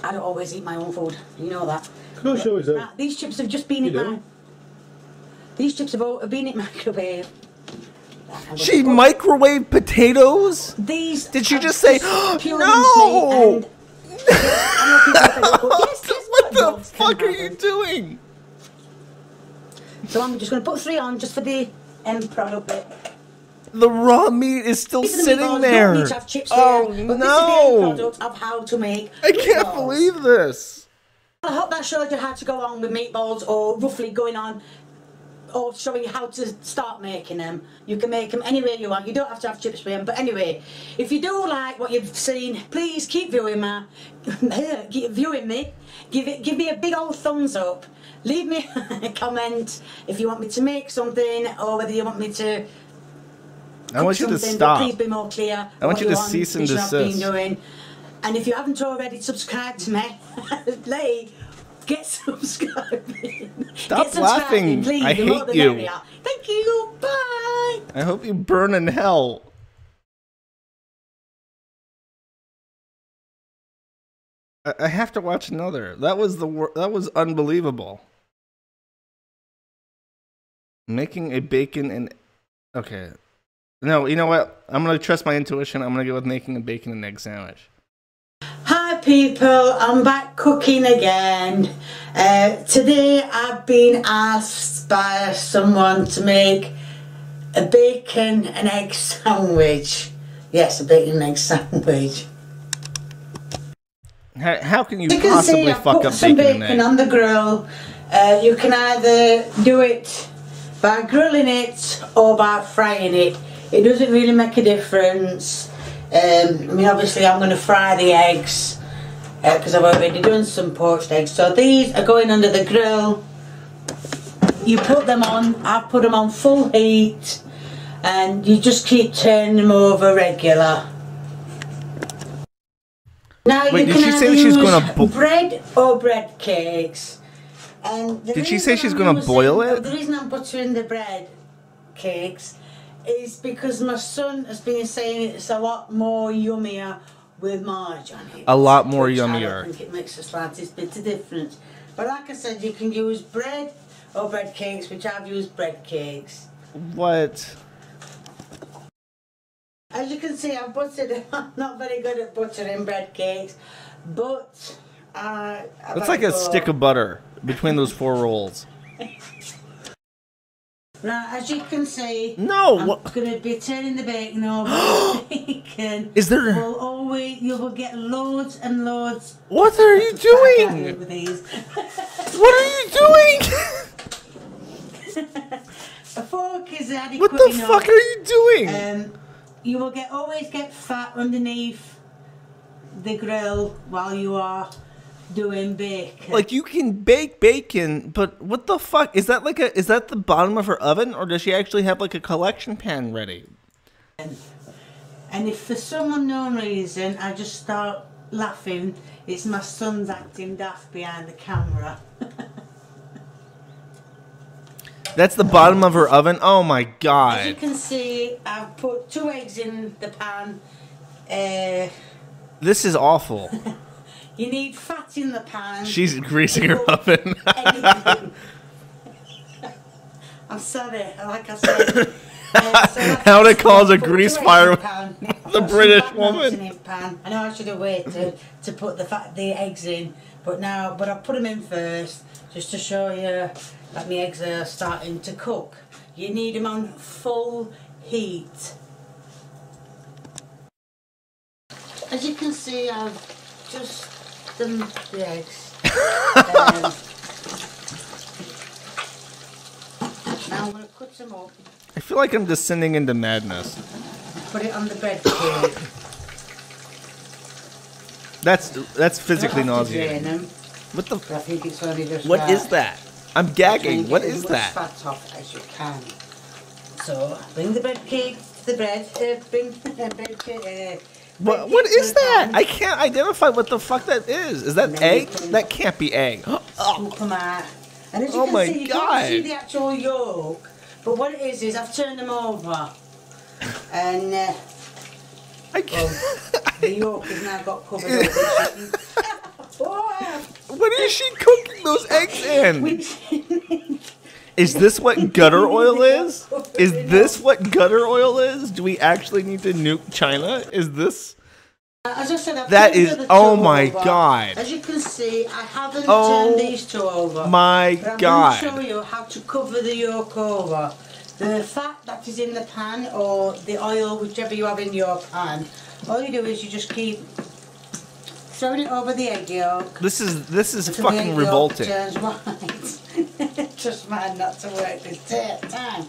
I don't always eat my own food. You know that. Of course you always do. Right, these chips have just been in my... These chips have been in microwave. She microwaved potatoes? Did she just say, no? What the fuck are you doing? So I'm just going to put 3 on just for the end product bit. The raw meat is still sitting there. Don't need to have chips oh there, no! But this is the end product of how to make. I can't believe this. I hope that showed you how to go on with meatballs, or roughly going on, or showing you how to start making them. You can make them any way you want. You don't have to have chips with them. But anyway, if you do like what you've seen, please keep viewing me. Give me a big old thumbs up. Leave me a comment if you want me to make something, or whether you want me to. I want you to stop. Please be more clear. I want you to cease and desist. And if you haven't already subscribed to me, Lee, get subscribing. Stop laughing. Please, I hate you. Thank you. Bye. I hope you burn in hell. I have to watch another. That was unbelievable. Making a bacon and okay. No, you know what? I'm gonna trust my intuition. I'm gonna go with making a bacon and egg sandwich. Hi people, I'm back cooking again. Today I've been asked by someone to make a bacon and egg sandwich. Yes, a bacon and egg sandwich. How can you possibly fuck up bacon and egg? On the grill. You can either do it by grilling it or by frying it. It doesn't really make a difference. I mean, obviously I'm going to fry the eggs because I've already done some poached eggs. So these are going under the grill. You put them on, I put them on full heat, and you just keep turning them over regular. Now Wait, you did can she say either that she's use gonna bread or bread cakes. And the Did she reason say she's I'm gonna using- boil it? The reason I'm buttering the bread cakes is because my son has been saying it's a lot more yummier with marge on it. A lot more which yummier. I don't think it makes the slightest bit of difference. But like I said, you can use bread or bread cakes, which I've used bread cakes. What? As you can see, I've buttered it. I'm not very good at buttering bread cakes, but It's like a stick of butter between those 4 rolls. Now, as you can see, No, I'm what- going to be turning the bacon over. Bacon. Is there- You will get loads and loads. What are you doing? With these. What are you doing? A fork is adequate. What the enough. fuck are you doing? You will always get fat underneath the grill while you are doing bacon. Like, you can bake bacon, but what the fuck? Is that like is that the bottom of her oven, or does she actually have like a collection pan ready? And if for some unknown reason I just start laughing, it's my son's acting daft behind the camera. That's the bottom of her oven? Oh my As you god. can see, I've put 2 eggs in the pan. This is awful. You need fat in the pan. She's greasing her oven. Anything. I'm sorry, like I said. How to cause a grease fire with the Got British some woman. in the pan. I know I should have waited to put the eggs in, but I put them in first just to show you that my eggs are starting to cook. You need them on full heat. As you can see, I've just done the eggs. Now I'm going to cut them up. I feel like I'm descending into madness. Put it on the bread cake. That's physically nauseating. What the? I think it's only just What right. is that? I'm gagging. What Get is as much that? fat off as you can. So bring the bread cake to the bread. Bring the bread cake. What is that? I can't identify what the fuck that is. Is that egg? That can't be egg. Scoop them out. And as you Oh can my see, you God. can't see the actual yolk. But what it is I've turned them over. And the yolk has now got covered up with What is she cooking those eggs in? Is this what gutter oil is? Is this what gutter oil is? Do we actually need to nuke China? Is this? As I said, I've That turned is- the other oh two my over. God. As you can see, I haven't Oh turned these 2 over. my But I'm God. going to show you how to cover the yolk over. The fat that is in the pan, or the oil, whichever you have in your pan, all you do is you just keep throwing it over the egg yolk. This is until the fucking egg yolk revolting. turns white. Just mine not to work this time.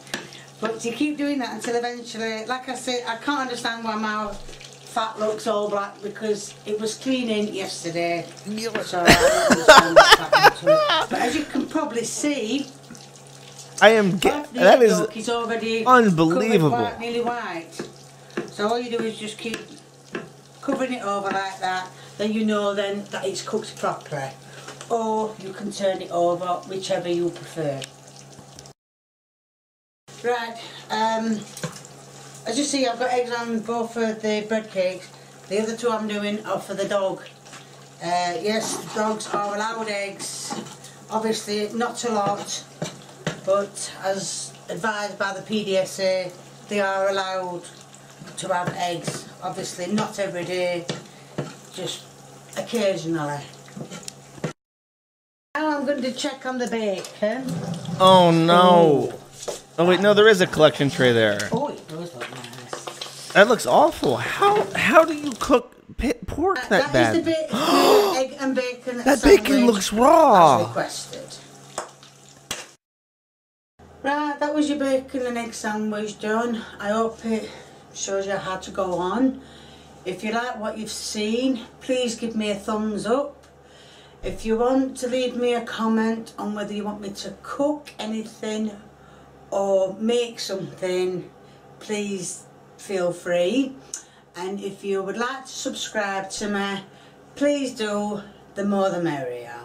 But you keep doing that until eventually, like I said, I can't understand why my fat looks all black because it was cleaning yesterday. So I don't understand what's happened to it. But as you can probably see, I am. half the That egg is yolk is already unbelievable. covered white, nearly white. So all you do is just keep covering it over like that. Then you know then that it's cooked properly. Or you can turn it over, whichever you prefer. Right, as you see, I've got eggs on both of the bread cakes. The other 2 I'm doing are for the dog. Yes, dogs are allowed eggs. Obviously, not a lot, but as advised by the PDSA, they are allowed to have eggs. Obviously, not every day, just occasionally. Now I'm going to check on the bacon. Oh no. Oh wait, no, there is a collection tray there. Oh, it does look nice. That looks awful. How do you cook pork that That is bad? the egg and bacon That bacon sandwich looks raw. as requested. Right, that was your bacon and egg sandwich done. I hope it shows you how to go on. If you like what you've seen, please give me a thumbs up. If you want to leave me a comment on whether you want me to cook anything or make something, please feel free. And if you would like to subscribe to me, please do. The more the merrier.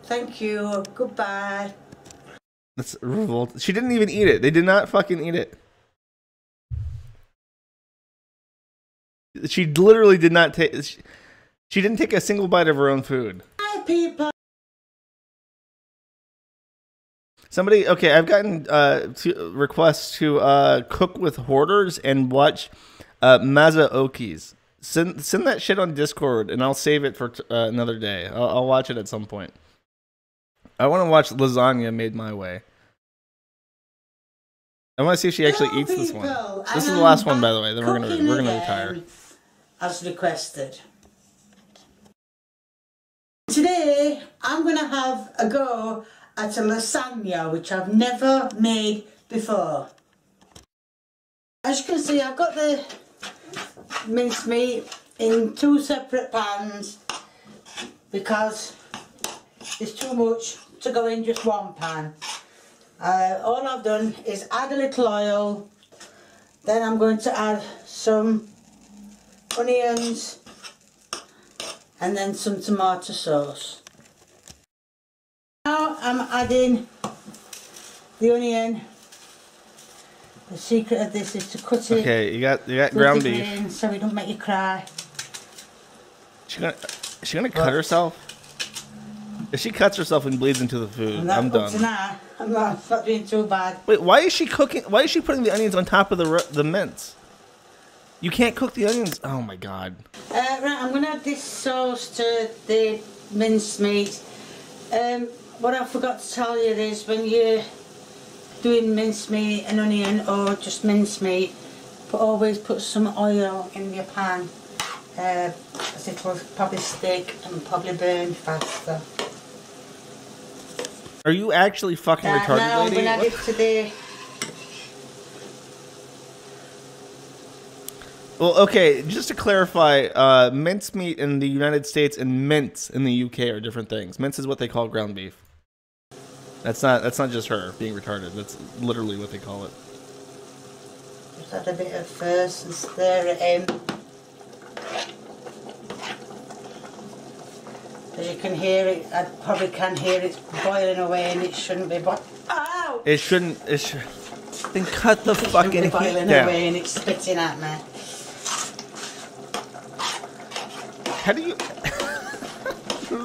Thank you. Goodbye. That's revolt. She didn't even eat it. They did not fucking eat it. She literally did not take. She didn't take a single bite of her own food. Hi, people. Somebody, okay, I've gotten requests to cook with hoarders and watch Mazaokis. Send that shit on Discord, and I'll save it for another day. I'll watch it at some point. I want to watch lasagna made my way. I want to see if she actually eats this one. This is the last one, by the way. Then we're gonna retire. As requested. Today, I'm gonna have a go at a lasagna, which I've never made before. As you can see, I've got the mincemeat in 2 separate pans because it's too much to go in just one pan. All I've done is add a little oil, then I'm going to add some onions and then some tomato sauce. Now I'm adding the onion. The secret of this is to cut it. Okay, you got ground beef. In so it don't make you cry. Is she gonna cut herself? If she cuts herself and bleeds into the food, I'm done. Nah, I'm not doing too bad. Wait, why is she cooking? Why is she putting the onions on top of the mince? You can't cook the onions. Oh my god. Right, I'm gonna add this sauce to the mincemeat. What I forgot to tell you is when you're doing mincemeat and onion or just mincemeat, always put some oil in your pan, as it will probably stick and probably burn faster. Are you actually fucking retarded, now lady? I'm gonna add it to the. Well, okay, just to clarify, mincemeat in the United States and mince in the UK are different things. Mince is what they call ground beef. That's not just her being retarded. That's literally what they call it. Just add a bit of first and stir it in. As you can hear it, I probably can hear it boiling away, and it shouldn't be. Ow! It shouldn't. Then cut the fucking heat boiling down. away, and it's spitting at me. How do you?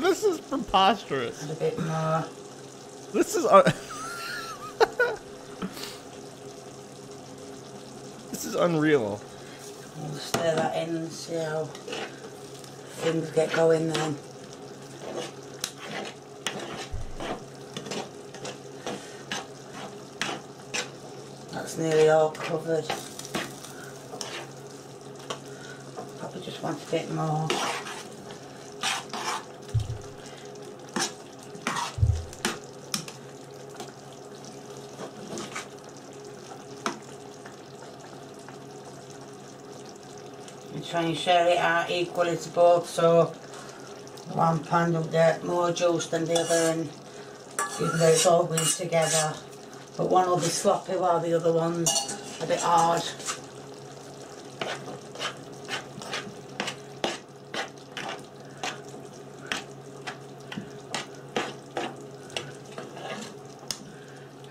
This is preposterous. Add a bit more. This is. This is unreal. We'll stir that in and see how things get going then. That's nearly all covered. Probably just want a bit more. Try and share it out equally to both, so one pan will get more juice than the other, and even though it's all going together, but one will be sloppy while the other one's a bit hard.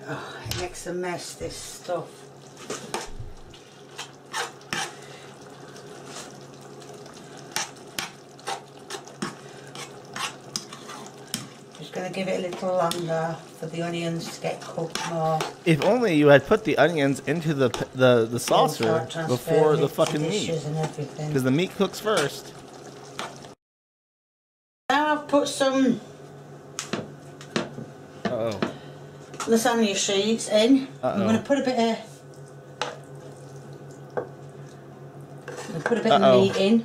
Oh, it makes a mess, this stuff. Going to give it a little longer for the onions to get cooked more. If only you had put the onions into the saucer before the fucking meat, because the meat cooks first. Now I've put some lasagna sheets in. I'm going to put a bit of meat in.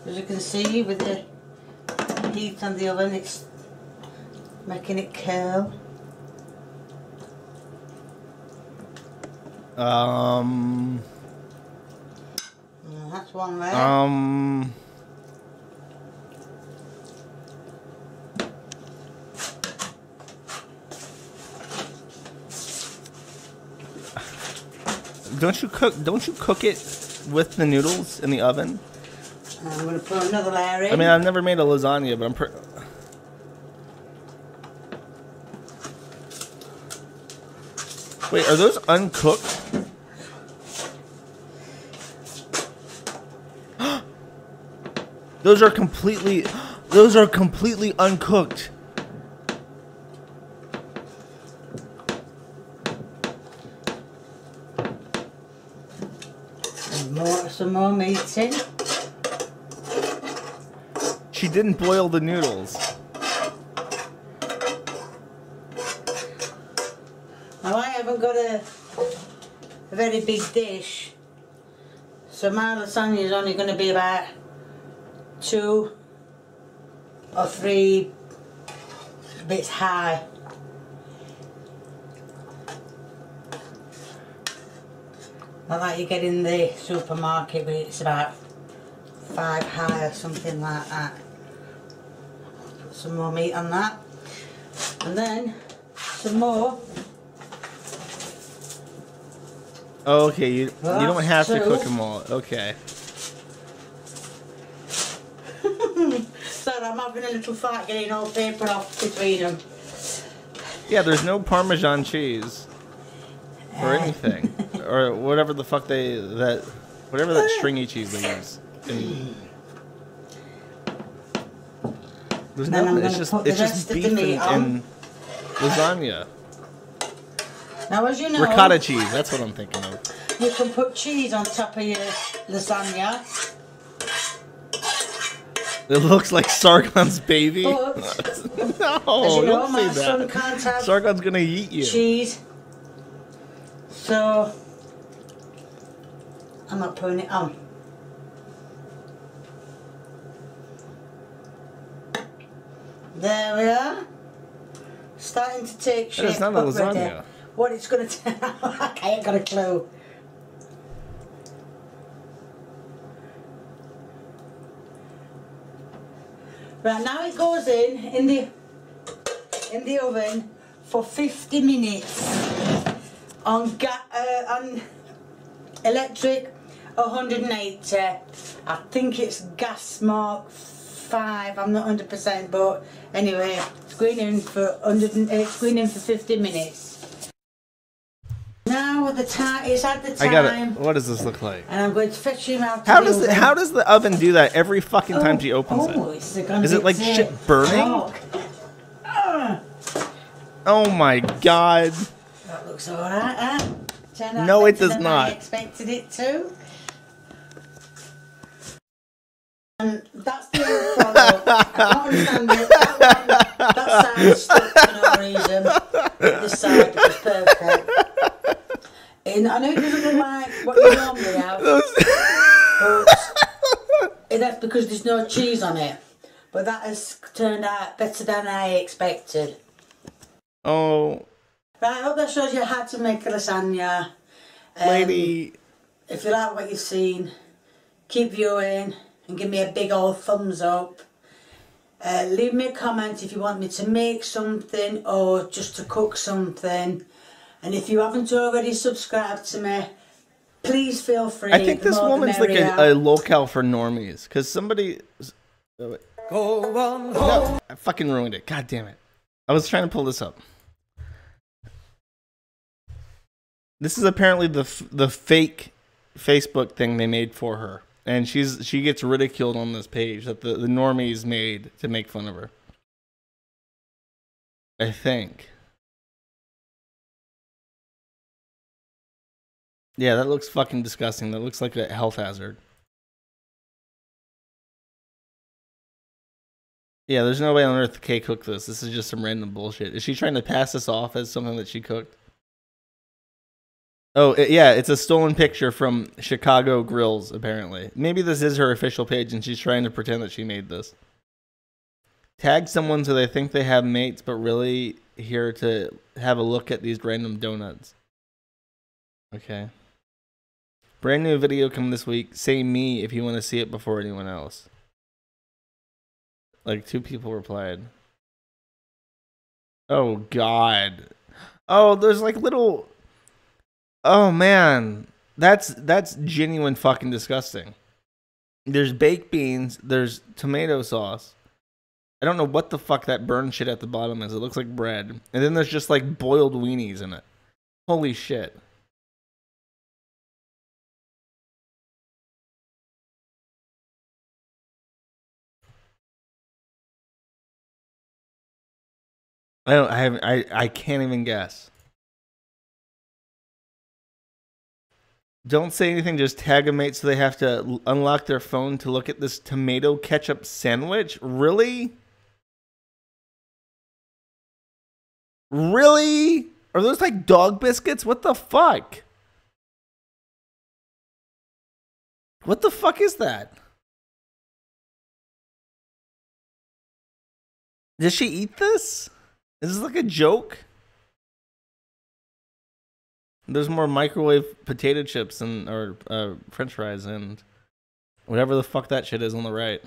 As you can see, with the heat on the oven, it's making it curl. That's one there. Don't you cook it with the noodles in the oven? I'm going to put another layer in. I mean, I've never made a lasagna, but Wait, are those uncooked? Those are completely uncooked. Some more meat in. She didn't boil the noodles. Now I haven't got a very big dish, so my lasagna is only going to be about 2 or 3 bits high. Not like you get in the supermarket, but it's about 5 high or something like that. Put some more meat on that, and then some more. Oh, okay, you don't have to 2. cook them all. Okay. Sorry, I'm having a little fight getting all paper off between them. Yeah, there's no Parmesan cheese or anything, or whatever the fuck whatever that stringy cheese they use. There's Then I'm nothing. gonna It's just beef and lasagna. Now, as you know, Ricotta cheese. That's what I'm thinking of. you can put cheese on top of your lasagna. It looks like Sargon's baby. But, No, as you know, don't my say son that. can't have Sargon's gonna eat you. cheese, so I'm not putting it on. There we are. Starting to take shape. It's not a but ready. lasagna. What it's going to turn out, I ain't got a clue. Right, now it goes in the oven for 50 minutes on electric 180. I think it's gas mark 5. I'm not 100%, but anyway, it's going in for 50 minutes. Now the time it's at the time. I got it. What does this look like? And I'm going to fetch him out. How does the oven do that every fucking time she opens it? Is it like shit burning? Oh my god. That looks alright, huh? No, it does not. I expected it to. And that's the end product. I don't understand it. That side stuck for no reason. This side was perfect. And I know it doesn't look like what you normally have, but that's because there's no cheese on it. But that has turned out better than I expected. Oh. Right, I hope that shows you how to make a lasagna. Lady. If you like what you've seen, keep viewing and give me a big old thumbs up. Leave me a comment if you want me to make something or just to cook something. And if you haven't already subscribed to me, please feel free. I think this woman's like a locale for normies. Because somebody... Go on home. No, I fucking ruined it. God damn it. I was trying to pull this up. This is apparently the fake Facebook thing they made for her. And she gets ridiculed on this page that the normies made to make fun of her. I think. Yeah, that looks fucking disgusting. That looks like a health hazard. Yeah, there's no way on earth Kay cooked this. This is just some random bullshit. Is she trying to pass this off as something that she cooked? Oh, yeah, it's a stolen picture from Chicago Grills, apparently. Maybe this is her official page and she's trying to pretend that she made this. Tag someone so they think they have mates, but really here to have a look at these random donuts. Okay. Brand new video coming this week. Say me if you want to see it before anyone else. Like 2 people replied. Oh God. Oh, there's like little. Oh man. That's genuine fucking disgusting. There's baked beans. There's tomato sauce. I don't know what the fuck that burned shit at the bottom is. It looks like bread. And then there's just like boiled weenies in it. Holy shit. I can't even guess. Don't say anything, just tag a mate so they have to unlock their phone to look at this tomato ketchup sandwich? Really? Really? Are those like dog biscuits? What the fuck? What the fuck is that? Does she eat this? Is this like a joke? There's more microwave potato chips and or French fries and whatever the fuck that shit is on the right.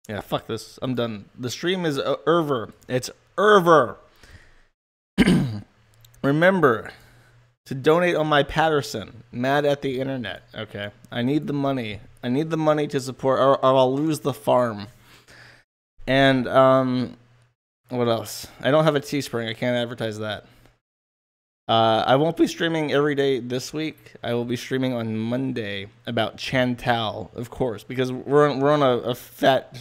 Yeah, fuck this. I'm done. The stream is over. It's over. Remember to donate on my Patterson. Mad at the internet. Okay. I need the money. I need the money to support, or I'll lose the farm. And what else? I don't have a Teespring. I can't advertise that. I won't be streaming every day this week. I will be streaming on Monday about Chantal, of course, because we're on a fat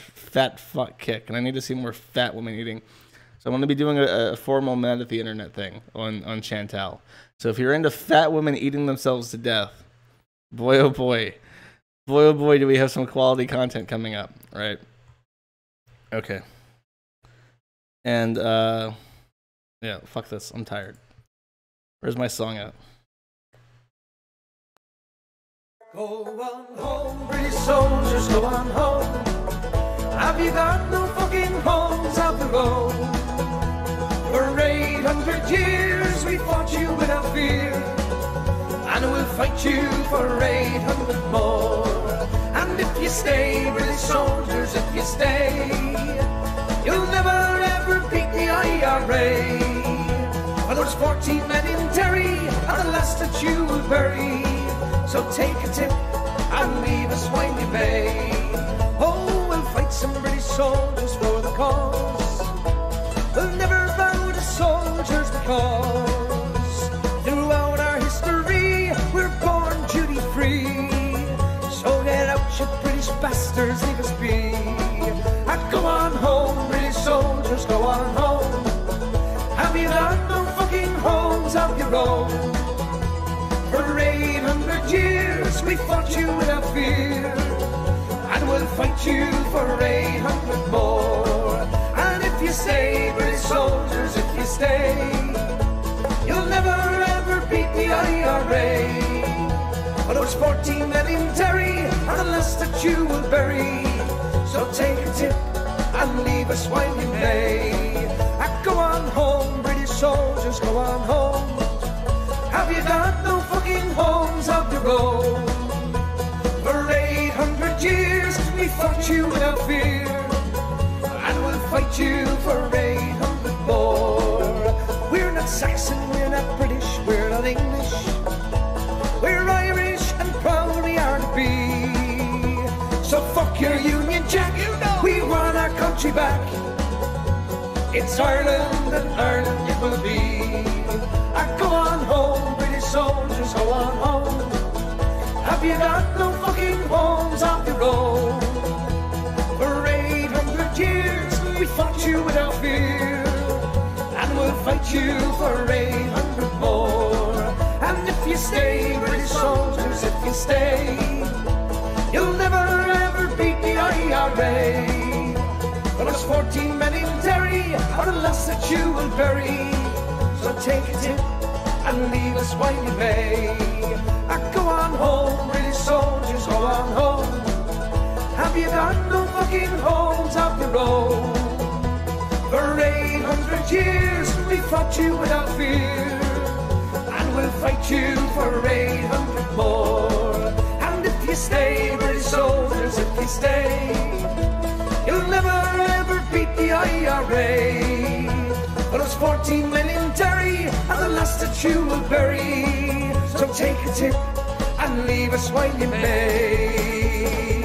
fuck kick, and I need to see more fat women eating. So I'm going to be doing a formal Mad at the Internet thing on Chantal. So if you're into fat women eating themselves to death, boy oh boy, do we have some quality content coming up, right? Okay. And yeah, fuck this. I'm tired. Where's my song at? Go on home, British soldiers, go on home. Have you got no fucking homes of your own? For 800 years we fought you without fear, and we'll fight you for 800 more. And if you stay, British soldiers, if you stay, you'll never ever beat the IRA. For those 14 men in Derry are the last that you will bury. So take a tip and leave us when you may. Oh, we'll fight some British soldiers for the cause. We'll never bow to soldiers because throughout our history we're born duty free. So get out, you British bastards, leave us be. And go on home, British soldiers, go on home. Have you got no fucking homes of your own? For 800 years we fought you without fear, and we'll fight you for 800 more. And if you stay, British soldiers, if you stay, you'll never ever beat the IRA. For those 14 men in Derry are the last that you will bury. So take a tip and leave us while you may. Go on home, British soldiers, go on home. Have you got no fucking homes of your own? For 800 years we fought you without fear, and we'll fight you for 800 more. We're not Saxon, we're not British, we're not English. We're Irish and proud we are to be. So fuck your Union Jack, we want our country back. It's Ireland and Ireland it will be. Go on home, British soldiers, go on home. Have you got no fucking homes of your own? For 800 years we fought you without fear, and we'll fight you for 800 more. And if you stay, British soldiers, if you stay, you'll never ever beat the IRA. For those 14 men in Derry are the last that you will bury. So take a tip and leave us while you may. Go on home, British soldiers, go on home. Have you got no fucking homes of your own? For 800 years we fought you without fear, and we'll fight you for 800 more. And if you stay, British soldiers, if you stay, you'll never ever beat the the IRA. But it's 14 million dairy, and the last that you will bury. So take a tip and leave us while you may.